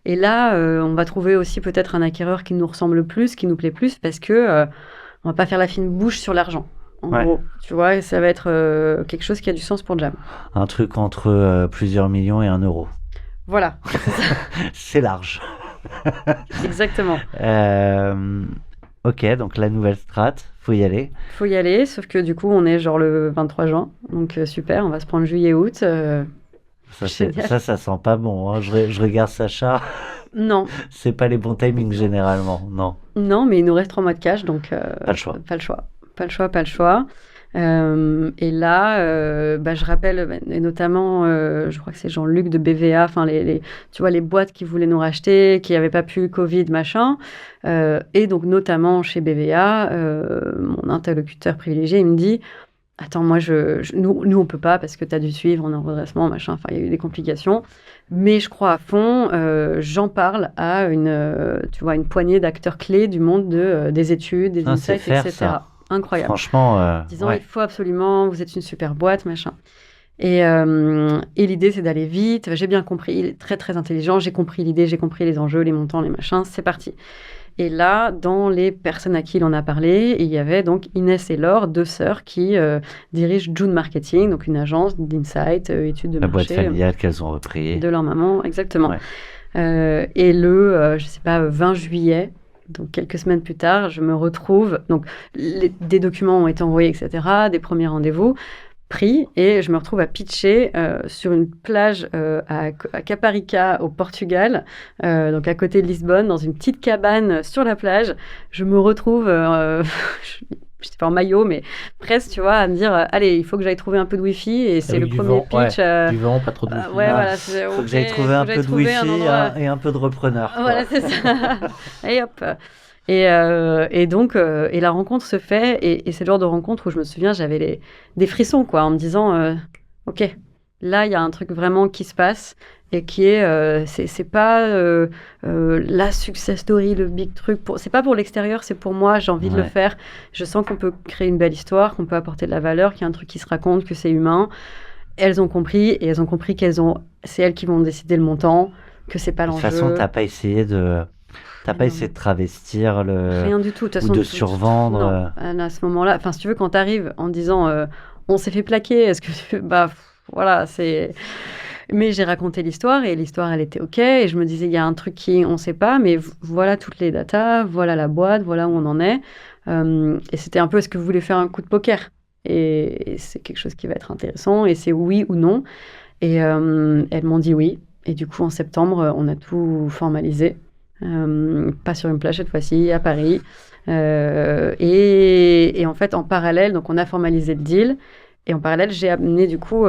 Et là, on va trouver aussi peut-être un acquéreur qui nous ressemble plus, qui nous plaît plus, parce que on va pas faire la fine bouche sur l'argent. En gros, tu vois, et ça va être quelque chose qui a du sens pour Jam. Un truc entre plusieurs millions et 1 euro. Voilà. C'est large. Exactement. Ok, donc la nouvelle strat, faut y aller. Faut y aller, sauf que du coup, on est genre le 23 juin. Donc super, on va se prendre juillet-août. Ça sent pas bon. Hein. Je regarde Sacha. Non. C'est pas les bons timings généralement, non. Non, mais il nous reste 3 mois de cash, donc... pas le choix. Pas le choix. Et là, je rappelle, et notamment, je crois que c'est Jean-Luc de BVA, enfin tu vois, les boîtes qui voulaient nous racheter, qui n'avaient pas pu Covid, machin. Et donc, notamment chez BVA, mon interlocuteur privilégié, il me dit, attends, moi, nous, on peut pas parce que tu as dû suivre, on est en redressement, machin. Enfin, il y a eu des complications. Mais je crois à fond, j'en parle à une poignée d'acteurs clés du monde des études, des insights, etc. Ça. Incroyable. Franchement, disant il faut absolument, vous êtes une super boîte, machin. Et l'idée, c'est d'aller vite. J'ai bien compris, il est très très intelligent. J'ai compris l'idée, j'ai compris les enjeux, les montants, les machins. C'est parti. Et là, dans les personnes à qui il en a parlé, il y avait donc Inès et Laure, 2 sœurs qui dirigent June Marketing, donc une agence d'insight, études de marché. La boîte familiale qu'elles ont repris. De leur maman, exactement. Ouais. Et le, 20 juillet, donc quelques semaines plus tard, je me retrouve, donc des documents ont été envoyés, etc., des premiers rendez-vous pris, et je me retrouve à pitcher sur une plage à Caparica, au Portugal, donc à côté de Lisbonne, dans une petite cabane sur la plage. Je me retrouve, j'étais pas en maillot, mais presque, tu vois, à me dire, allez, il faut que j'aille trouver un peu de Wi-Fi, et c'est le premier pitch. Du vent, pas trop de Wi-Fi. Voilà, faut que j'aille trouver un peu de Wi-Fi et un peu de repreneur. Voilà, c'est ça. Et hop. Et donc, la rencontre se fait, et c'est le genre de rencontre où je me souviens, j'avais des frissons, quoi, en me disant, ok, là, il y a un truc vraiment qui se passe, et qui est, c'est pas la success story, le big truc, c'est pas pour l'extérieur, c'est pour moi, j'ai envie de le faire. Je sens qu'on peut créer une belle histoire, qu'on peut apporter de la valeur, qu'il y a un truc qui se raconte, que c'est humain. Elles ont compris, et elles ont compris c'est elles qui vont décider le montant, que c'est pas l'enjeu. De toute façon, t'as pas essayé de travestir rien du tout, ou de survendre. Non, à ce moment-là, enfin, si tu veux, quand t'arrives en disant on s'est fait plaquer, est-ce que voilà, c'est. Mais j'ai raconté l'histoire, et l'histoire, elle était ok, et je me disais, il y a un truc on sait pas, mais voilà toutes les datas, voilà la boîte, voilà où on en est. Et c'était un peu, est-ce que vous voulez faire un coup de poker? Et c'est quelque chose qui va être intéressant, et c'est oui ou non. Et elles m'ont dit oui. Et du coup, en septembre, on a tout formalisé. Pas sur une plage cette fois-ci, à Paris. Et en fait, en parallèle, donc on a formalisé le deal. Et en parallèle, j'ai amené, du coup,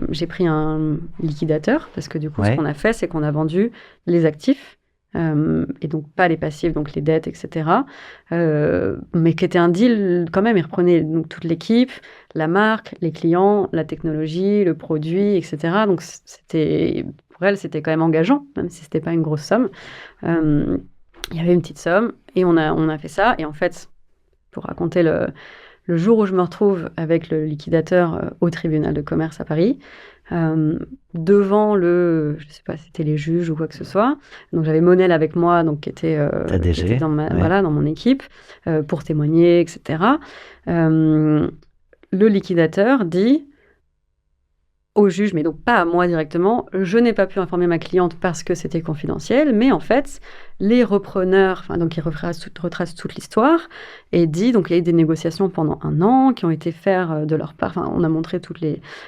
j'ai pris un liquidateur, parce que du coup, ce qu'on a fait, c'est qu'on a vendu les actifs et donc pas les passifs, donc les dettes, etc. Mais qui était un deal quand même. Ils reprenaient donc toute l'équipe, la marque, les clients, la technologie, le produit, etc. Donc pour elle, c'était quand même engageant, même si c'était pas une grosse somme. Il y avait une petite somme et on a fait ça. Et en fait, pour raconter le jour où je me retrouve avec le liquidateur au tribunal de commerce à Paris, devant je sais pas si c'était les juges ou quoi que ce soit. Donc j'avais Monel avec moi, donc qui était dans dans mon équipe, pour témoigner, etc. Le liquidateur dit au juge, mais donc pas à moi directement, je n'ai pas pu informer ma cliente parce que c'était confidentiel, mais en fait, les repreneurs, donc ils retracent toute l'histoire, et dit, donc il y a eu des négociations pendant 1 an qui ont été faites de leur part, on a montré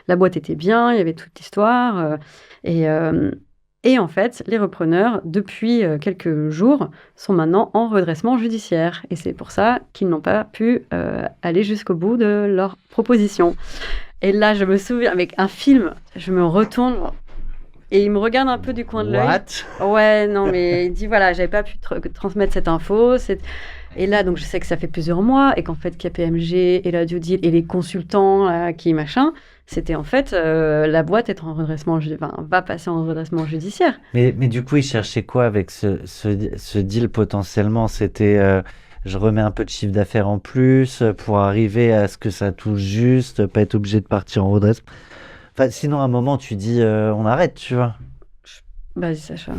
la boîte était bien, il y avait toute l'histoire, et en fait, les repreneurs, depuis quelques jours, sont maintenant en redressement judiciaire, et c'est pour ça qu'ils n'ont pas pu aller jusqu'au bout de leur proposition. Et là, je me souviens, avec un film, je me retourne et il me regarde un peu du coin de l'œil. What ? Ouais, non, mais il dit, voilà, j'avais pas pu transmettre cette info. Et là, donc, je sais que ça fait plusieurs mois et qu'en fait, KPMG et la due deal et les consultants c'était en fait, la boîte est en redressement, va passer en redressement judiciaire. Mais du coup, ils cherchaient quoi avec ce deal potentiellement ? C'était... je remets un peu de chiffre d'affaires en plus pour arriver à ce que ça touche juste, pas être obligé de partir en redressement. Enfin, sinon, à un moment, tu dis on arrête, tu vois. Vas-y, Sacha.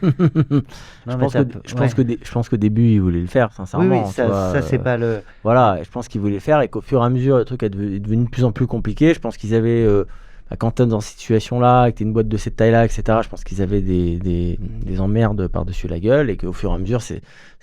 Je pense qu'au début, il voulait le faire, sincèrement. Oui, ça c'est pas le... Voilà, je pense qu'il voulait le faire et qu'au fur et à mesure, le truc est devenu de plus en plus compliqué. Je pense qu'ils avaient... quand tu es dans cette situation-là, que tu es une boîte de cette taille-là, etc., je pense qu'ils avaient des emmerdes par-dessus la gueule et qu'au fur et à mesure, ça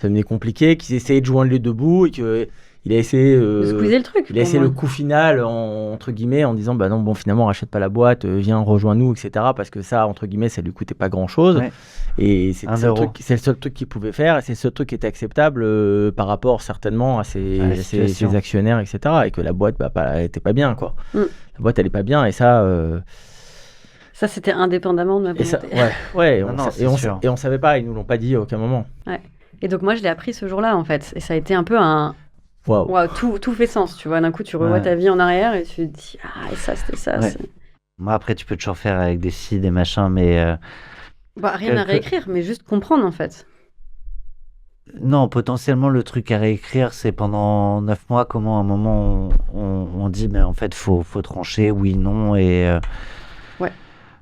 devenait compliqué, qu'ils essayaient de joindre les deux bouts et qu'il a essayé de squeezer le truc. Il a essayé le coup final, entre guillemets, en disant non, bon, finalement, rachète pas la boîte, viens, rejoins-nous, etc., parce que ça, entre guillemets, ça lui coûtait pas grand-chose. Ouais. Et c'est le seul truc qu'il pouvait faire et c'est le seul truc qui était acceptable par rapport certainement à ses actionnaires, etc., et que la boîte elle était pas bien, quoi. La boîte, elle est pas bien et ça... Ça, c'était indépendamment de ma volonté. Et on savait pas, ils nous l'ont pas dit à aucun moment. Ouais. Et donc, moi, je l'ai appris ce jour-là, en fait. Et ça a été un peu un... Wow, tout fait sens, tu vois. D'un coup, tu revois ta vie en arrière et tu te dis, et ça, c'était ça. Ouais. Moi, après, tu peux toujours faire avec des si, des machins, mais... rien à réécrire, mais juste comprendre, en fait. Non, potentiellement, le truc à réécrire, c'est pendant 9 mois, comment à un moment, on dit, mais en fait, faut trancher, oui, non, et... Ouais.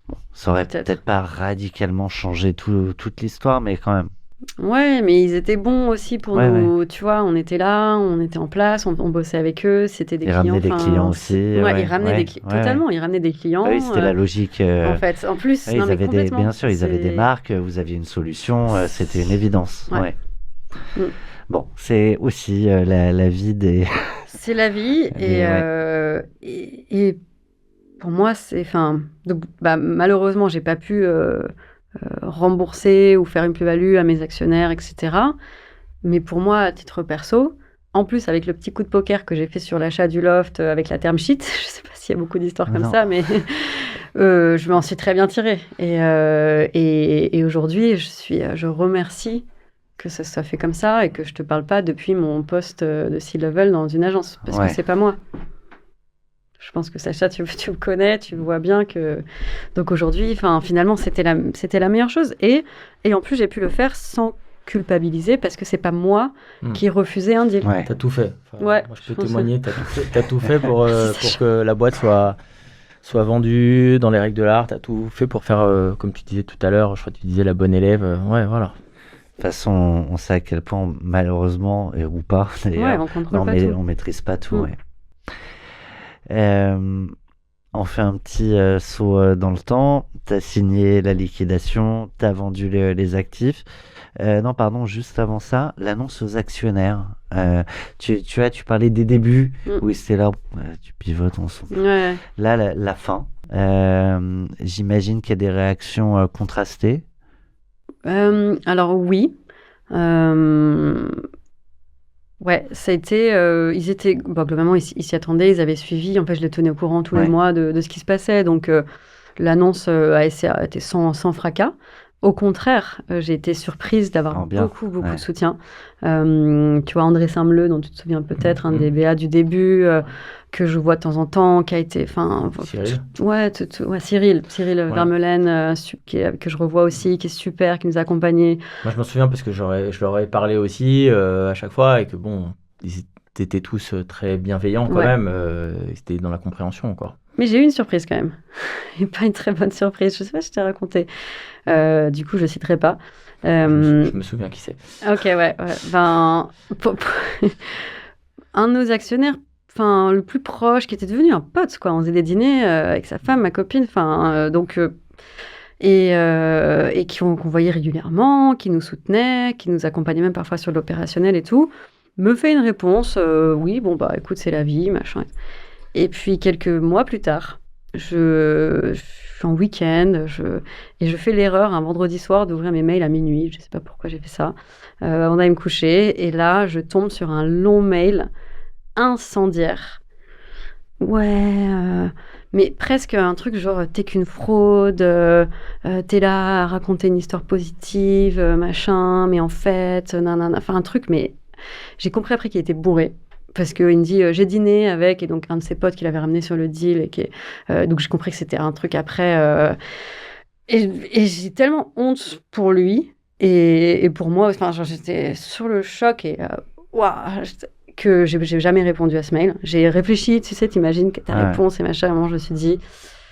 Bon, ça aurait peut-être pas radicalement changé toute l'histoire, mais quand même. Ouais, mais ils étaient bons aussi pour nous. Ouais. Tu vois, on était là, on était en place, on bossait avec eux, c'était des clients. Ils ramenaient des clients aussi. Ils ramenaient totalement, ils ramenaient des clients. Oui, c'était la logique. En fait, en plus, ils avaient bien sûr, ils avaient des marques, vous aviez une solution, c'était une évidence. Ouais. Bon, c'est aussi la vie des... C'est la vie, et pour moi, c'est... malheureusement, j'ai pas pu... rembourser ou faire une plus-value à mes actionnaires, etc. Mais pour moi, à titre perso, en plus avec le petit coup de poker que j'ai fait sur l'achat du loft avec la term sheet, je sais pas s'il y a beaucoup d'histoires comme ça, mais je m'en suis très bien tirée. Et aujourd'hui, je remercie que ça soit fait comme ça et que je te parle pas depuis mon poste de C-level dans une agence, parce que c'est pas moi. Je pense que Sacha, tu me connais, tu vois bien que... Donc aujourd'hui, finalement, c'était la meilleure chose. Et en plus, j'ai pu le faire sans culpabiliser parce que c'est pas moi qui refusais un deal. Ouais. T'as tout fait. Moi, je peux témoigner, t'as tout fait pour que la boîte soit vendue dans les règles de l'art. T'as tout fait pour faire, comme tu disais tout à l'heure, je crois que tu disais la bonne élève. Voilà. De toute façon, on sait à quel point, malheureusement, ou pas, d'ailleurs, on maîtrise pas tout. On fait un petit saut dans le temps. Tu as signé la liquidation, tu as vendu les actifs. Juste avant ça, l'annonce aux actionnaires. Tu parlais des débuts. Oui, c'était là. Tu pivotes, on s'en fout. Ouais. Là, la fin. J'imagine qu'il y a des réactions contrastées. Alors oui. Ouais, ça a été... ils étaient... globalement, ils s'y attendaient, ils avaient suivi. En fait, je les tenais au courant tous les mois de ce qui se passait. Donc, l'annonce a été sans fracas. Au contraire, j'ai été surprise d'avoir beaucoup de soutien. Tu vois, André Saint-Meleu, dont tu te souviens peut-être, un des BA du début, que je vois de temps en temps, qui a été... Cyril Vermeulen, que je revois aussi, qui est super, qui nous a accompagnés. Moi, je m'en souviens parce que je leur ai parlé aussi à chaque fois, et que bon, ils étaient tous très bienveillants quand même, c'était dans la compréhension, quoi. Mais j'ai eu une surprise quand même, et pas une très bonne surprise, je sais pas si je t'ai raconté. Du coup, je citerai pas. Je me souviens qui c'est. Ok, ouais. Ben, un de nos actionnaires, le plus proche, qui était devenu un pote, quoi. On faisait des dîners avec sa femme, ma copine, et qu'on voyait régulièrement, qui nous soutenait, qui nous accompagnait même parfois sur l'opérationnel et tout, me fait une réponse, oui, bon, bah écoute, c'est la vie, machin. Et puis, quelques mois plus tard, je suis en week-end et je fais l'erreur un vendredi soir d'ouvrir mes mails à minuit. Je ne sais pas pourquoi j'ai fait ça. On allait me coucher et là, je tombe sur un long mail incendiaire. Mais presque un truc genre « t'es qu'une fraude, t'es là à raconter une histoire positive, machin, mais en fait, nanana ». Enfin, un truc, mais j'ai compris après qu'il était bourré. Parce qu'il me dit, j'ai dîné avec, et donc un de ses potes qui l'avait ramené sur le deal, donc j'ai compris que c'était un truc après. Et j'ai tellement honte pour lui, et pour moi, j'étais sur le choc, et que j'ai jamais répondu à ce mail. J'ai réfléchi, tu sais, t'imagines ta réponse et machin, et moi je me suis dit,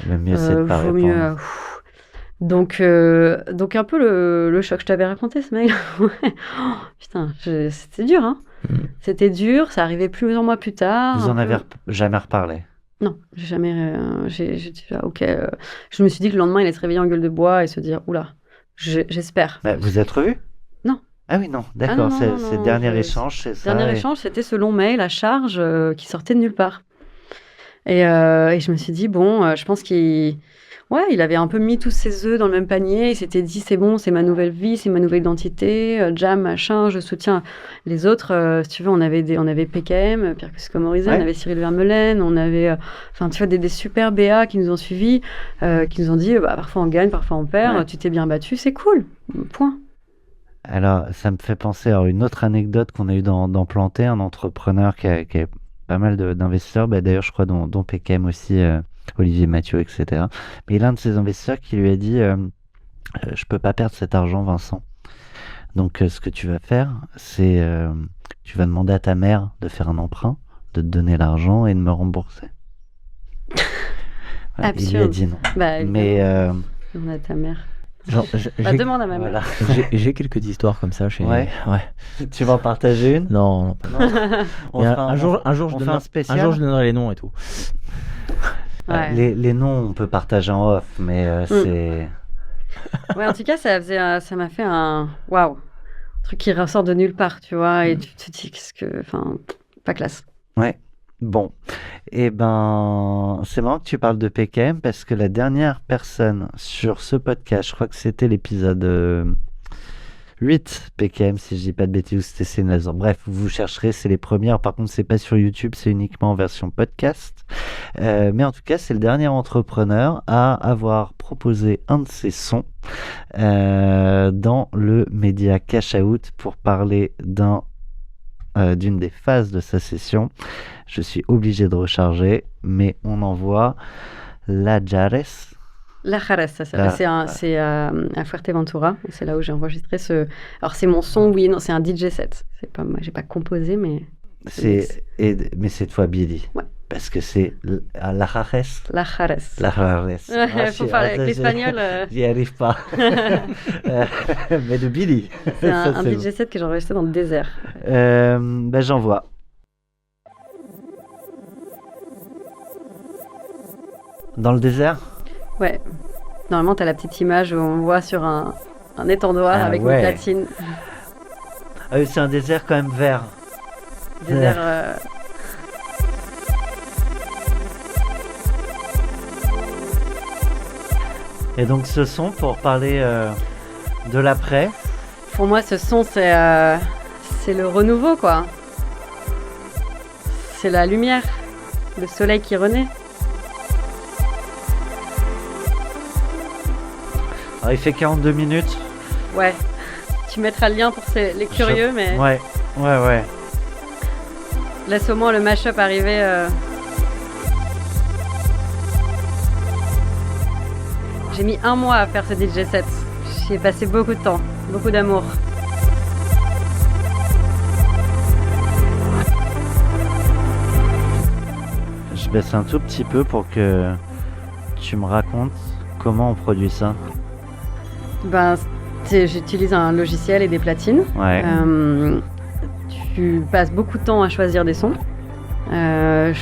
le mieux c'est de pas répondre. Donc un peu le choc. Je t'avais raconté ce mail. Putain, c'était dur, hein. C'était dur, ça arrivait plusieurs mois plus tard. Vous en avez jamais reparlé? Non, j'ai jamais. J'ai dit, ok. Je me suis dit que le lendemain, il allait se réveiller en gueule de bois et se dire, oula, j'espère. Bah, vous êtes revus? Non. Ah oui, non, d'accord. C'est le dernier échange, c'est ça. Le dernier échange, c'était ce long mail à charge qui sortait de nulle part. Et je me suis dit, bon, je pense qu'il avait un peu mis tous ses œufs dans le même panier. Il s'était dit, c'est bon, c'est ma nouvelle vie, c'est ma nouvelle identité. Jam, machin, je soutiens les autres. Si tu veux, on avait PKM, Pierre Cusco-Morizet, on avait Cyril Vermeulen, on avait, tu vois, des super BA qui nous ont suivis, qui nous ont dit, parfois on gagne, parfois on perd. Tu t'es bien battu, c'est cool. Point. Alors, ça me fait penser à une autre anecdote qu'on a eue dans Planté, un entrepreneur qui a pas mal d'investisseurs, d'ailleurs, je crois, dont PKM aussi. Olivier Mathieu, etc. Mais l'un de ces investisseurs qui lui a dit je peux pas perdre cet argent, Vincent. Donc ce que tu vas faire, c'est tu vas demander à ta mère de faire un emprunt, de te donner l'argent et de me rembourser. Voilà, il lui a dit non. Mais demande à ta mère. Demande à ma mère. Voilà. J'ai quelques histoires comme ça chez. Ouais. Tu vas en partager une? Non. Un jour, je donnerai les noms et tout. Les noms, on peut partager en off, mais c'est... Ouais, en tout cas, ça m'a fait un truc qui ressort de nulle part, tu vois, et tu te dis, pas classe. Ouais, bon. Eh ben, c'est marrant que tu parles de PKM, parce que la dernière personne sur ce podcast, je crois que c'était l'épisode 8 PKM, si je dis pas de bêtises, c'était Céline Lazare. Bref, vous chercherez, c'est les premières. Par contre, c'est pas sur YouTube, c'est uniquement en version podcast. Mais en tout cas, c'est le dernier entrepreneur à avoir proposé un de ses sons dans le média Cash Out pour parler d'une des phases de sa session. Je suis obligé de recharger, mais on envoie La Jares. La Jares, c'est à Fuerteventura, c'est là où j'ai enregistré ce... Alors c'est mon son, c'est un DJ set. C'est pas moi, j'ai pas composé, mais... Mais cette fois Billy. Ouais. Parce que c'est La Jares. La Jares. La Jares. Ouais, faut parler avec l'espagnol. J'y arrive pas. Mais de Billy. C'est un DJ set que j'ai enregistré dans le désert. J'envoie. Dans le désert? Ouais. Normalement, tu as la petite image où on voit sur un étendoir avec une platine. Ah oui, c'est un désert quand même vert. Désert... Et donc ce son, pour parler de l'après. Pour moi, ce son, c'est le renouveau, quoi. C'est la lumière, le soleil qui renaît. Alors, il fait 42 minutes. Ouais. Tu mettras le lien pour les curieux, mais Ouais. laisse au moins le mash-up arriver. J'ai mis 1 mois à faire ce DJ set. J'y ai passé beaucoup de temps, beaucoup d'amour. Je baisse un tout petit peu pour que tu me racontes comment on produit ça. Ben, j'utilise un logiciel et des platines. Ouais. Tu passes beaucoup de temps à choisir des sons,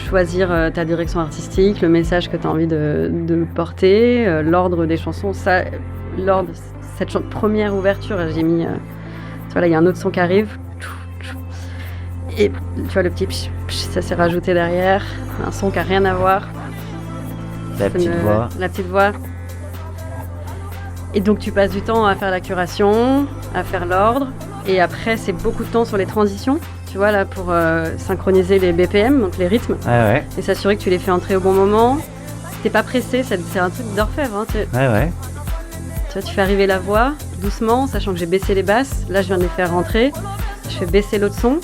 choisir ta direction artistique, le message que tu as envie de porter, l'ordre des chansons. Ça, l'ordre, cette première ouverture, j'ai mis... tu vois, là, il y a un autre son qui arrive. Et tu vois, le petit... ça s'est rajouté derrière. Un son qui n'a rien à voir. La petite voix. La petite voix. Et donc tu passes du temps à faire la curation, à faire l'ordre, et après c'est beaucoup de temps sur les transitions, tu vois là, pour synchroniser les BPM, donc les rythmes, et s'assurer que tu les fais entrer au bon moment. T'es pas pressé, c'est un truc d'orfèvre. Hein, tu vois, tu fais arriver la voix doucement, sachant que j'ai baissé les basses. Là je viens de les faire rentrer, je fais baisser l'autre son.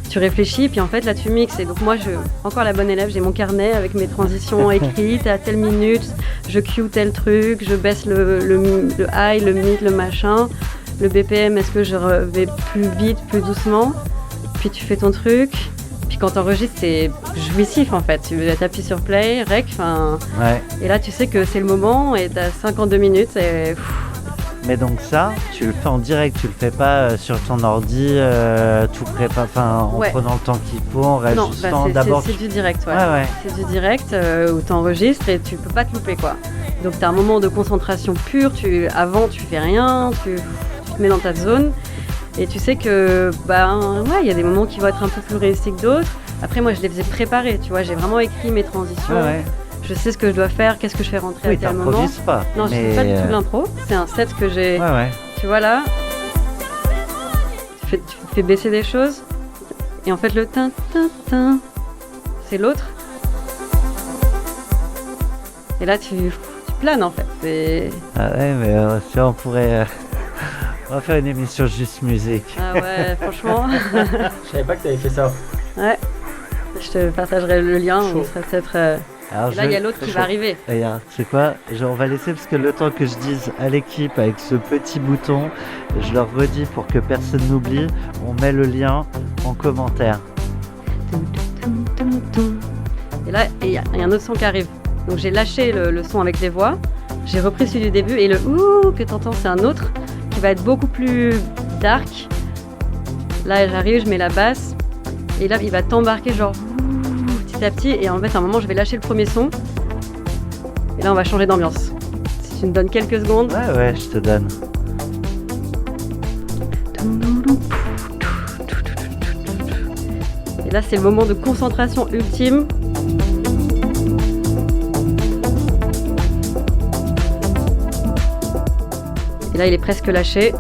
Tu réfléchis, puis en fait là tu mixes. Et donc moi, encore la bonne élève, j'ai mon carnet avec mes transitions écrites à telle minute, je cue tel truc, je baisse le high, le mid, le machin, le BPM, est-ce que je vais plus vite, plus doucement, puis tu fais ton truc. Puis quand t'enregistres, c'est jouissif en fait. Tu appuies sur play, rec, et là tu sais que c'est le moment et t'as 52 minutes et... Mais donc ça, tu le fais en direct, tu le fais pas sur ton ordi, tout prépa, en prenant le temps qu'il faut, en réajustant d'abord. C'est du direct, C'est du direct où tu enregistres et tu peux pas te louper quoi. Donc tu as un moment de concentration pure, avant tu fais rien, tu te mets dans ta zone et tu sais que il y a des moments qui vont être un peu plus réussis que d'autres. Après moi je les faisais préparer, tu vois, j'ai vraiment écrit mes transitions. Je sais ce que je dois faire, qu'est-ce que je fais rentrer à tel moment. Pas. Non, je fais pas du tout de l'impro. C'est un set que j'ai. Tu vois là, tu fais baisser des choses. Et en fait, le tin, c'est l'autre. Et là, tu planes en fait. Mais si on pourrait. On va faire une émission juste musique. Ah ouais, franchement. Je savais pas que t'avais fait ça. Ouais. Je te partagerai le lien. On sera peut-être. Et là, il y a l'autre qui va arriver. Regarde, c'est quoi ? On va laisser, parce que le temps que je dise à l'équipe avec ce petit bouton, je leur redis pour que personne n'oublie, on met le lien en commentaire. Et là, il y a un autre son qui arrive. Donc j'ai lâché le son avec les voix, j'ai repris celui du début, et le ouh que t'entends, c'est un autre qui va être beaucoup plus dark. Là, j'arrive, je mets la basse, et là, il va t'embarquer genre... petit à petit, et en fait à un moment je vais lâcher le premier son et là on va changer d'ambiance. Si tu me donnes quelques secondes. Ouais, je te donne. Et là c'est le moment de concentration ultime. Et là il est presque lâché.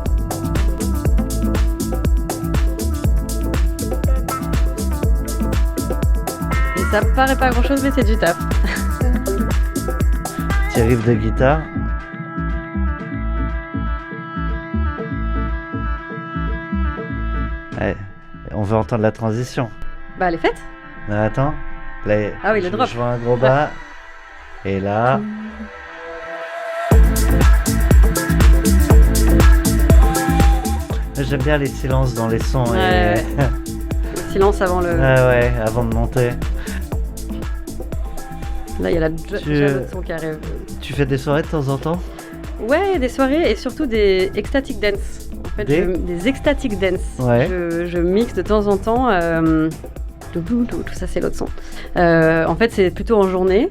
Ça paraît pas grand chose, mais c'est du taf. Petit riff de guitare. Allez, on veut entendre la transition. Elle est faite. Attends. Là, ah oui, le drop. Je vois un gros bas. Et là. J'aime bien les silences dans les sons. Ouais. Le silence avant le. Avant de monter. Là, il y a l'autre son qui arrive. Tu fais des soirées de temps en temps ? Ouais, des soirées et surtout des ecstatic dance. En fait, des ecstatic dance. Ouais. Je mixe de temps en temps. Tout ça, c'est l'autre son. En fait, c'est plutôt en journée,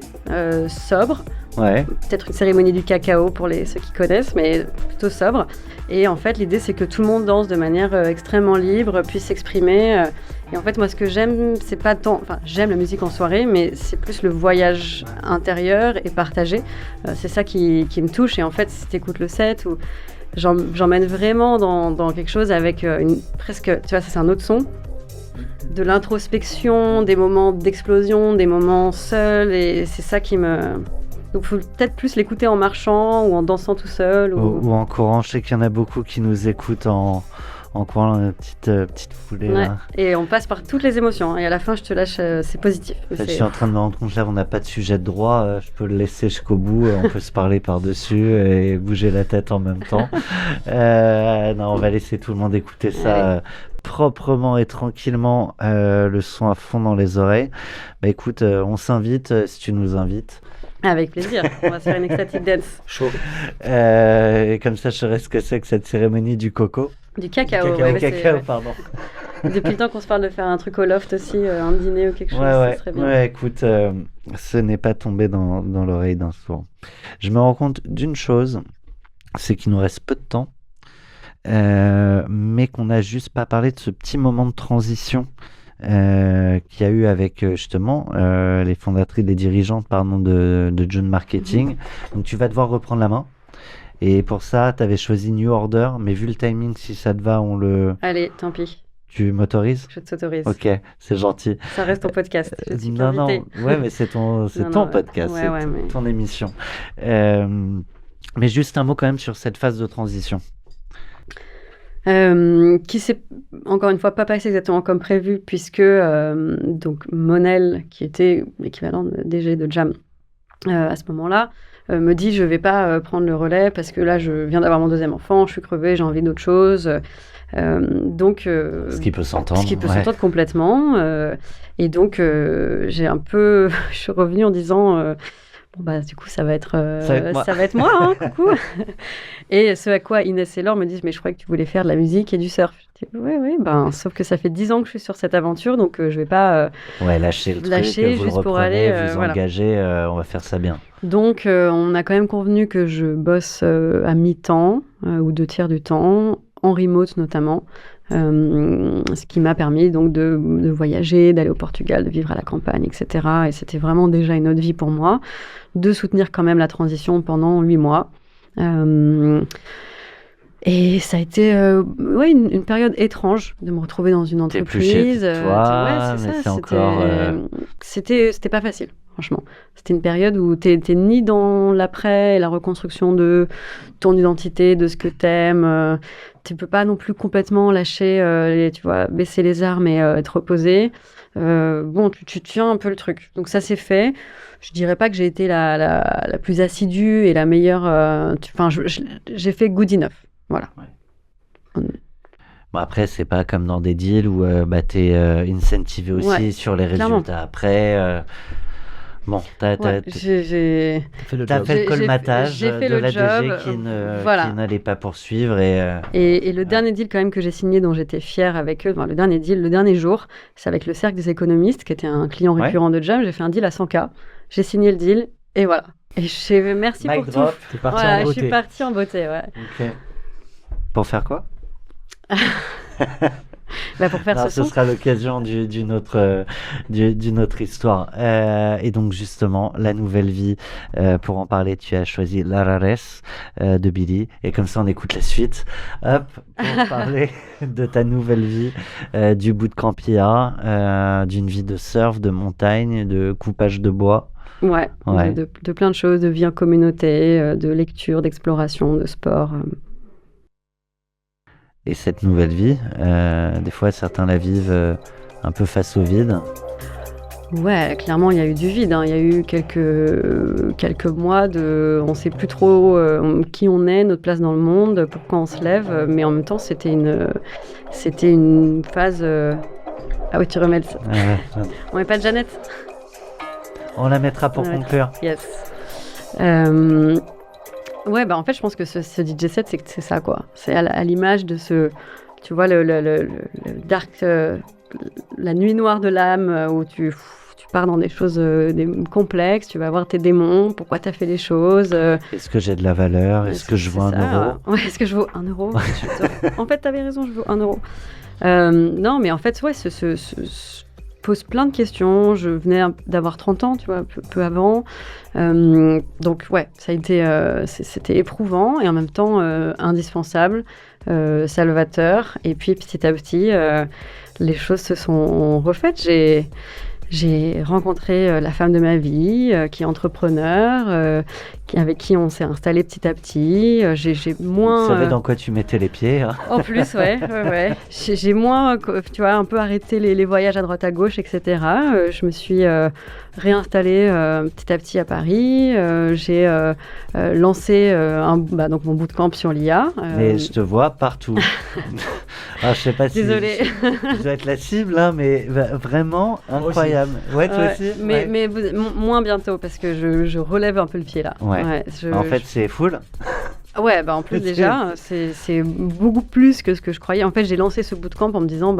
sobre. Ouais. Peut-être une cérémonie du cacao pour ceux qui connaissent, mais plutôt sobre. Et en fait, l'idée, c'est que tout le monde danse de manière extrêmement libre, puisse s'exprimer. Et en fait, moi, ce que j'aime, c'est pas tant... Enfin, j'aime la musique en soirée, mais c'est plus le voyage intérieur et partagé. C'est ça qui me touche. Et en fait, si t'écoutes le set, j'emmène vraiment dans quelque chose avec presque... Tu vois, ça, c'est un autre son. De l'introspection, des moments d'explosion, des moments seuls. Et c'est ça qui me Donc, il faut peut-être plus l'écouter en marchant ou en dansant tout seul. Ou en courant. Je sais qu'il y en a beaucoup qui nous écoutent en courant, petite foulée. Ouais. Là. Et on passe par toutes les émotions. Et à la fin, je te lâche, c'est positif. En fait, je suis en train de me rendre compte là, on n'a pas de sujet de droit. Je peux le laisser jusqu'au bout. On peut se parler par-dessus et bouger la tête en même temps. Non, on va laisser tout le monde écouter ça proprement et tranquillement. Le son à fond dans les oreilles. Bah écoute, on s'invite si tu nous invites. Avec plaisir. On va se faire une ecstatic dance. Chaud. Et comme ça, je saurais ce que c'est que cette cérémonie du coco. Du cacao. Pardon. Depuis le temps qu'on se parle de faire un truc au loft aussi, un dîner ou quelque chose, ça serait bien. Ouais, écoute, ce n'est pas tombé dans l'oreille d'un sourd. Je me rends compte d'une chose, c'est qu'il nous reste peu de temps, mais qu'on n'a juste pas parlé de ce petit moment de transition qu'il y a eu avec justement les fondatrices, les dirigeantes de June Marketing. Donc tu vas devoir reprendre la main. Et pour ça, tu avais choisi New Order, mais vu le timing, si ça te va, on le... Allez, tant pis. Tu m'autorises ? Je t'autorise. Ok, c'est gentil. Ça reste ton podcast. Je suis non, ouais, mais c'est ton podcast, ton émission. Mais juste un mot quand même sur cette phase de transition. Qui s'est encore une fois pas passé exactement comme prévu, puisque donc Monel, qui était l'équivalent de DG de Jam à ce moment-là, me dit je vais pas prendre le relais parce que là je viens d'avoir mon deuxième enfant, je suis crevée, j'ai envie d'autre chose. Donc ce qui peut s'entendre. Ce qui peut s'entendre complètement. Et donc je suis revenue en disant bon bah du coup ça va être moi hein, coucou. Et ce à quoi Inès et Laure me disent mais je croyais que tu voulais faire de la musique et du surf. Je dis oui ben sauf que ça fait 10 ans que je suis sur cette aventure donc je vais pas lâcher le truc, vous juste le pour aller engager, on va faire ça bien. Donc on a quand même convenu que je bosse à mi-temps ou 2/3 du temps en remote notamment. Ce qui m'a permis donc de voyager, d'aller au Portugal, de vivre à la campagne, etc. Et c'était vraiment déjà une autre vie pour moi, de soutenir quand même la transition pendant 8 mois. Et ça a été une période étrange de me retrouver dans une entreprise. C'était pas facile, franchement. C'était une période où t'es ni dans l'après et la reconstruction de ton identité, de ce que t'aimes. Tu peux pas non plus complètement lâcher, baisser les armes et être reposé. Tu tiens un peu le truc. Donc ça, c'est fait. Je dirais pas que j'ai été la plus assidue et la meilleure. J'ai fait good enough. Voilà. Ouais. Bon, après, c'est pas comme dans des deals où t'es incentivé aussi sur les résultats après. Bon, t'as fait le colmatage de la DG qui n'allait pas poursuivre. Et le dernier deal quand même que j'ai signé, dont j'étais fière avec eux, le dernier jour, c'est avec le Cercle des économistes, qui était un client récurrent de Jam. J'ai fait un deal à 100K. J'ai signé le deal et voilà. Et merci pour tout. Je suis partie en beauté, ouais. Ok. Pour faire quoi? Pour faire ce sera l'occasion d'une autre histoire. Et donc justement, la nouvelle vie, pour en parler, tu as choisi La Raresse de Billy. Et comme ça, on écoute la suite. Hop, pour parler de ta nouvelle vie, du bootcamp IA, d'une vie de surf, de montagne, de coupage de bois. Ouais. De plein de choses, de vie en communauté, de lecture, d'exploration, de sport. Et cette nouvelle vie, des fois certains la vivent un peu face au vide. Ouais, clairement il y a eu du vide. Il y a eu quelques mois de, on sait plus trop qui on est, notre place dans le monde, pourquoi on se lève. Mais en même temps c'était une phase. Ah oui, tu remets ça. On met pas de Jeannette. On la mettra pour conclure. Yes. Ouais, en fait, je pense que ce DJ set, c'est ça, quoi. C'est à l'image de ce, tu vois, le dark, la nuit noire de l'âme, où tu pars dans des choses complexes, tu vas voir tes démons, pourquoi tu as fait les choses. Est-ce que j'ai de la valeur? Est-ce que je vaux 1 euro? Ouais, est-ce que je vaux 1 euro? En fait, tu avais raison, je vaux 1 euro. Non, mais en fait, ouais, pose plein de questions. Je venais d'avoir 30 ans, tu vois, peu avant. Donc, ouais, ça a été, c'était éprouvant et en même temps indispensable, salvateur. Et puis, petit à petit, les choses se sont refaites. j'ai rencontré la femme de ma vie, qui est entrepreneur, avec qui on s'est installé petit à petit. J'ai moins... Tu savais dans quoi tu mettais les pieds, hein. En plus, ouais. J'ai moins, tu vois, un peu arrêté les voyages à droite à gauche, etc. Je me suis réinstallée petit à petit à Paris. J'ai lancé donc mon bootcamp sur l'IA. Mais je te vois partout. Alors, je sais pas si Désolée. je dois être la cible, hein, mais vraiment incroyable. Ouais, toi aussi. Mais moins bientôt, parce que je relève un peu le pied là. Ouais. En fait, c'est full. Ouais, en plus déjà, c'est beaucoup plus que ce que je croyais. En fait, j'ai lancé ce bootcamp en me disant,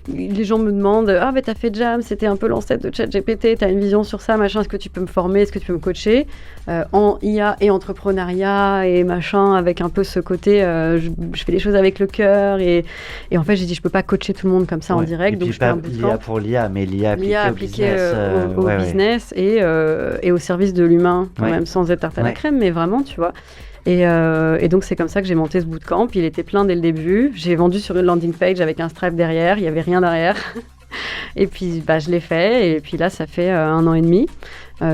les gens me demandent, mais t'as fait Jam, c'était un peu l'ancêtre de ChatGPT, t'as une vision sur ça, machin, est-ce que tu peux me former, est-ce que tu peux me coacher en IA et entrepreneuriat et machin, avec un peu ce côté, je fais des choses avec le cœur et en fait j'ai dit je peux pas coacher tout le monde comme ça en direct, et donc puis je fais un pas bootcamp. l'IA pour l'IA, mais l'IA appliquée au business et au service de l'humain quand même, sans être tarte à la crème, mais vraiment, tu vois. Et donc, c'est comme ça que j'ai monté ce bootcamp. Il était plein dès le début. J'ai vendu sur une landing page avec un Stripe derrière. Il n'y avait rien derrière. Et puis, je l'ai fait. Et puis là, ça fait 1 an et demi.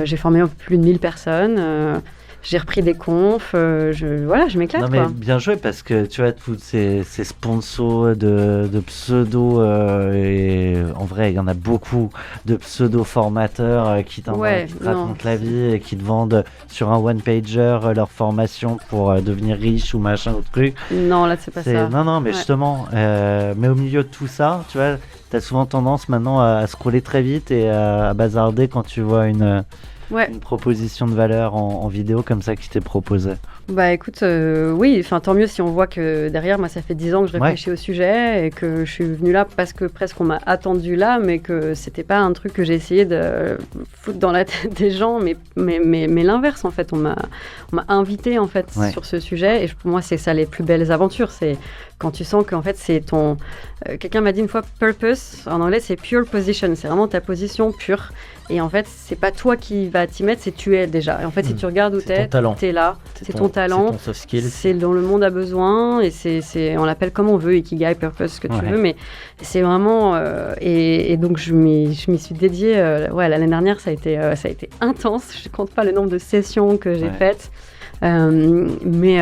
J'ai formé un peu plus de 1000 personnes. J'ai repris des confs. Je m'éclate. Non, mais bien joué, parce que tu vois, tous ces sponsors de pseudo, et en vrai, il y en a beaucoup de pseudo-formateurs qui te racontent la vie et qui te vendent sur un one-pager leur formation pour devenir riche ou machin ou truc. Non, là, c'est pas ça. Non, mais justement, mais au milieu de tout ça, tu vois, t'as souvent tendance maintenant à scroller très vite et à bazarder quand tu vois une proposition de valeur en vidéo comme ça qui t'est proposée. Écoute, oui, tant mieux si on voit que derrière, moi, ça fait 10 ans que je réfléchis au sujet et que je suis venue là parce que presque on m'a attendu là, mais que c'était pas un truc que j'ai essayé de foutre dans la tête des gens, mais l'inverse, en fait. On m'a invité, en fait, sur ce sujet, et pour moi, c'est ça les plus belles aventures. C'est quand tu sens qu'en fait, c'est ton... quelqu'un m'a dit une fois, purpose, en anglais, c'est pure position, c'est vraiment ta position pure. Et en fait, c'est pas toi qui vas t'y mettre, c'est tu es déjà. Et en fait, si tu regardes où t'es là, c'est ton talent, c'est ton soft skills. C'est dont le monde a besoin, et c'est on l'appelle comme on veut, Ikigai, purpose, ce que tu veux, mais c'est vraiment... et donc, je m'y suis dédiée. L'année dernière, ça a été intense. Je compte pas le nombre de sessions que j'ai faites. Mais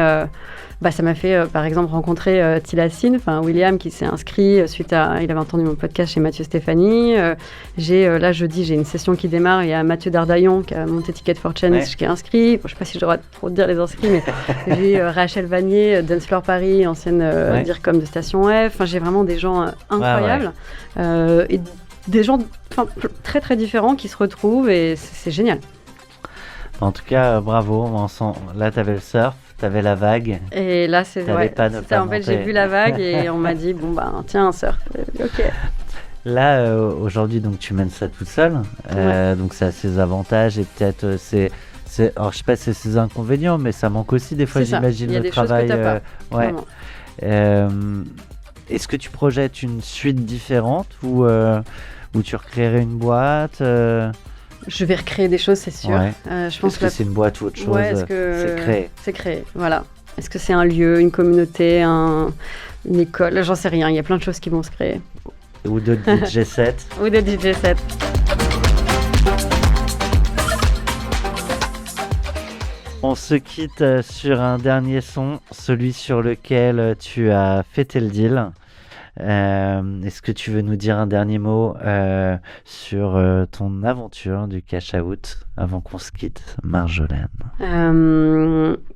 ça m'a fait, par exemple, rencontrer Tilassine, William, qui s'est inscrit suite à... Il avait entendu mon podcast chez Mathieu Stéphanie. Là, jeudi, j'ai une session qui démarre. Il y a Mathieu Dardaillon, qui a monté Ticket for Change, qui est inscrit. Je ne sais pas si je dois trop dire les inscrits, mais j'ai Rachel Vanier, Dance Floor Paris, ancienne DIRCOM de Station F. J'ai vraiment des gens incroyables. Et des gens très, très différents qui se retrouvent, et c'est génial. En tout cas, bravo. Là, tu avais le surf, tu avais la vague. Et là, c'est en fait, j'ai vu la vague et on m'a dit, tiens, un surf. Ok. Là, aujourd'hui, donc, tu mènes ça toute seule. Donc, ça a ses avantages et peut-être alors, je sais pas si c'est ses inconvénients, mais ça manque aussi des fois, j'imagine, le travail. Est-ce que tu projettes une suite différente ou tu recréerais une boîte Je vais recréer des choses, c'est sûr. Je pense que c'est une boîte ou autre chose. C'est créé. C'est créé, voilà. Est-ce que c'est un lieu, une communauté, une école? J'en sais rien. Il y a plein de choses qui vont se créer. Ou de DJ set. Ou de DJ set. On se quitte sur un dernier son, celui sur lequel tu as fêté le deal. Est-ce que tu veux nous dire un dernier mot sur ton aventure du cash out avant qu'on se quitte, Marjolaine?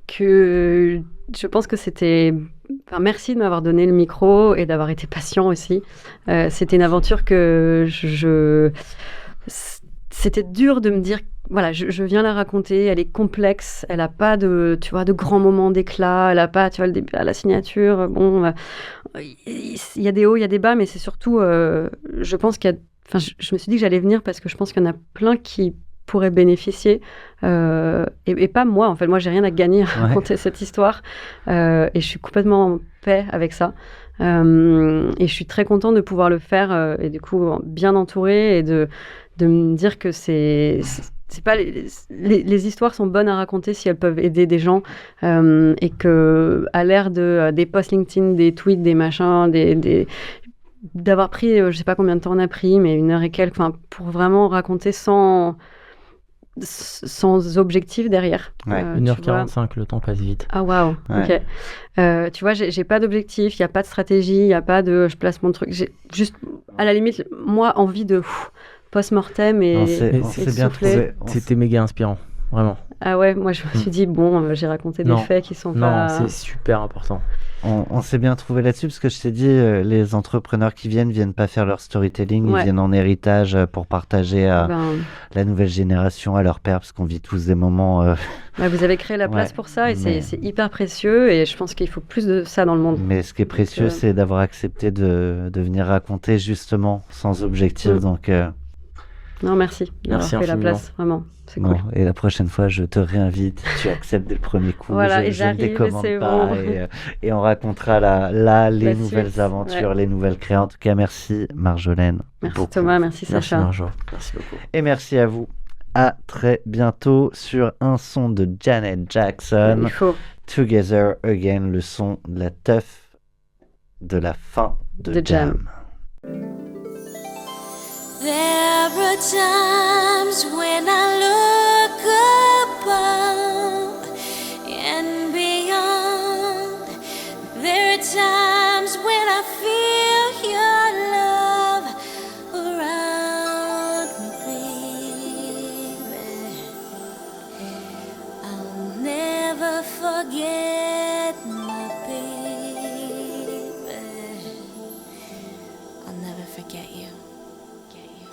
Que je pense que c'était... merci de m'avoir donné le micro et d'avoir été patient aussi. C'était une aventure que c'était dur de me dire, voilà, je viens la raconter, elle est complexe, elle n'a pas de grands moments d'éclat, elle n'a pas, le début à la signature, il y a des hauts, il y a des bas, mais c'est surtout, je pense je me suis dit que j'allais venir parce que je pense qu'il y en a plein qui pourraient bénéficier, et pas moi, en fait, moi j'ai rien à gagner à raconter cette histoire, et je suis complètement en paix avec ça. Et je suis très contente de pouvoir le faire, et du coup bien entourée, et de me dire que c'est pas les histoires sont bonnes à raconter si elles peuvent aider des gens, et que à l'ère des posts LinkedIn, des tweets, des machins, d'avoir pris, je sais pas combien de temps on a pris, mais 1 heure et quelques, pour vraiment raconter sans objectif derrière. Ouais. 1h45, le temps passe vite. Ah waouh, Ouais. ok. Tu vois, j'ai pas d'objectif, il n'y a pas de stratégie, il n'y a pas de je place mon truc. J'ai juste, à la limite, moi, envie de post-mortem et On de s'est bien souffler. trouvé. C'était méga inspirant, vraiment. Ah ouais, moi je me suis dit, bon, j'ai raconté des Non. faits qui sont Non, pas... c'est super important. On s'est bien trouvé là-dessus parce que je t'ai dit, les entrepreneurs qui viennent pas faire leur storytelling, Ouais. ils viennent en héritage pour partager à Ben, la nouvelle génération, à leur père, parce qu'on vit tous des moments. ouais, vous avez créé la place Ouais, pour ça et mais- c'est hyper précieux et je pense qu'il faut plus de ça dans le monde. Mais ce qui est précieux, c'est d'avoir accepté de venir raconter justement sans objectif. Mm. Donc, Non, merci d'avoir Merci fait la infiniment. place, vraiment. C'est bon, cool. et la prochaine fois, je te réinvite. Tu acceptes dès le premier coup. Voilà, et je ne j'arrive, et décommande c'est pas. bon. Et on racontera les La nouvelles suite, aventures, ouais. les nouvelles créas. En tout cas, merci Marjolaine. Merci beaucoup. Thomas, merci Merci Sacha. Marjo. Merci beaucoup. Et merci à vous. À très bientôt sur un son de Janet Jackson. Il faut Together Again, le son de la teuf de la fin de De Jam. There are times when I look above and beyond. There are times when I feel your love around me, baby. I'll never forget my baby. I'll never forget you. Get you.